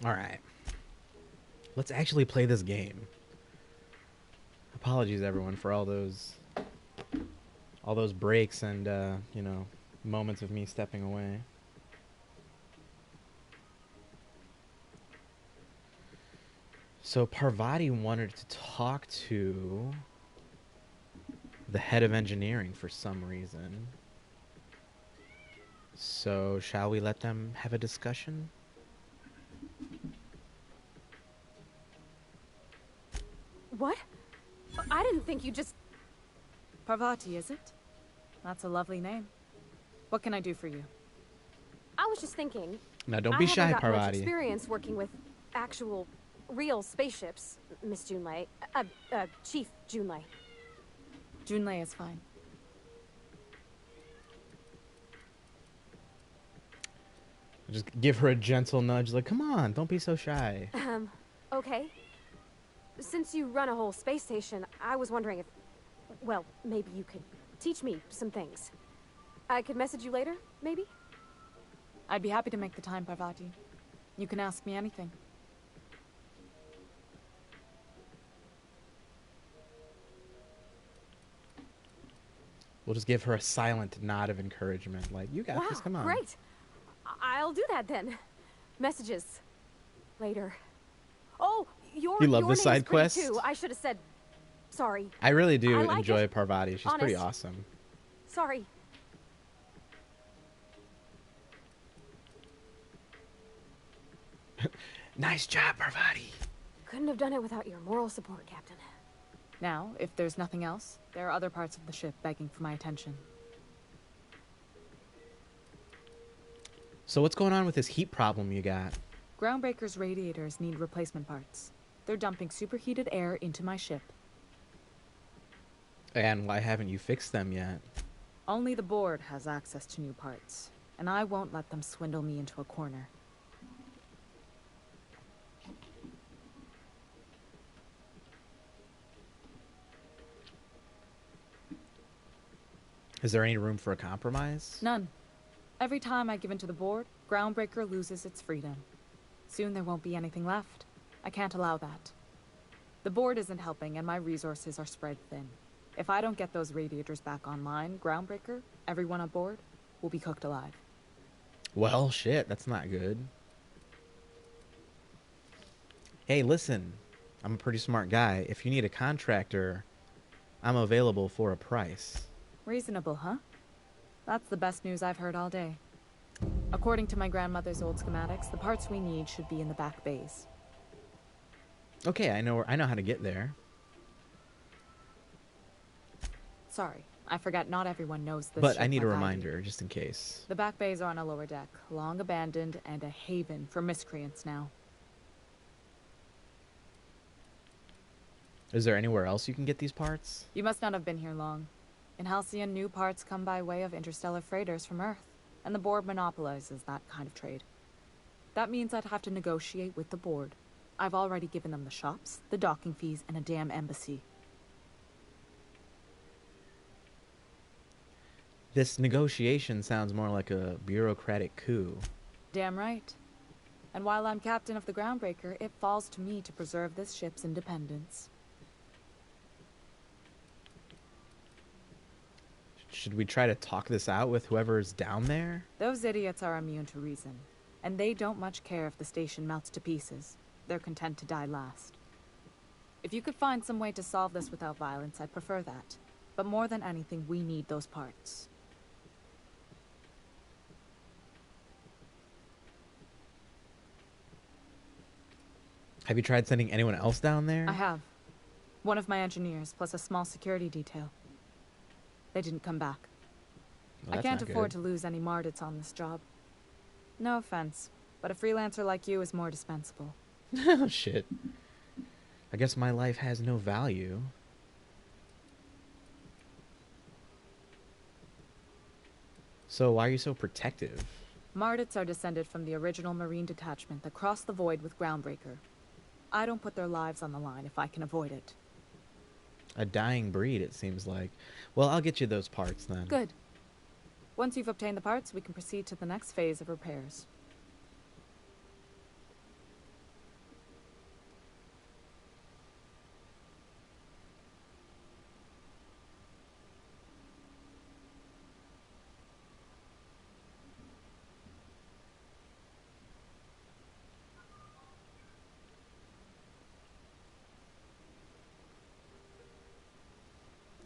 All right. Let's actually play this game. Apologies, everyone, for all those breaks and, you know, moments of me stepping away. So Parvati wanted to talk to the head of engineering for some reason. So, shall we let them have a discussion? What? I didn't think you just... Parvati, is it? That's a lovely name. What can I do for you? I was just thinking... Now, don't be shy, I haven't got much Parvati. experience working with actual, real spaceships, Miss Junlei. Chief Junlei. Junlei is fine. Just give her a gentle nudge, like, come on, don't be so shy. Okay. Since you run a whole space station, I was wondering if... Well, maybe you could teach me some things. I could message you later, maybe? I'd be happy to make the time, Parvati. You can ask me anything. We'll just give her a silent nod of encouragement, like, you got this, come on. Great. I'll do that then. Messages. Later. Oh, your You love your the name's side pretty quest? too. I should have said sorry. I really do I like enjoy it. Parvati. She's pretty Honest. awesome. Sorry. Nice job, Parvati. Couldn't have done it without your moral support, Captain. Now, if there's nothing else, there are other parts of the ship begging for my attention. So what's going on with this heat problem you got? Groundbreaker's radiators need replacement parts. They're dumping superheated air into my ship. And why haven't you fixed them yet? Only the board has access to new parts, and I won't let them swindle me into a corner. Is there any room for a compromise? None. Every time I give in to the board, Groundbreaker loses its freedom. Soon there won't be anything left. I can't allow that. The board isn't helping, and my resources are spread thin. If I don't get those radiators back online, Groundbreaker, everyone on board, will be cooked alive. Well, shit, that's not good. Hey, listen, I'm a pretty smart guy. If you need a contractor, I'm available for a price. Reasonable, huh? That's the best news I've heard all day. According to my grandmother's old schematics, the parts we need should be in the back bays. Okay, I know how to get there. Sorry, I forgot not everyone knows this But ship I need a like do. reminder, just in case. The back bays are on a lower deck, long abandoned and a haven for miscreants now. Is there anywhere else you can get these parts? You must not have been here long. In Halcyon, new parts come by way of interstellar freighters from Earth, and the board monopolizes that kind of trade. That means I'd have to negotiate with the board. I've already given them the shops, the docking fees, and a damn embassy. This negotiation sounds more like a bureaucratic coup. Damn right. And while I'm captain of the Groundbreaker, it falls to me to preserve this ship's independence. Should we try to talk this out with whoever's down there? Those idiots are immune to reason, and they don't much care if the station melts to pieces. They're content to die last. If you could find some way to solve this without violence, I'd prefer that. But more than anything, we need those parts. Have you tried sending anyone else down there? I have. One of my engineers, plus a small security detail. They didn't come back. Well, I can't that's not afford good. to lose any Mardits on this job. No offense, but a freelancer like you is more dispensable. Oh, shit. I guess my life has no value. So why are you so protective? Mardits are descended from the original Marine detachment that crossed the void with Groundbreaker. I don't put their lives on the line if I can avoid it. A dying breed, it seems like. Well, I'll get you those parts then. Good. Once you've obtained the parts, we can proceed to the next phase of repairs.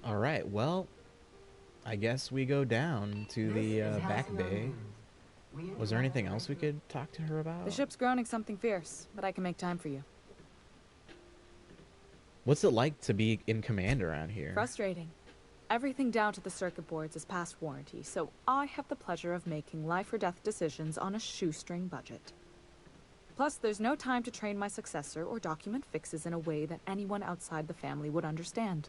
All right, well, I guess we go down to the back bay. Was there anything else we could talk to her about? The ship's groaning something fierce, but I can make time for you. What's it like to be in command around here? Frustrating. Everything down to the circuit boards is past warranty, so I have the pleasure of making life or death decisions on a shoestring budget. Plus, there's no time to train my successor or document fixes in a way that anyone outside the family would understand.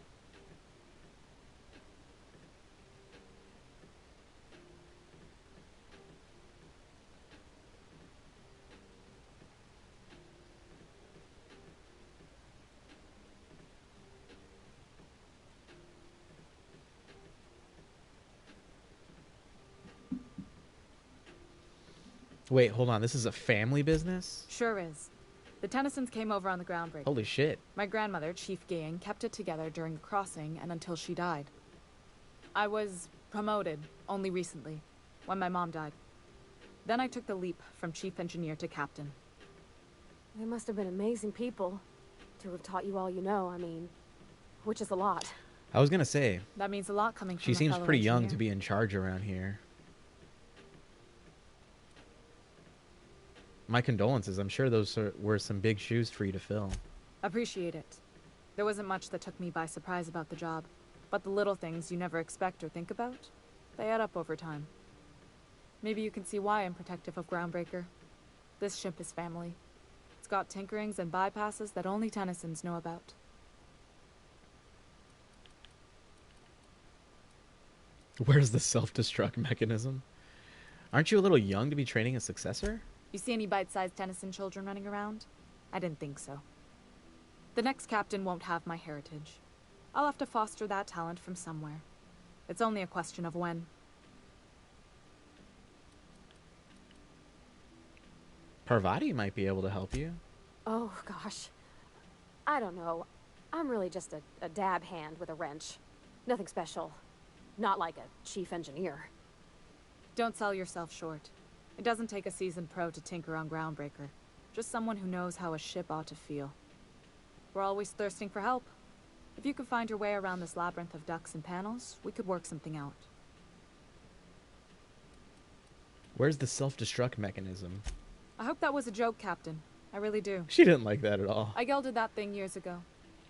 Wait, hold on. This is a family business? Sure is. The Tennysons came over on the groundbreaking. Holy shit. My grandmother, Chief Gang, kept it together during the crossing and until she died. I was promoted only recently, when my mom died. Then I took the leap from chief engineer to captain. They must have been amazing people to have taught you all you know, I mean, which is a lot. I was gonna say. That means a lot coming from She a seems fellow pretty young engineer. to be in charge around here. My condolences. I'm sure those were some big shoes for you to fill. Appreciate it. There wasn't much that took me by surprise about the job, but the little things you never expect or think about, they add up over time. Maybe you can see why I'm protective of Groundbreaker. This ship is family. It's got tinkerings and bypasses that only Tennysons know about. Where's the self-destruct mechanism? Aren't you a little young to be training a successor? You see any bite-sized Tennyson children running around? I didn't think so. The next captain won't have my heritage. I'll have to foster that talent from somewhere. It's only a question of when. Parvati might be able to help you. Oh, gosh. I don't know. I'm really just a dab hand with a wrench. Nothing special. Not like a chief engineer. Don't sell yourself short. It doesn't take a seasoned pro to tinker on Groundbreaker. Just someone who knows how a ship ought to feel. We're always thirsting for help. If you could find your way around this labyrinth of ducts and panels, we could work something out. Where's the self-destruct mechanism? I hope that was a joke, Captain. I really do. She didn't like that at all. I gelded that thing years ago.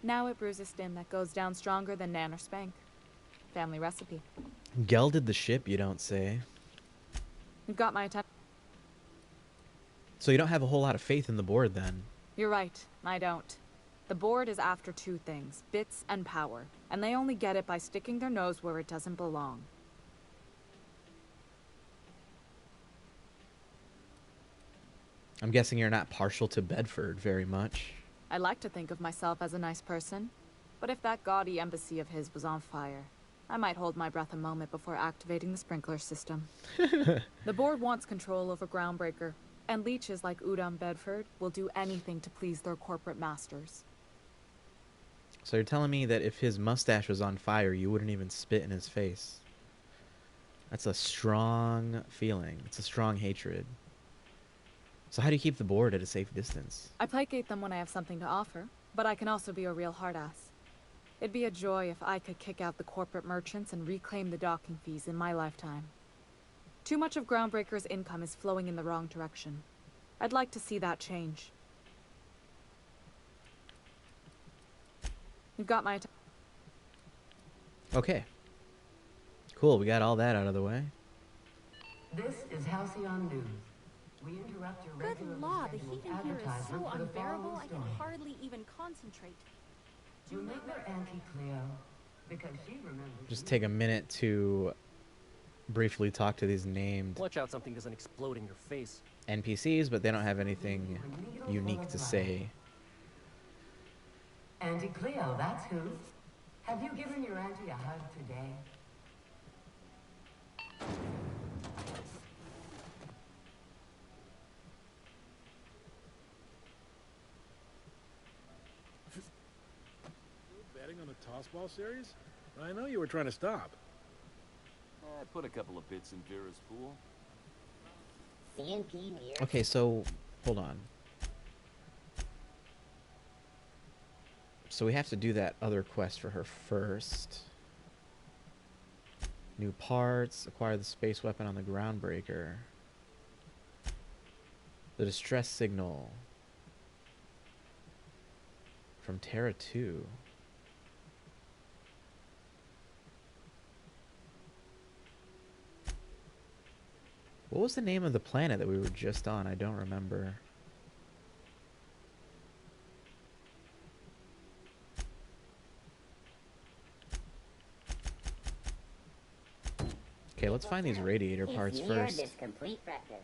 Now it brews a stim that goes down stronger than Nan or Spank. Family recipe. Gelded the ship, you don't say. You've got my attention. So you don't have a whole lot of faith in the board, then? You're right. I don't. The board is after two things, bits and power, and they only get it by sticking their nose where it doesn't belong. I'm guessing you're not partial to Bedford very much. I like to think of myself as a nice person, but if that gaudy embassy of his was on fire, I might hold my breath a moment before activating the sprinkler system. The board wants control over Groundbreaker, and leeches like Udom Bedford will do anything to please their corporate masters. So you're telling me that if his mustache was on fire, you wouldn't even spit in his face? That's a strong feeling. It's a strong hatred. So how do you keep the board at a safe distance? I placate them when I have something to offer, but I can also be a real hard-ass. It'd be a joy if I could kick out the corporate merchants and reclaim the docking fees in my lifetime. Too much of Groundbreaker's income is flowing in the wrong direction. I'd like to see that change. You've got my attention. Okay. Cool, we got all that out of the way. This is Halcyon News. We interrupt your regularly Good law, the scheduled heat in here is advertisement so for the unbearable following I can story. hardly even concentrate. Remember Auntie Cleo? Because she remembers. Just take a minute to briefly talk to these named Watch out something doesn't explode in your face. NPCs, but they don't have anything unique to say. Auntie Cleo, that's who. Have you given your auntie a hug today? Betting on the tossball series? I know you were trying to stop. I put a couple of bits in Vera's pool. CMP near. Okay, so hold on. So we have to do that other quest for her first. New parts, acquire the space weapon on the Groundbreaker. The distress signal from Terra 2. What was the name of the planet that we were just on? I don't remember. Okay, let's find these radiator parts first. This complete breakfast.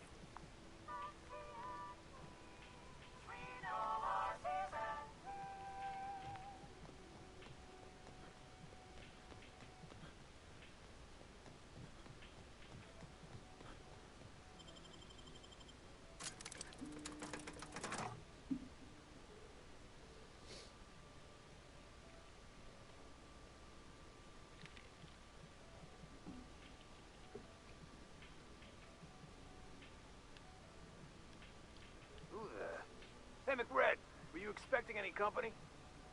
Hey, McRed, were you expecting any company?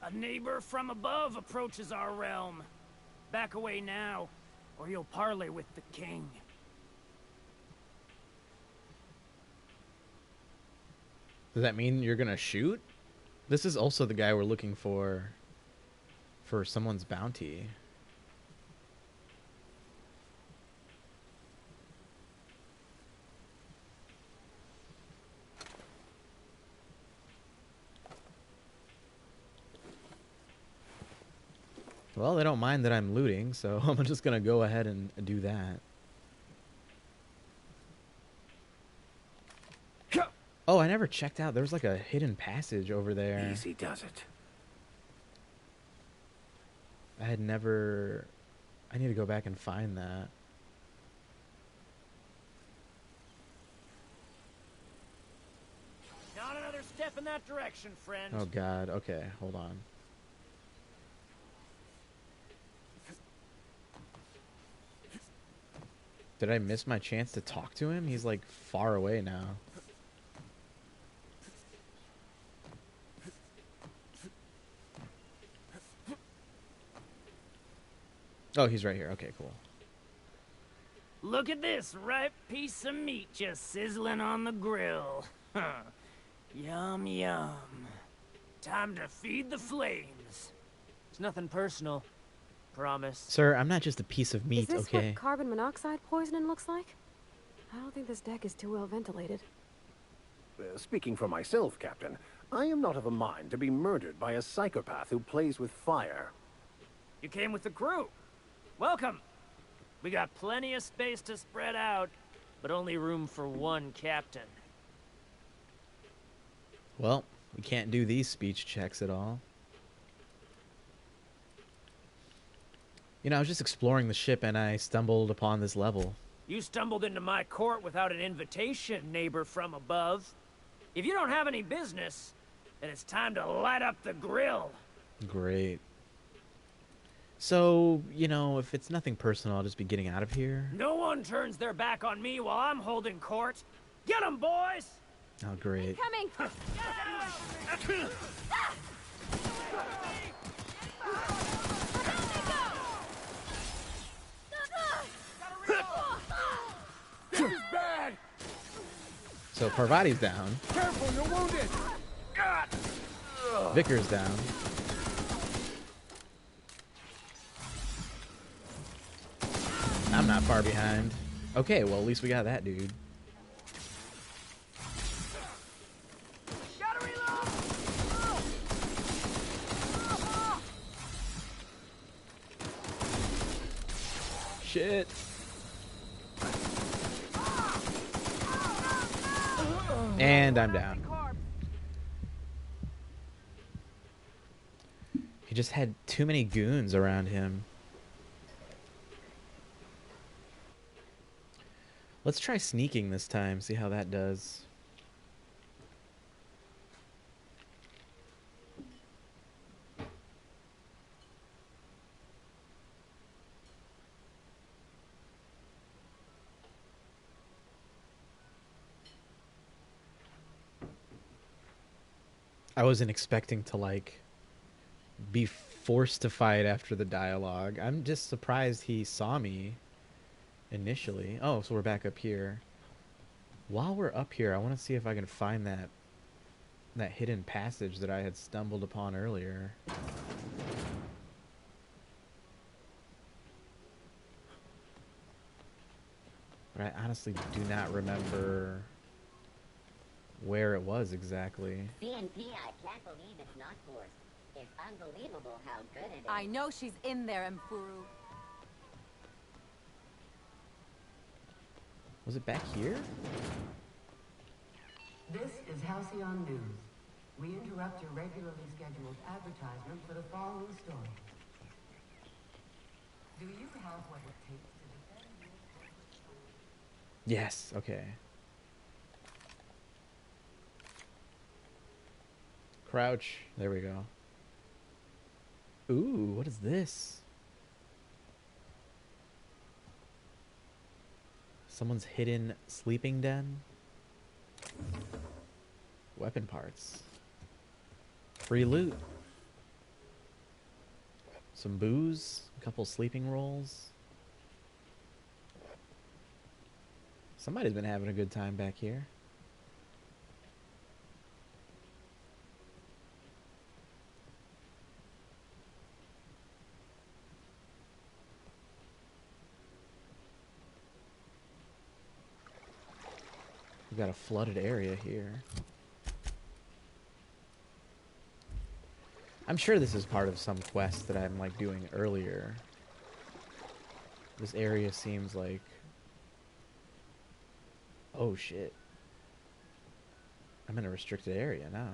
A neighbor from above approaches our realm. Back away now, or you'll parley with the king. Does that mean you're gonna shoot? This is also the guy we're looking for someone's bounty. Well, they don't mind that I'm looting, so I'm just gonna go ahead and do that. Oh, I never checked out. There was like a hidden passage over there. Easy does it. I had never... I need to go back and find that. Not another step in that direction, friend. Oh god, okay, hold on. Did I miss my chance to talk to him? He's like far away now. Oh, he's right here. Okay, cool. Look at this ripe piece of meat just sizzling on the grill. Huh. Yum, yum. Time to feed the flames. It's nothing personal. Promise. Sir, I'm not just a piece of meat, Is this okay? what carbon monoxide poisoning looks like? I don't think this deck is too well ventilated. Speaking for myself, Captain, I am not of a mind to be murdered by a psychopath who plays with fire. You came with the crew. Welcome. We got plenty of space to spread out, but only room for one captain. Well, we can't do these speech checks at all. You know, I was just exploring the ship and I stumbled upon this level. You stumbled into my court without an invitation, neighbor from above. If you don't have any business, then it's time to light up the grill. Great. So, you know, if it's nothing personal, I'll just be getting out of here. No one turns their back on me while I'm holding court. Get 'em, boys! Oh, great. Coming! This is bad! So Parvati's down. Careful, you're wounded! God. Vickers down. I'm not far behind. Okay, well, at least we got that dude. Shit. And I'm down. He just had too many goons around him. Let's try sneaking this time, see how that does. I wasn't expecting to, like, be forced to fight after the dialogue. I'm just surprised he saw me initially. Oh, so we're back up here. While we're up here, I want to see if I can find that hidden passage that I had stumbled upon earlier. But I honestly do not remember where it was exactly. CNP, I can't believe it's not forced. It's unbelievable how good it is. I know she's in there, Mfuru. Was it back here? This is Halcyon News. We interrupt your regularly scheduled advertisement for the following story. Do you have what it takes to defend your... Yes, okay. Crouch. There we go. Ooh, what is this? Someone's hidden sleeping den? Weapon parts. Free loot. Some booze. A couple sleeping rolls. Somebody's been having a good time back here. We've got a flooded area here. I'm sure this is part of some quest that I'm like doing earlier. This area seems like... Oh shit. I'm in a restricted area now.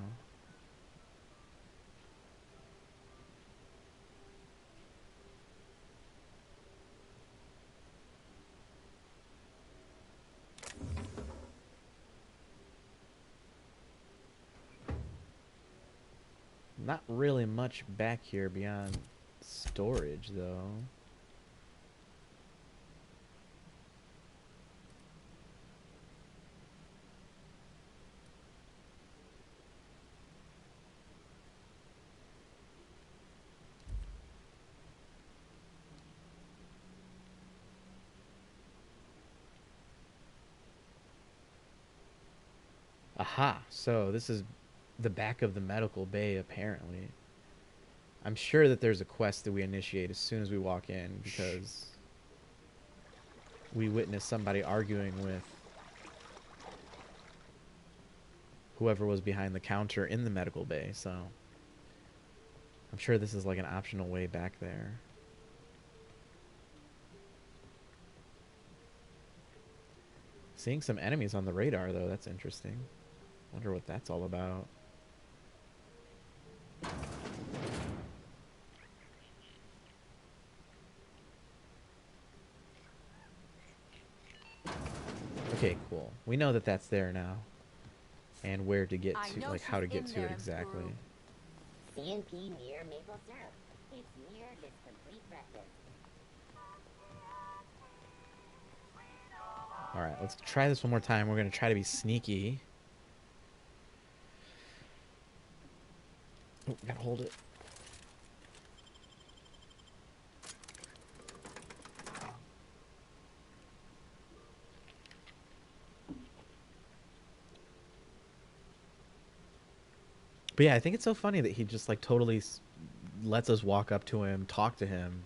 Not really much back here beyond storage, though. Aha, so this is the back of the medical bay, apparently. I'm sure that there's a quest that we initiate as soon as we walk in, because we witnessed somebody arguing with whoever was behind the counter in the medical bay, so I'm sure this is like an optional way back there. Seeing some enemies on the radar, though, that's interesting. Wonder what that's all about. Okay, cool. We know that that's there now. And where to get to, like how to get to it exactly. CNP near maple syrup. It's near this complete breakfast. Alright, let's try this one more time. We're going to try to be sneaky. Oh, gotta hold it. But yeah, I think it's so funny that he just like totally lets us walk up to him, talk to him.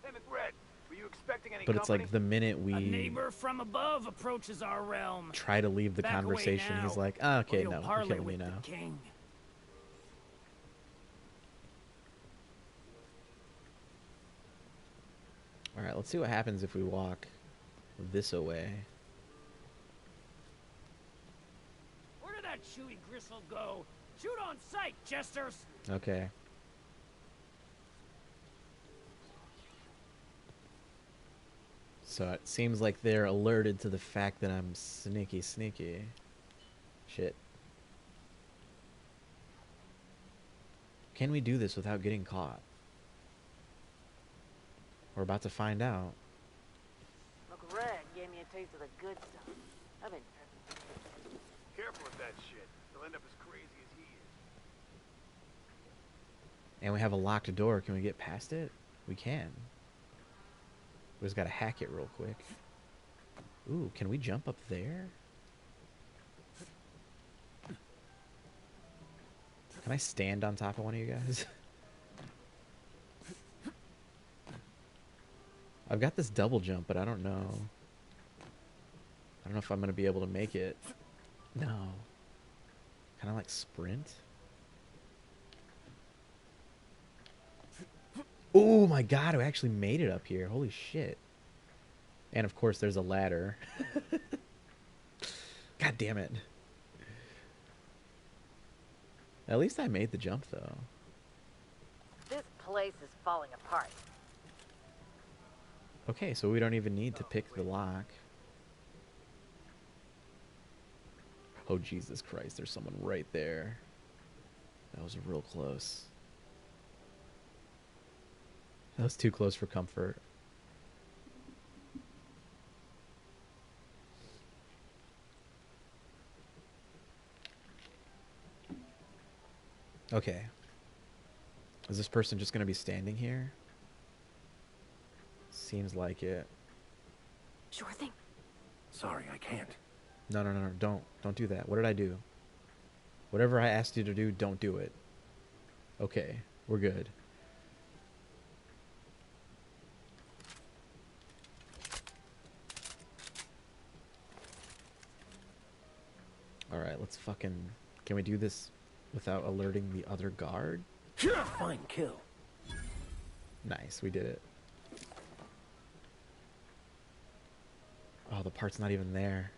Hey, McRed, were you expecting any But it's company? like the minute A we neighbor from above approaches our realm. try to leave the Back away conversation, he's now, like, oh, okay, or you'll no, you're parley killing me with the now. king. Alright, let's see what happens if we walk this away. Where did that chewy gristle go? Shoot on sight, jesters! Okay. So it seems like they're alerted to the fact that I'm sneaky. Shit. Can we do this without getting caught? We're about to find out. Look, Red gave me a taste of the good stuff. I've been... Careful with that shit. He'll end up as crazy as he is. And we have a locked door. Can we get past it? We can. We just gotta hack it real quick. Ooh, can we jump up there? Can I stand on top of one of you guys? I've got this double jump, but I don't know. I don't know if I'm going to be able to make it. No. Kind of like sprint? Oh my god, I actually made it up here. Holy shit. And of course there's a ladder. God damn it. At least I made the jump though. This place is falling apart. Okay, so we don't even need to pick the lock. Oh Jesus Christ, there's someone right there. That was real close. That was too close for comfort. Okay. Is this person just going to be standing here? Seems like it. Sure thing. Sorry, I can't. No, no, no, no, don't do that. What did I do? Whatever I asked you to do, don't do it. Okay, we're good. Alright, let's fucking... Can we do this without alerting the other guard? Fine kill. Nice, we did it. Oh, the part's not even there.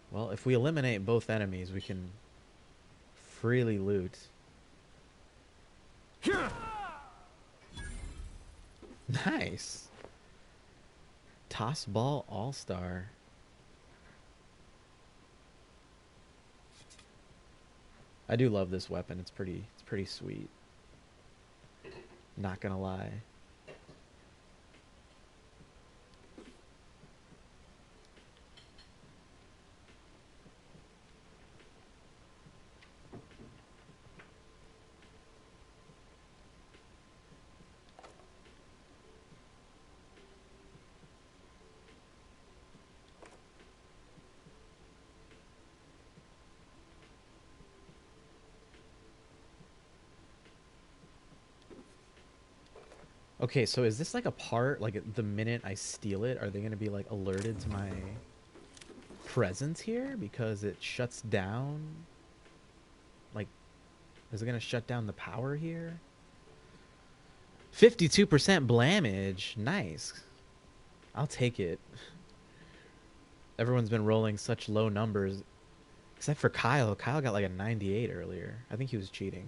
Well, if we eliminate both enemies, we can freely loot. Nice. Toss ball all-star. I do love this weapon. It's pretty sweet. Not gonna lie. Okay, so is this like a part, like the minute I steal it, are they going to be like alerted to my presence here? Because it shuts down, like, is it going to shut down the power here? 52% blamage, nice. I'll take it. Everyone's been rolling such low numbers, except for Kyle. Kyle got like a 98 earlier. I think he was cheating.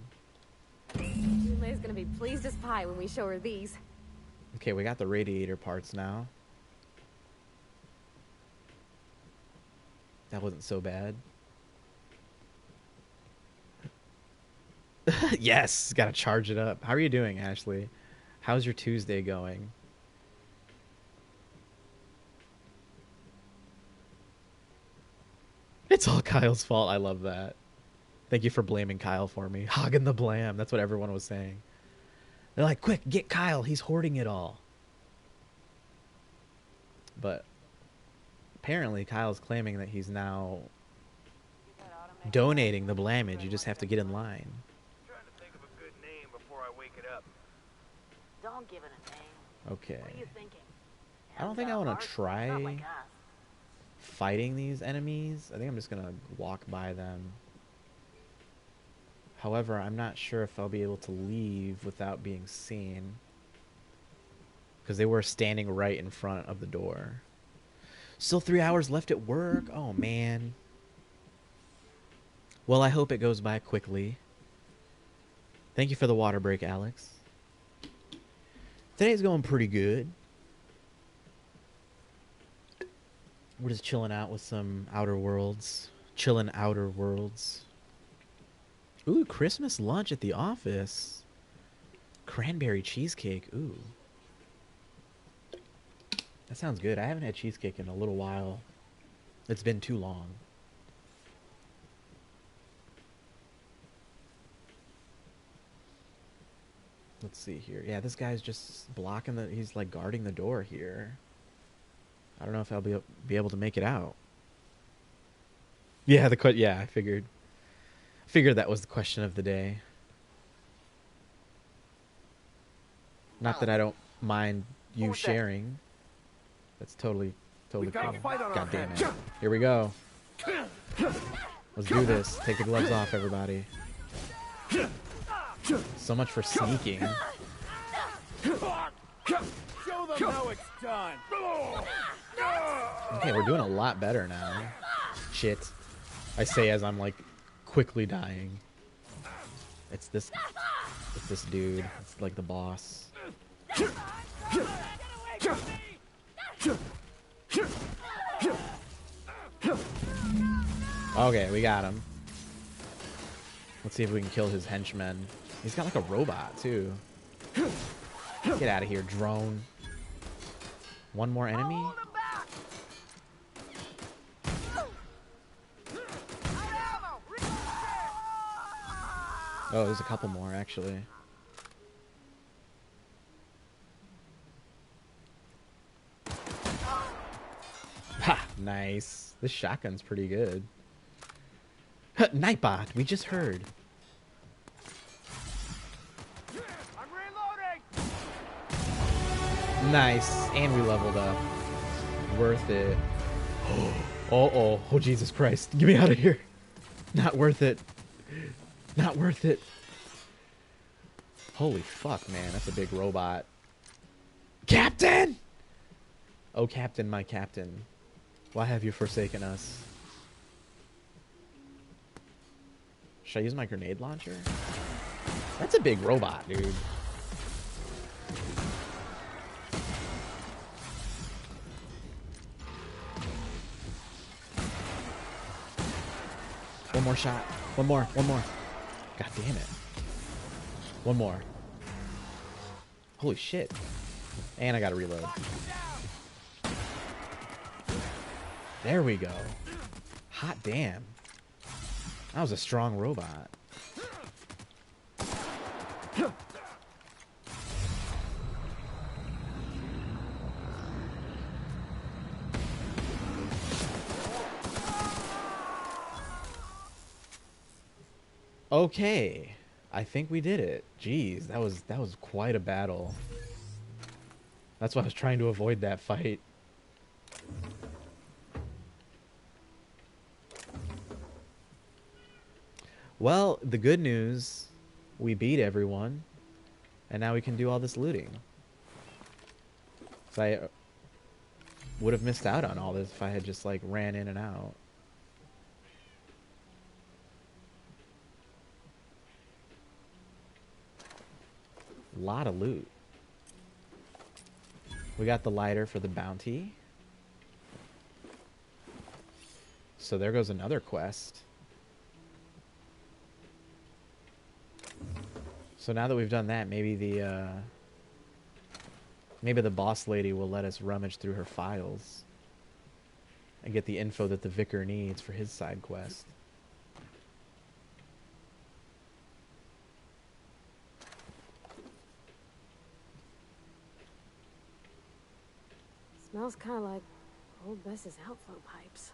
Jule's gonna be pleased as pie when we show her these. Okay, we got the radiator parts now. That wasn't so bad. Yes, gotta charge it up. How are you doing, Ashley? How's your Tuesday going? It's all Kyle's fault. I love that. Thank you for blaming Kyle for me. Hogging the blam. That's what everyone was saying. They're like, quick, get Kyle. He's hoarding it all. But apparently Kyle's claiming that he's now donating the blamage. You just have to get in line. I'm trying to think of a good name before I wake it up. Don't give it a name. Okay. What are you thinking? I don't think I want to try Not like us. fighting these enemies. I think I'm just going to walk by them. However, I'm not sure if I'll be able to leave without being seen. Because they were standing right in front of the door. Still 3 hours left at work. Oh, man. Well, I hope it goes by quickly. Thank you for the water break, Alex. Today's going pretty good. We're just chilling out with some Outer Worlds. Chilling Outer Worlds. Ooh, Christmas lunch at the office. Cranberry cheesecake. Ooh. That sounds good. I haven't had cheesecake in a little while. It's been too long. Let's see here. Yeah, this guy's just blocking the... He's like guarding the door here. I don't know if I'll be able to make it out. Yeah, I figured that was the question of the day. Not that I don't mind you sharing. That's totally cool. God damn it. Here we go. Let's do this. Take the gloves off, everybody. So much for sneaking. Show them how it's done. Okay, we're doing a lot better now. Shit. I say as I'm like quickly dying. It's this dude. It's like the boss. Okay, we got him. Let's see if we can kill his henchmen. He's got like a robot too. Get out of here, drone. One more enemy? Oh, there's a couple more actually. Ha! Nice. This shotgun's pretty good. Nightbot, we just heard. Nice. And we leveled up. Worth it. Oh, Jesus Christ. Get me out of here. Not worth it. Not worth it. Holy fuck, man. That's a big robot. Captain! Oh, Captain, my Captain. Why have you forsaken us? Should I use my grenade launcher? That's a big robot, dude. One more shot. One more. God damn it. One more. Holy shit. And I gotta reload. There we go. Hot damn. That was a strong robot. Okay. I think we did it. Jeez, that was quite a battle. That's why I was trying to avoid that fight. Well, the good news, we beat everyone, and now we can do all this looting. So I would have missed out on all this if I had just like ran in and out. Lot of loot. We got the lighter for the bounty. So there goes another quest. So now that we've done that, maybe the boss lady will let us rummage through her files and get the info that the vicar needs for his side quest. Smells kind of like old Bess's outflow pipes.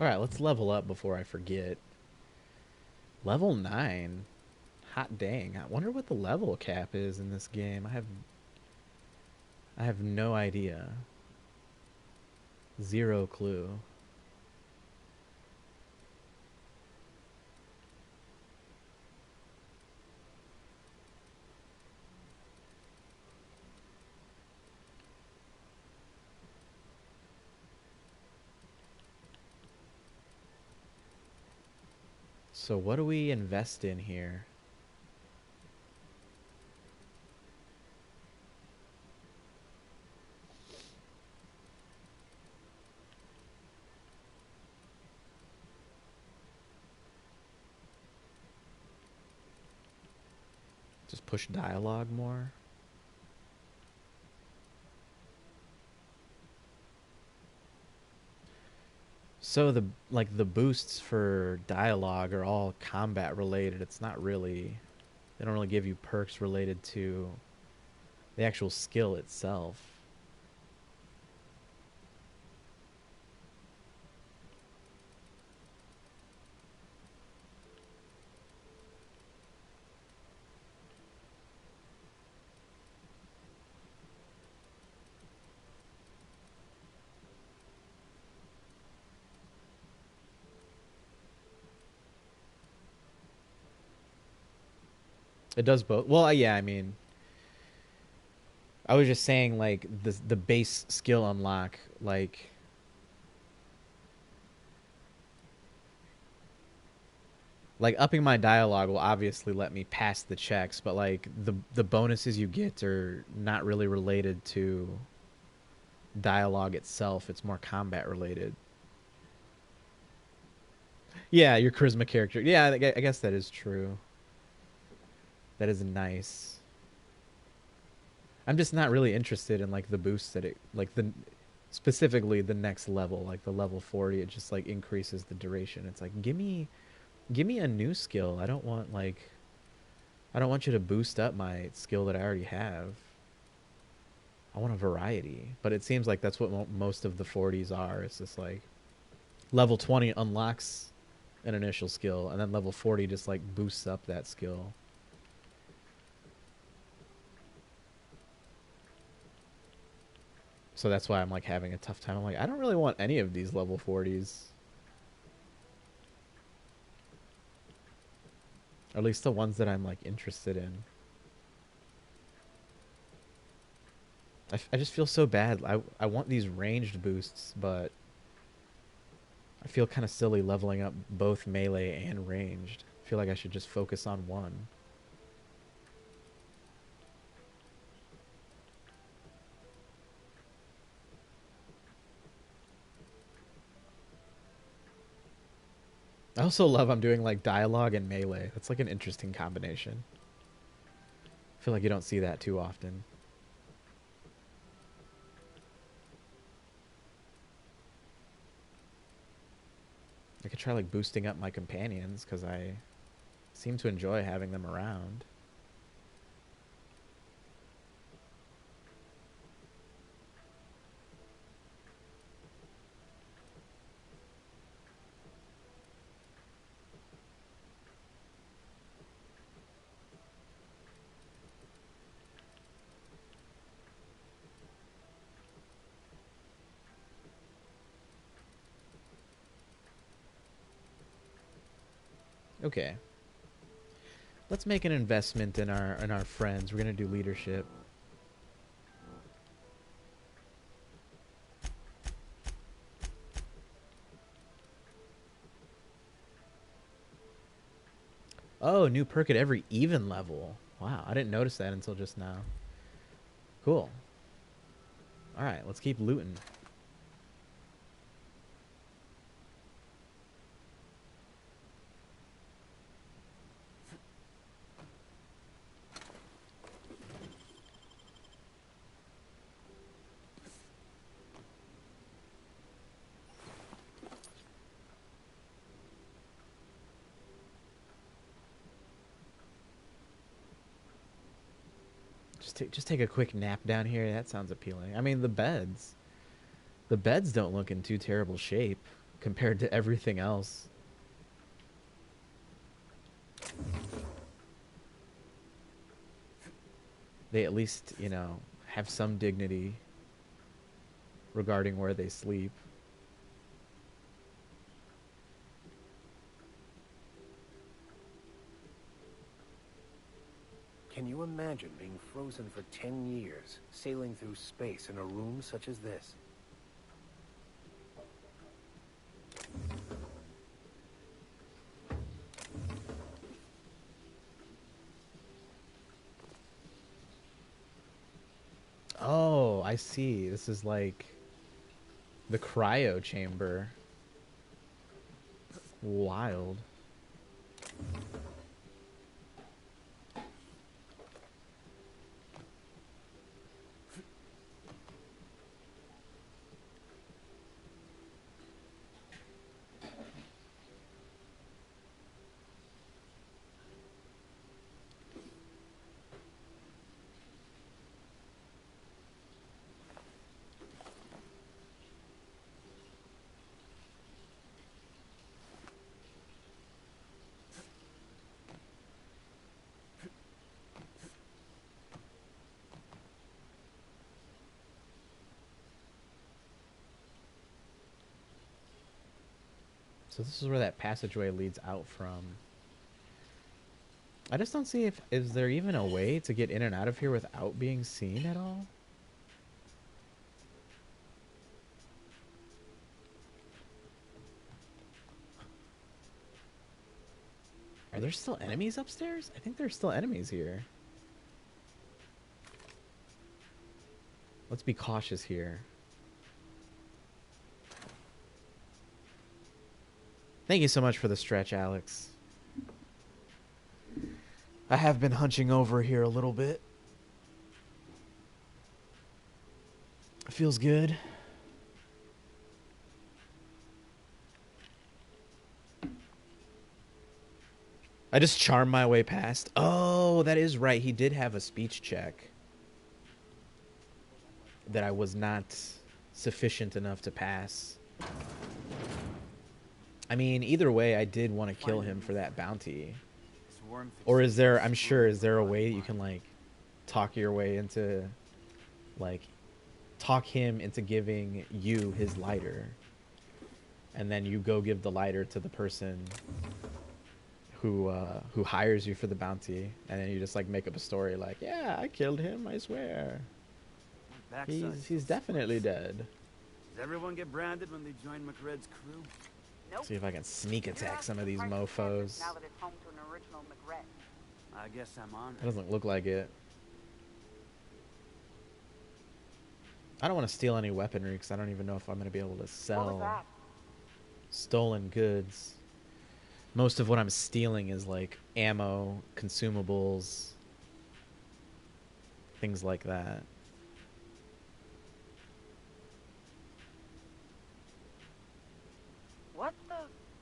Alright, let's level up before I forget. Level 9. Hot dang. I wonder what the level cap is in this game. I have no idea. Zero clue. So what do we invest in here? push dialogue more. So the boosts for dialogue are all combat related. It's not really, they don't really give you perks related to the actual skill itself. It does both. Well, yeah, I mean, I was just saying like the base skill unlock, like upping my dialogue will obviously let me pass the checks, but like the bonuses you get are not really related to dialogue itself. It's more combat related. Yeah, your charisma character. Yeah, I guess that is true. That is nice. I'm just not really interested in like the boosts that it like the specifically the next level, like the level 40. It just like increases the duration. It's like give me a new skill. I don't want you to boost up my skill that I already have. I want a variety. But it seems like that's what most of the 40s are. It's just like level 20 unlocks an initial skill, and then level 40 just like boosts up that skill. So that's why I'm like having a tough time. I'm like, I don't really want any of these level 40s. Or at least the ones that I'm like interested in. I just feel so bad. I want these ranged boosts, but I feel kind of silly leveling up both melee and ranged. I feel like I should just focus on one. I also love I'm doing like dialogue and melee. That's like an interesting combination. I feel like you don't see that too often. I could try like boosting up my companions because I seem to enjoy having them around. Okay. Let's make an investment in our friends. We're gonna do leadership. Oh, new perk at every even level. Wow, I didn't notice that until just now. Cool. Alright, let's keep looting. Just take a quick nap down here. That sounds appealing. I mean, the beds. The beds don't look in too terrible shape compared to everything else. They at least, you know, have some dignity regarding where they sleep. Can you imagine being frozen for 10 years, sailing through space in a room such as this? Oh, I see. This is like the cryo chamber. Wild. So this is where that passageway leads out from. I just don't see if is there even a way to get in and out of here without being seen at all? Are there still enemies upstairs? I think there's still enemies here. Let's be cautious here. Thank you so much for the stretch, Alex. I have been hunching over here a little bit. It feels good. I just charmed my way past. Oh, that is right. He did have a speech check that I was not sufficient enough to pass. I mean, either way, I did want to kill him for that bounty. Or is there, I'm sure, is there a way that you can, like, talk your way into, like, talk him into giving you his lighter. And then you go give the lighter to the person who hires you for the bounty. And then you just, like, make up a story like, yeah, I killed him, I swear. He's definitely dead. Does everyone get branded when they join McRed's crew? Nope. See if I can sneak attack some of these mofos. Now that it's home to an original McRed. I guess I'm on. That doesn't look like it. I don't want to steal any weaponry because I don't even know if I'm going to be able to sell stolen goods. Most of what I'm stealing is like ammo, consumables, things like that.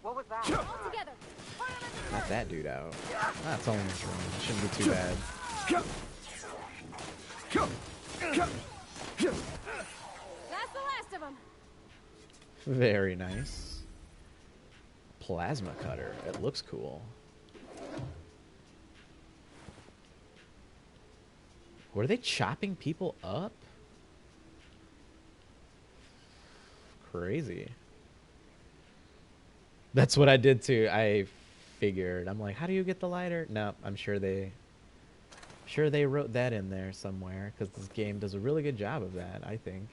What was that? Together. Knock that dude out. That's only in this room. Shouldn't be too bad. That's the last of them. Very nice. Plasma cutter. It looks cool. Were they chopping people up? Crazy. That's what I did too. I figured. I'm like, how do you get the lighter? No, I'm sure they wrote that in there somewhere because this game does a really good job of that, I think.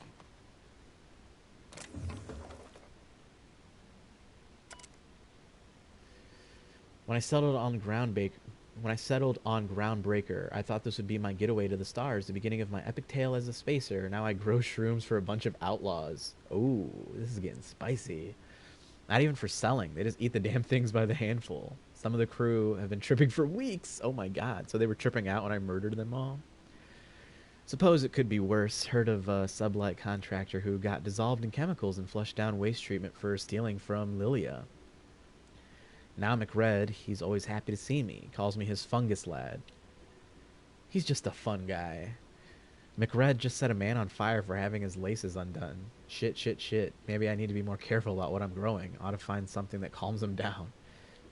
When I settled on Groundbreaker, I thought this would be my getaway to the stars, the beginning of my epic tale as a spacer. Now I grow shrooms for a bunch of outlaws. Oh, this is getting spicy. Not even for selling. They just eat the damn things by the handful. Some of the crew have been tripping for weeks. Oh my god. So they were tripping out when I murdered them all? Suppose it could be worse. Heard of a sublight contractor who got dissolved in chemicals and flushed down waste treatment for stealing from Lilia. Now McRed, he's always happy to see me. Calls me his fungus lad. He's just a fun guy. McRed just set a man on fire for having his laces undone. Shit. Maybe I need to be more careful about what I'm growing. Ought to find something that calms him down.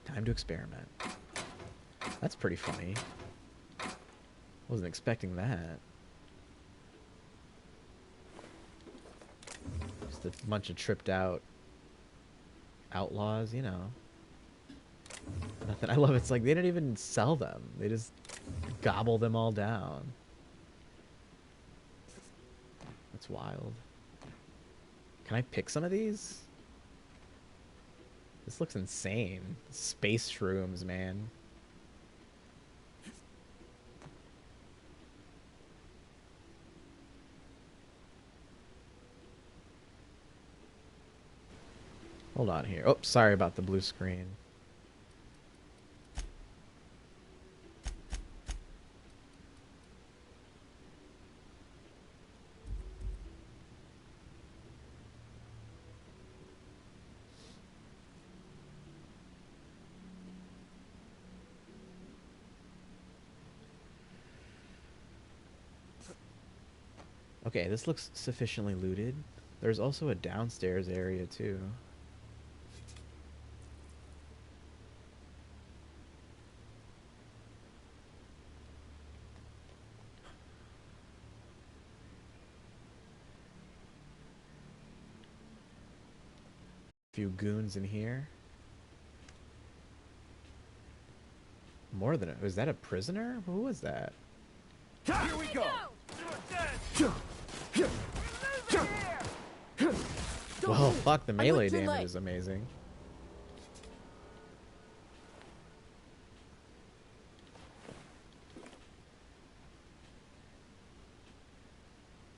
Time to experiment. That's pretty funny. Wasn't expecting that. Just a bunch of tripped out outlaws, you know. Nothing. I love it. It's like they didn't even sell them. They just gobble them all down. That's wild. Can I pick some of these? This looks insane. Space shrooms, man. Hold on here. Oh, sorry about the blue screen. Okay, this looks sufficiently looted. There's also a downstairs area, too. A few goons in here. More than was that a prisoner? Who was that? Here we go. Well, fuck, the melee too damage late. is amazing.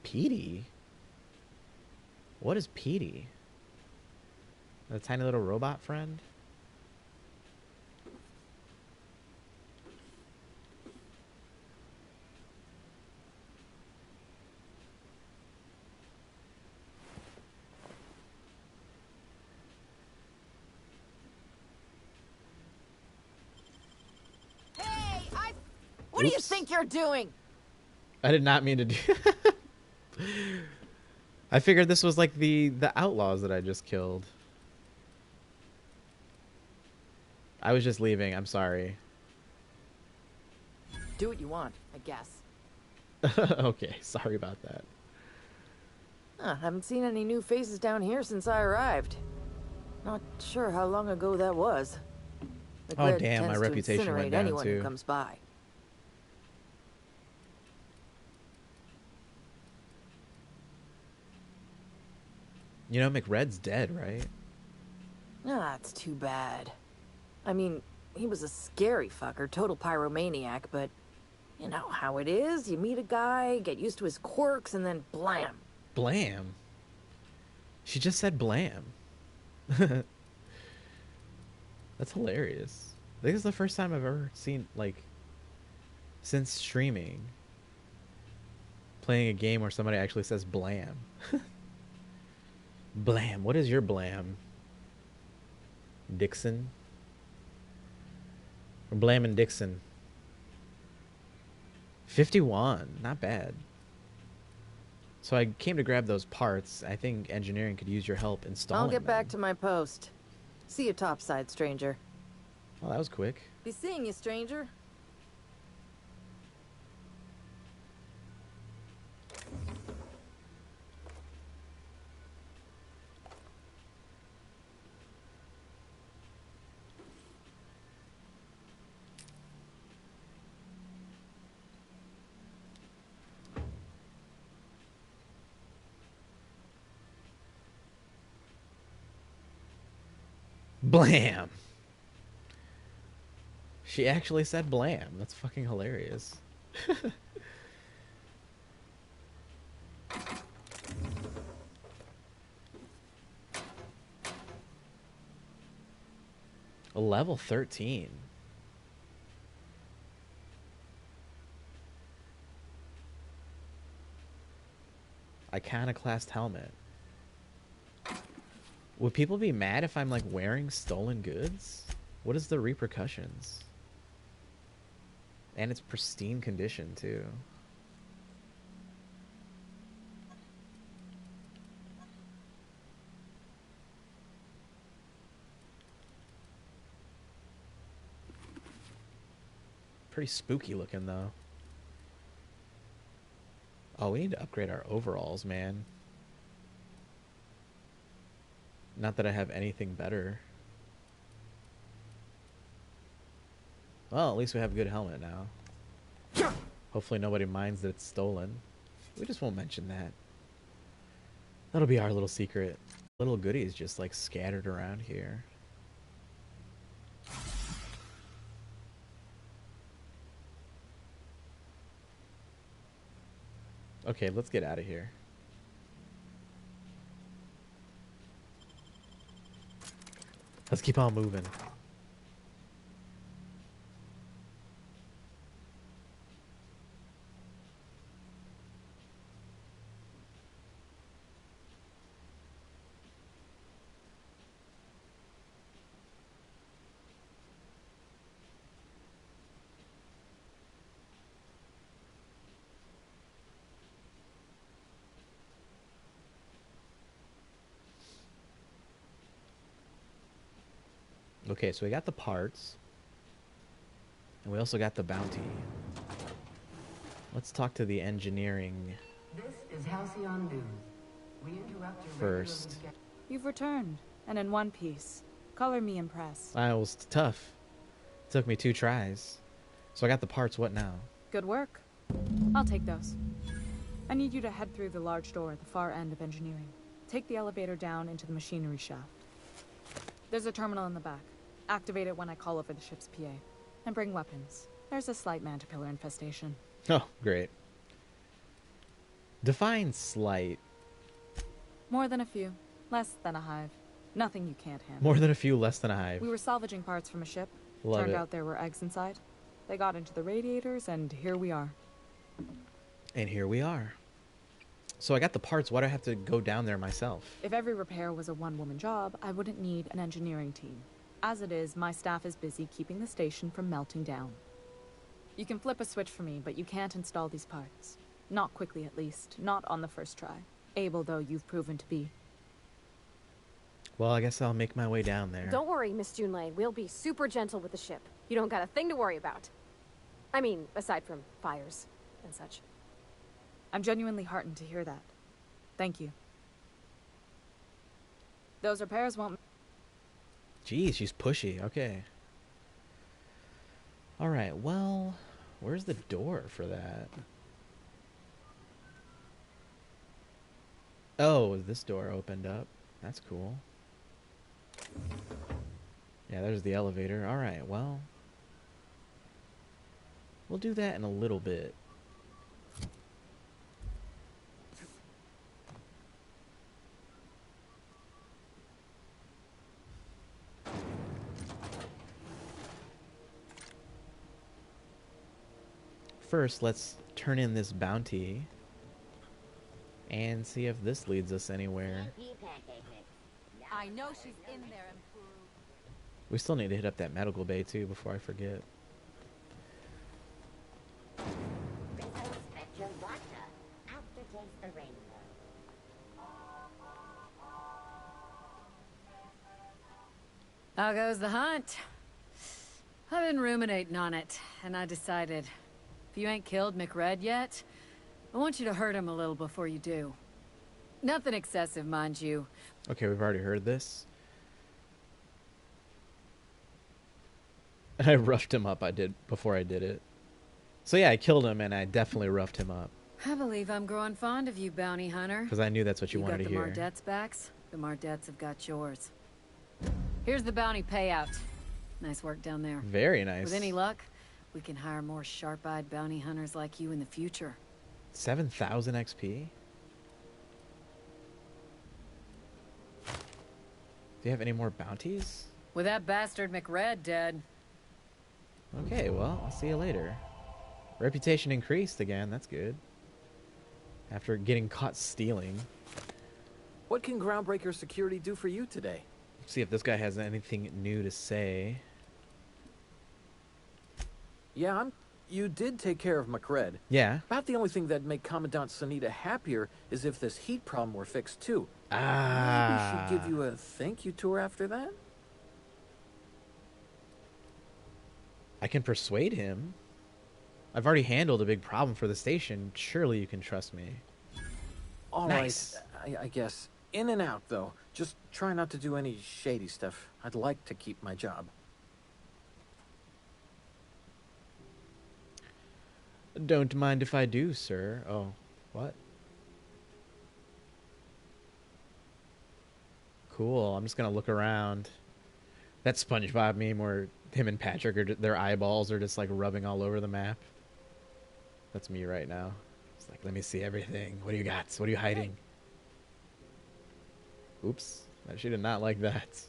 Petey? What is Petey? The tiny little robot friend? What do you think you're doing? I did not mean to do. I figured this was like the outlaws that I just killed. I was just leaving. I'm sorry. Do what you want, I guess. Okay, sorry about that. Haven't seen any new faces down here since I arrived. Not sure how long ago that was. The Oh grid damn, my tends to reputation incinerate went down anyone too. who comes by. You know, McRed's dead, right? It's too bad. I mean, he was a scary fucker, total pyromaniac, but you know how it is. You meet a guy, get used to his quirks, and then blam. Blam. She just said blam. That's hilarious. I think it's the first time I've ever seen, like, since streaming, playing a game where somebody actually says blam. Blam. What is your blam? Dixon? Or Blam and Dixon? 51. Not bad. So I came to grab those parts. I think engineering could use your help installing I'll get them. back to my post. See you topside, stranger. Oh, that was quick. Be seeing you, stranger. Blam. She actually said blam. That's fucking hilarious. A level 13. Iconoclast helmet. Would people be mad if I'm like wearing stolen goods? What is the repercussions? And it's pristine condition too. Pretty spooky looking though. Oh, we need to upgrade our overalls, man. Not that I have anything better. Well, at least we have a good helmet now. Hopefully nobody minds that it's stolen. We just won't mention that. That'll be our little secret. Little goodies just like scattered around here. Okay, let's get out of here. Let's keep on moving. Okay, so we got the parts. And we also got the bounty. Let's talk to the engineering This is Halcyon News. We interrupt your first. You've returned, and in one piece. Color me impressed. It was tough. Took me 2 tries. So I got the parts, what now? Good work. I'll take those. I need you to head through the large door at the far end of engineering. Take the elevator down into the machinery shaft. There's a terminal in the back. Activate it when I call over the ship's PA. And bring weapons. There's a slight mantipillar infestation. Oh, great. Define slight. More than a few. Less than a hive. Nothing you can't handle. More than a few, less than a hive. We were salvaging parts from a ship. Love Turned it. out there were eggs inside. They got into the radiators, and here we are. And here we are. So I got the parts. Why do I have to go down there myself? If every repair was a one-woman job, I wouldn't need an engineering team. As it is, my staff is busy keeping the station from melting down. You can flip a switch for me, but you can't install these parts. Not quickly, at least. Not on the first try. Able, though, you've proven to be. Well, I guess I'll make my way down there. Don't worry, Miss Junlei. We'll be super gentle with the ship. You don't got a thing to worry about. I mean, aside from fires and such. I'm genuinely heartened to hear that. Thank you. Those repairs won't... Jeez, she's pushy. Okay. Alright, well, where's the door for that? Oh, this door opened up. That's cool. Yeah, there's the elevator. Alright, well, we'll do that in a little bit. First, let's turn in this bounty and see if this leads us anywhere. I know she's in there, Emperor. We still need to hit up that medical bay too before I forget. How goes the hunt? I've been ruminating on it, and I decided, if you ain't killed McRed yet, I want you to hurt him a little before you do. Nothing excessive, mind you. Okay, we've already heard this. I roughed him up, I did, before I did it. So yeah, I killed him, and I definitely roughed him up. I believe I'm growing fond of you, bounty hunter. Because I knew that's what you wanted to hear. You got the Mardets' backs, the Mardets have got yours. Here's the bounty payout. Nice work down there. Very nice. With any luck, we can hire more sharp-eyed bounty hunters like you in the future. 7,000 XP? Do you have any more bounties? With that bastard McRed dead. Okay, well, I'll see you later. Reputation increased again, that's good. After getting caught stealing. What can Groundbreaker Security do for you today? See if this guy has anything new to say. Yeah, you did take care of McRed. Yeah. About the only thing that'd make Commandant Sunita happier is if this heat problem were fixed too. Ah. Maybe she'd give you a thank you tour after that? I can persuade him. I've already handled a big problem for the station. Surely you can trust me. All Nice. right, I guess. In and out, though. Just try not to do any shady stuff. I'd like to keep my job. Don't mind if I do, sir. Oh, what? Cool. I'm just gonna look around. That SpongeBob meme where him and Patrick are their eyeballs are just like rubbing all over the map. That's me right now. It's like, let me see everything. What do you got? What are you hiding? Oops. She did not like that.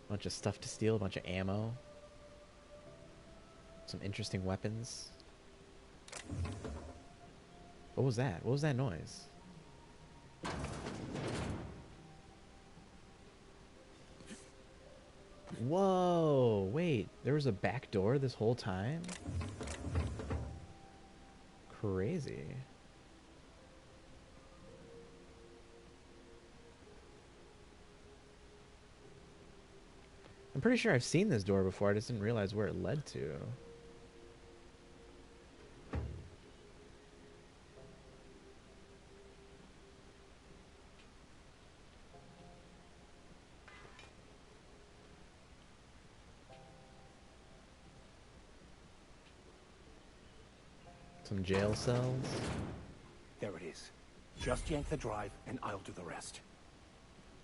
Bunch of stuff to steal, a bunch of ammo. Some interesting weapons. What was that? What was that noise? Whoa, wait, there was a back door this whole time? Crazy. I'm pretty sure I've seen this door before, I just didn't realize where it led to. some jail cells. There it is. Just yank the drive, and I'll do the rest.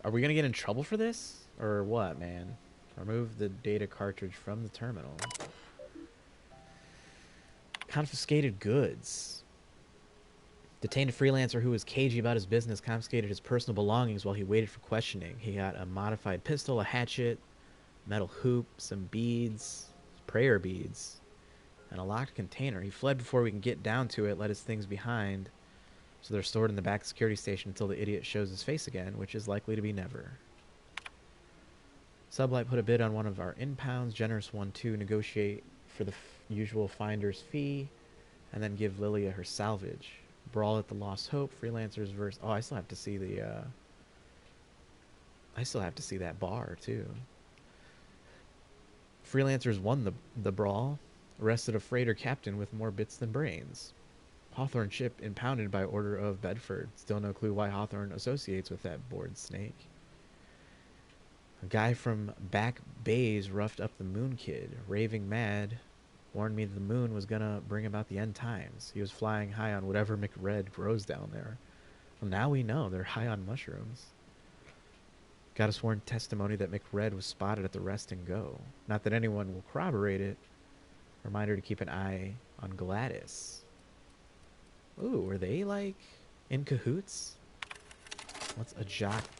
Are we gonna get in trouble for this? Or what, man? Remove the data cartridge from the terminal. Confiscated goods. Detained a freelancer who was cagey about his business, confiscated his personal belongings while he waited for questioning. He got a modified pistol, a hatchet, metal hoop, some beads, prayer beads, and a locked container. He fled before we can get down to it, let his things behind, so they're stored in the back security station until the idiot shows his face again, which is likely to be never. Sublight put a bid on one of our impounds. Generous one to negotiate for the usual finder's fee, and then give Lilia her salvage. Brawl at the Lost Hope, freelancers versus... Oh, I still have to see the, I still have to see that bar, too. Freelancers won the brawl. Arrested a freighter captain with more bits than brains. Hawthorne ship impounded by order of Bedford. Still no clue why Hawthorne associates with that bored snake. A guy from Back Bays roughed up the Moon Kid. Raving mad. Warned me that the moon was gonna bring about the end times. He was flying high on whatever McRed grows down there. Well, now we know they're high on mushrooms. Got a sworn testimony that McRed was spotted at the Rest and Go. Not that anyone will corroborate it. Reminder to keep an eye on Gladys. Ooh, were they like in cahoots? Let's eject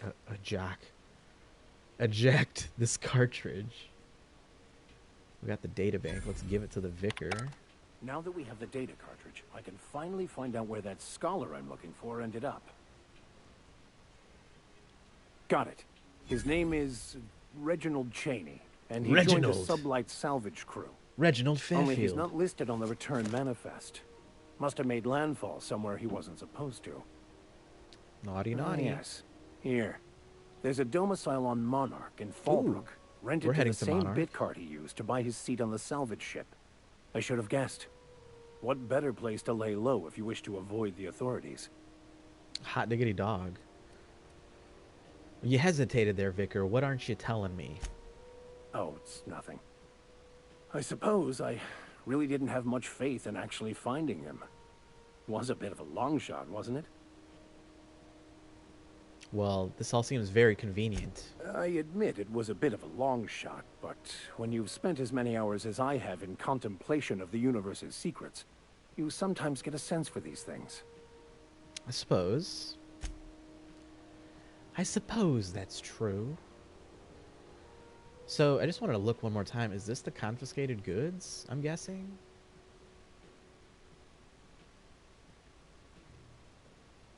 this cartridge. We got the data bank. Let's give it to the vicar. Now that we have the data cartridge, I can finally find out where that scholar I'm looking for ended up. Got it. His name is Reginald Cheney, and he joined the Sublight salvage crew. Reginald Fairfield. Only he's not listed on the return manifest. Must have made landfall somewhere he wasn't supposed to. Naughty, naughty. Yes. Here. There's a domicile on Monarch in Fallbrook. Rented to the same bit card he used to buy his seat on the salvage ship. I should have guessed. What better place to lay low if you wish to avoid the authorities? Hot diggity dog. You hesitated there, Vicar. What aren't you telling me? Oh, it's nothing. I suppose I really didn't have much faith in actually finding him. Was a bit of a long shot, wasn't it? Well, this all seems very convenient. I admit it was a bit of a long shot, but when you've spent as many hours as I have in contemplation of the universe's secrets, you sometimes get a sense for these things. I suppose. I suppose that's true. So, I just wanted to look one more time. Is this the confiscated goods, I'm guessing?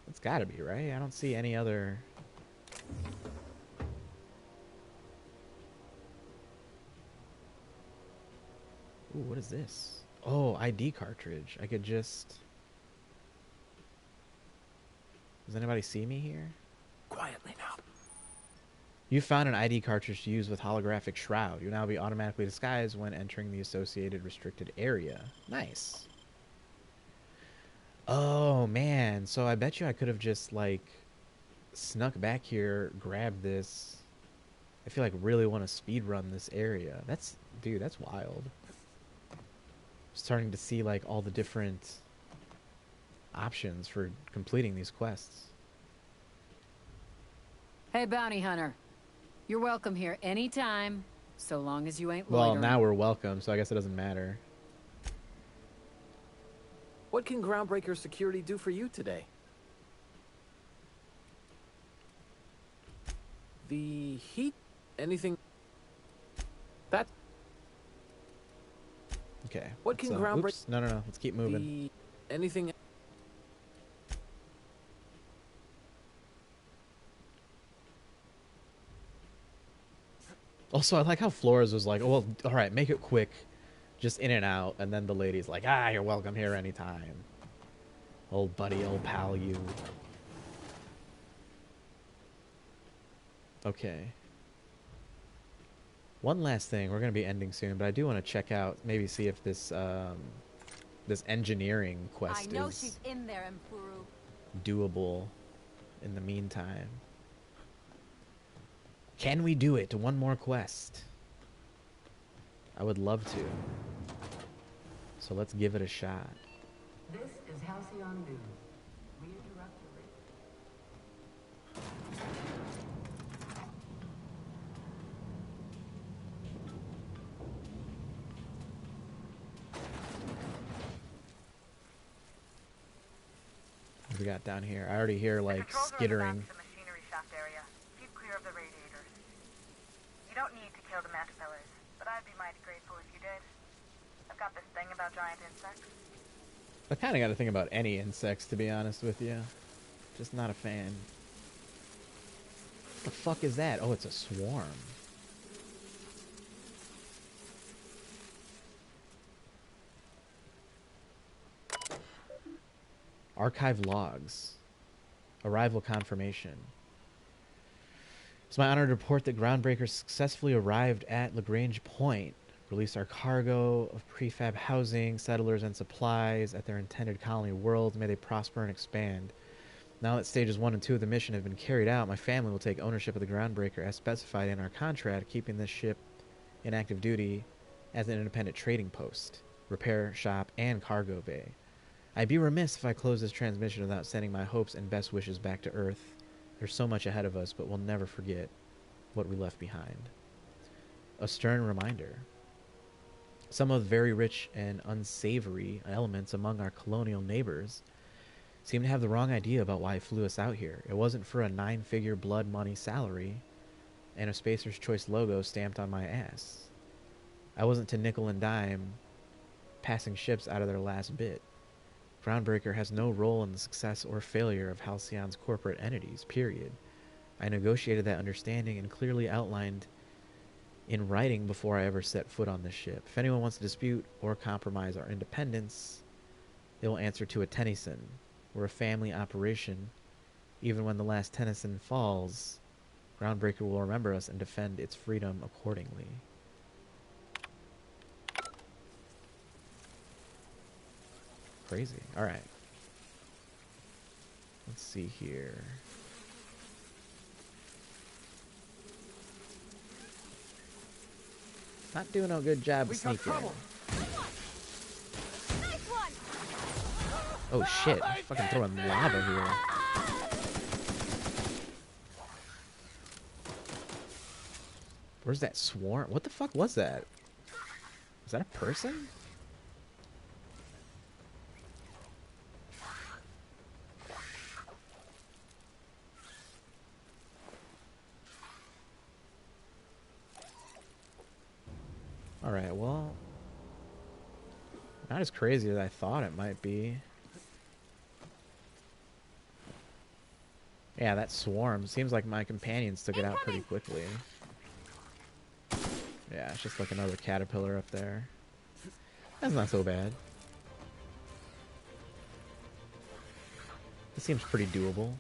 It's gotta be, right? I don't see any other... Ooh, what is this? Oh, ID cartridge. I could just... Does anybody see me here? Quietly now. You found an ID cartridge to use with holographic shroud. You'll now be automatically disguised when entering the associated restricted area. Nice. Oh, man. So I bet you I could have just, like, snuck back here, grabbed this. I feel like really want to speedrun this area. That's, dude, that's wild. Starting to see, like, all the different options for completing these quests. Hey, bounty hunter. You're welcome here anytime, so long as you ain't loitering. Well, now we're welcome, so I guess it doesn't matter. What can Groundbreaker Security do for you today? The heat? Anything? That? Okay. What can Groundbreaker... Oops. No. Let's keep moving. Anything... Also, I like how Flores was like, oh, well, all right, make it quick. Just in and out. And then the lady's like, you're welcome here anytime. Old buddy, old pal, you. Okay. One last thing. We're going to be ending soon, but I do want to check out, maybe see if this, this engineering quest I know is she's in there, Mpuru. doable in the meantime. Can we do it? One more quest. I would love to. So let's give it a shot. This is Halcyon News. We interrupt your What do we got down here? I already hear like skittering. Machinery shaft area. Keep clear of the radiators. You don't need to kill the caterpillars, but I'd be mighty grateful if you did. I've got this thing about giant insects. I kind of got to think about any insects, to be honest with you. Just not a fan. What the fuck is that? Oh, it's a swarm. Archive logs. Arrival confirmation. It's my honor to report that Groundbreaker successfully arrived at Lagrange Point. Released our cargo of prefab housing, settlers, and supplies at their intended colony worlds. May they prosper and expand. Now that stages 1 and 2 of the mission have been carried out, my family will take ownership of the Groundbreaker as specified in our contract, keeping this ship in active duty as an independent trading post, repair shop, and cargo bay. I'd be remiss if I closed this transmission without sending my hopes and best wishes back to Earth. There's so much ahead of us, but we'll never forget what we left behind. A stern reminder. Some of the very rich and unsavory elements among our colonial neighbors seem to have the wrong idea about why he flew us out here. It wasn't for a 9-figure blood money salary and a Spacer's Choice logo stamped on my ass. I wasn't to nickel and dime passing ships out of their last bit. Groundbreaker has no role in the success or failure of Halcyon's corporate entities, period. I negotiated that understanding and clearly outlined in writing before I ever set foot on this ship. If anyone wants to dispute or compromise our independence, they will answer to a Tennyson. We're a family operation. Even when the last Tennyson falls, Groundbreaker will remember us and defend its freedom accordingly. Crazy. All right. Let's see here. Not doing a good job of sneaking. Oh shit, I'm fucking throwing lava here. Where's that swarm? What the fuck was that? Is that a person? Alright, well, not as crazy as I thought it might be. Yeah, that swarm. Seems like my companions took it out pretty quickly. Yeah, it's just like another caterpillar up there. That's not so bad. This seems pretty doable.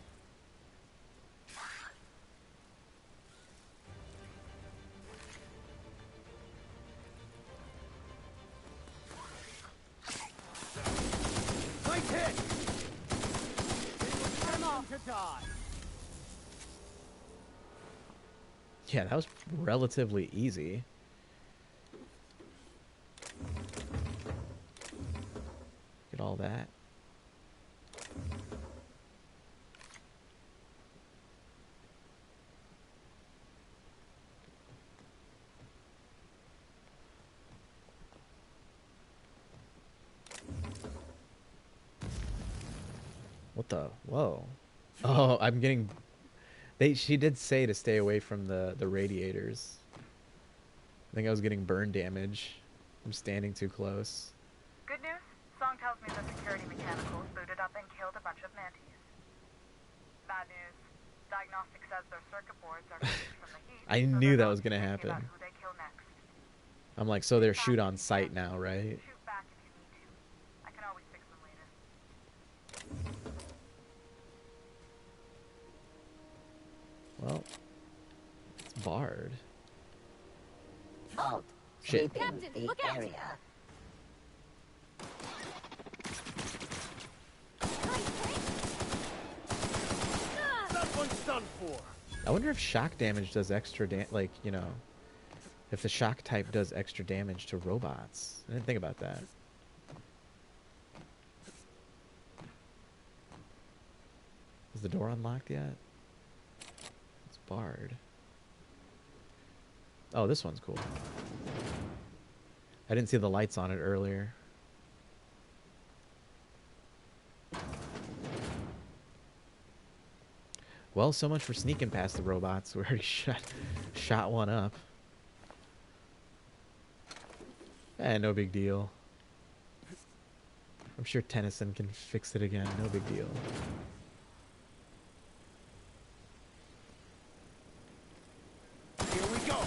Nice hit! Come on to die. Yeah, that was relatively easy. Get all that. What the? Whoa. Oh, I'm getting... She did say to stay away from the radiators. I think I was getting burn damage from standing too close. Good news? Song tells me the security mechanicals booted up and killed a bunch of mantis. Bad news. Diagnostic says their circuit boards are freezing from the heat. I knew that was going to happen. Who they kill next. I'm like, so they're shoot on sight now, right? Shoot back if you need to. I can always fix them later. Well, it's barred. Vault. Shit. Captain, the look out. area. That one's done for. I wonder if shock damage does extra like, you know, if the shock type does extra damage to robots. I didn't think about that. Is the door unlocked yet? It's barred. Oh, this one's cool. I didn't see the lights on it earlier. Well, so much for sneaking past the robots. We already shot one up. No big deal. I'm sure Tennyson can fix it again. No big deal. Here we go.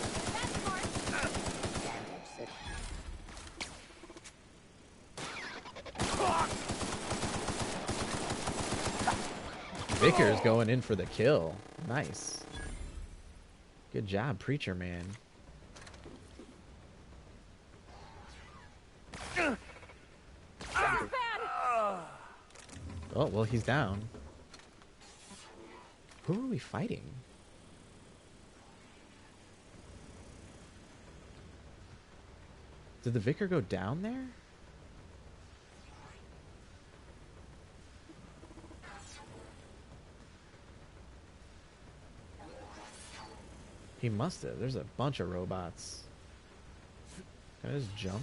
Vickers going in for the kill. Nice. Good job, Preacher Man. Oh, well, he's down. Who are we fighting? Did the Vicar go down there? He must have. There's a bunch of robots. Can I just jump?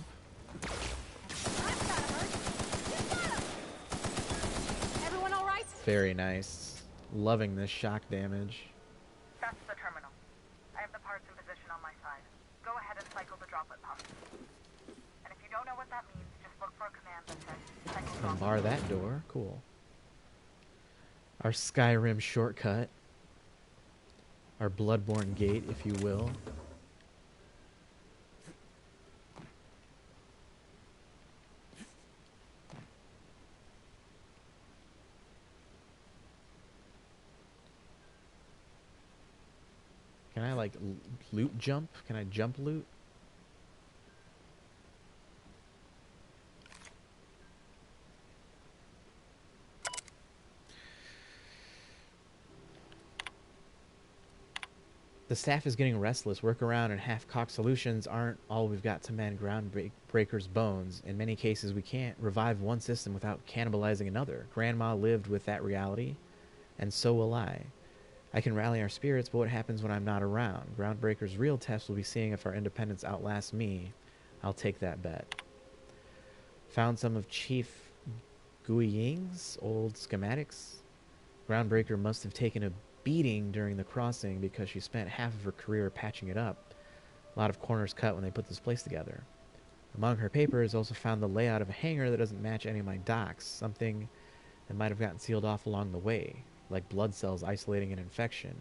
Everyone all right? Very nice. Loving this shock damage. That's the terminal. I have the parts in position on my side. Go ahead and cycle the droplet pump. And if you don't know what that means, just look for a command that says cycle droplet. Unbar that door. Cool. Our Skyrim shortcut. Our Bloodborne gate, if you will. Can I, like, loot jump? Can I jump loot? The staff is getting restless. Workaround and half-cocked solutions aren't all we've got to mend Groundbreaker's bones. In many cases, we can't revive one system without cannibalizing another. Grandma lived with that reality, and so will I. I can rally our spirits, but what happens when I'm not around? Groundbreaker's real test will be seeing if our independence outlasts me. I'll take that bet. Found some of Chief Guiying's old schematics. Groundbreaker must have taken a beating during the crossing because she spent half of her career patching it up. A lot of corners cut when they put this place together. Among her papers, also found the layout of a hangar that doesn't match any of my docks, something that might have gotten sealed off along the way, like blood cells isolating an infection.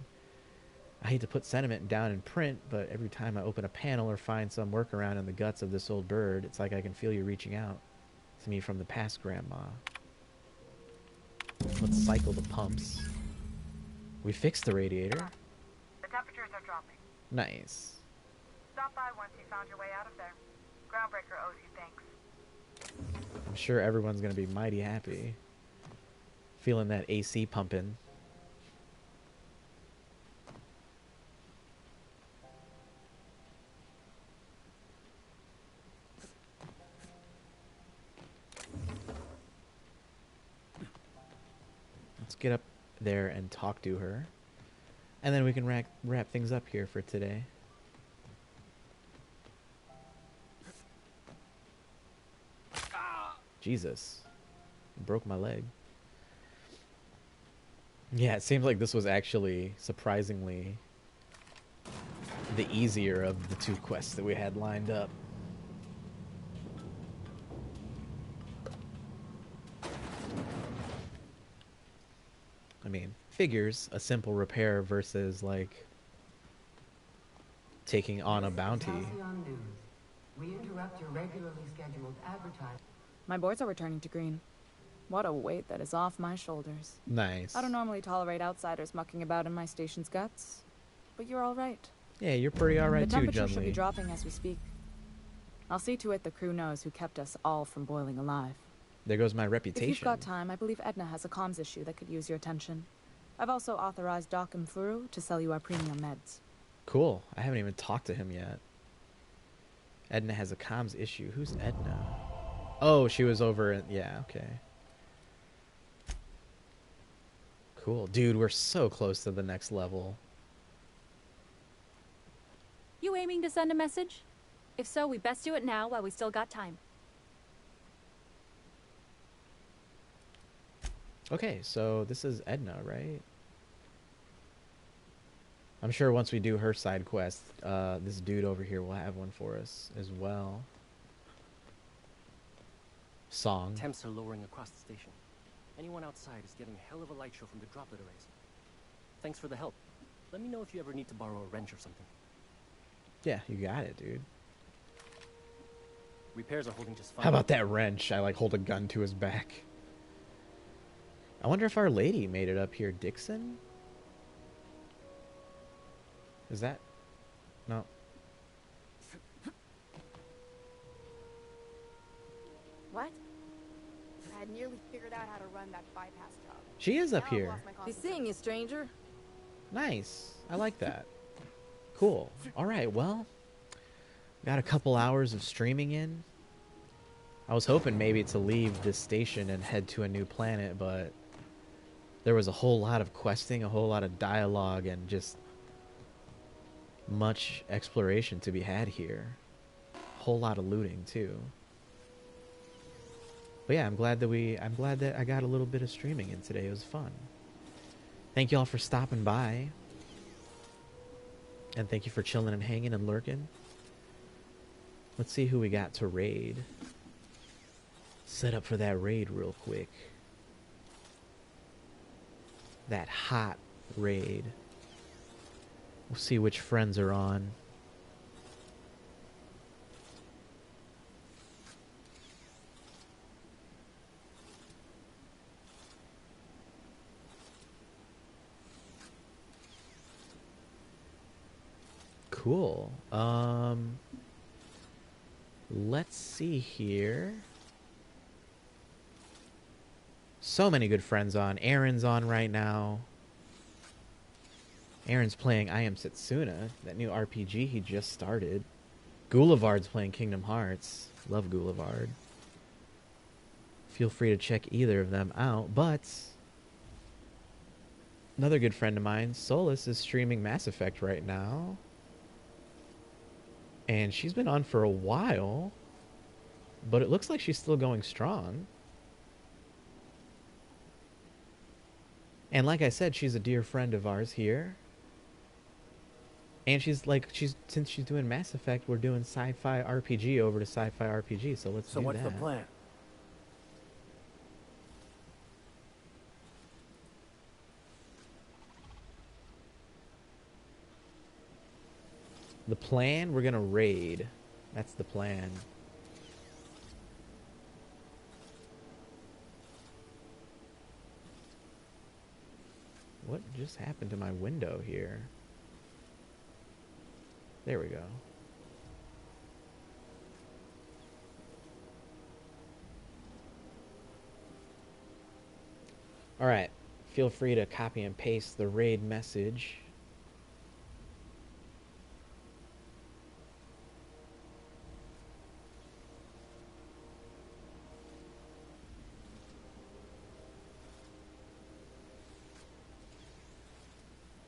I hate to put sentiment down in print, but every time I open a panel or find some workaround in the guts of this old bird, it's like I can feel you reaching out to me from the past, Grandma. Let's cycle the pumps. We fixed the radiator. The temperatures are dropping. Nice. Stop by once you found your way out of there. Groundbreaker owes you thanks. I'm sure everyone's going to be mighty happy. Feeling that AC pumping. Let's get up there and talk to her. And then we can wrap things up here for today. Jesus. Broke my leg. Yeah, it seems like this was actually surprisingly the easier of the two quests that we had lined up. I mean, figures a simple repair versus like taking on a bounty. We interrupt your regularly scheduled advertising. My boards are returning to green. What a weight that is off my shoulders. Nice. I don't normally tolerate outsiders mucking about in my station's guts, but you're all right. Yeah, you're pretty all right too, Junley. The temperature should be dropping as we speak. I'll see to it the crew knows who kept us all from boiling alive. There goes my reputation. If you've got time, I believe Edna has a comms issue that could use your attention. I've also authorized Doc and Furu to sell you our premium meds. Cool. I haven't even talked to him yet. Edna has a comms issue. Who's Edna? Oh, she was over at... Yeah, okay. Cool. Dude, we're so close to the next level. You aiming to send a message? If so, we best do it now while we still got time. Okay, so this is Edna, right? I'm sure once we do her side quest, this dude over here will have one for us as well. Song. Temps are lowering across the station. Anyone outside is getting a hell of a light show from the droplet arrays. Thanks for the help. Let me know if you ever need to borrow a wrench or something. Yeah, you got it, dude. Repairs are holding just fine. How about that wrench? I like hold a gun to his back. I wonder if Our Lady made it up here. Dixon? Is that? No. What? I had nearly figured out how to run that bypass job. She is up here. He's seeing you, stranger. Nice. I like that. Cool. All right, well, got a couple hours of streaming in. I was hoping maybe to leave this station and head to a new planet, but there was a whole lot of questing, a whole lot of dialogue, and just much exploration to be had here. A whole lot of looting too. But yeah, I'm glad that I got a little bit of streaming in today. It was fun. Thank you all for stopping by. And thank you for chilling and hanging and lurking. Let's see who we got to raid. Set up for that raid real quick. That hot raid. We'll see which friends are on. Cool. Let's see here. So many good friends on. Aaron's on right now. Aaron's playing I Am Setsuna, that new RPG he just started. Goulivard's playing Kingdom Hearts. Love Goulivard. Feel free to check either of them out, but another good friend of mine, Solus, is streaming Mass Effect right now. And she's been on for a while, but it looks like she's still going strong. And like I said, she's a dear friend of ours here. And since she's doing Mass Effect, we're doing sci-fi RPG over to sci-fi RPG, so let's do that. So what's the plan? The plan, we're gonna raid. That's the plan. What just happened to my window here? There we go. Alright. Feel free to copy and paste the raid message.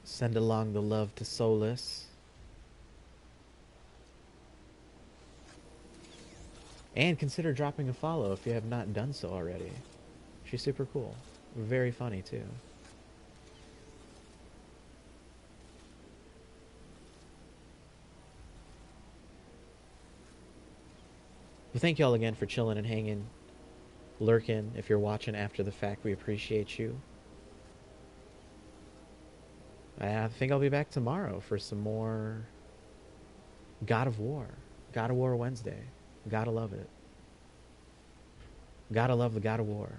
Send along the love to Solus. And consider dropping a follow if you have not done so already. She's super cool. Very funny too. Well, thank you all again for chilling and hanging, lurking. If you're watching after the fact, we appreciate you. I think I'll be back tomorrow for some more God of War. God of War Wednesday. Gotta love it. Gotta love the God of War.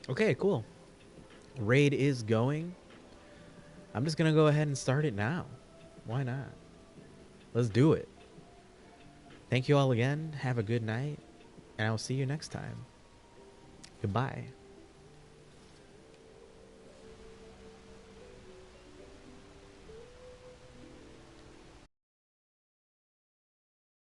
Okay, cool. Raid is going. I'm just gonna go ahead and start it now. Why not? Let's do it. Thank you all again. Have a good night, and I'll see you next time. Goodbye.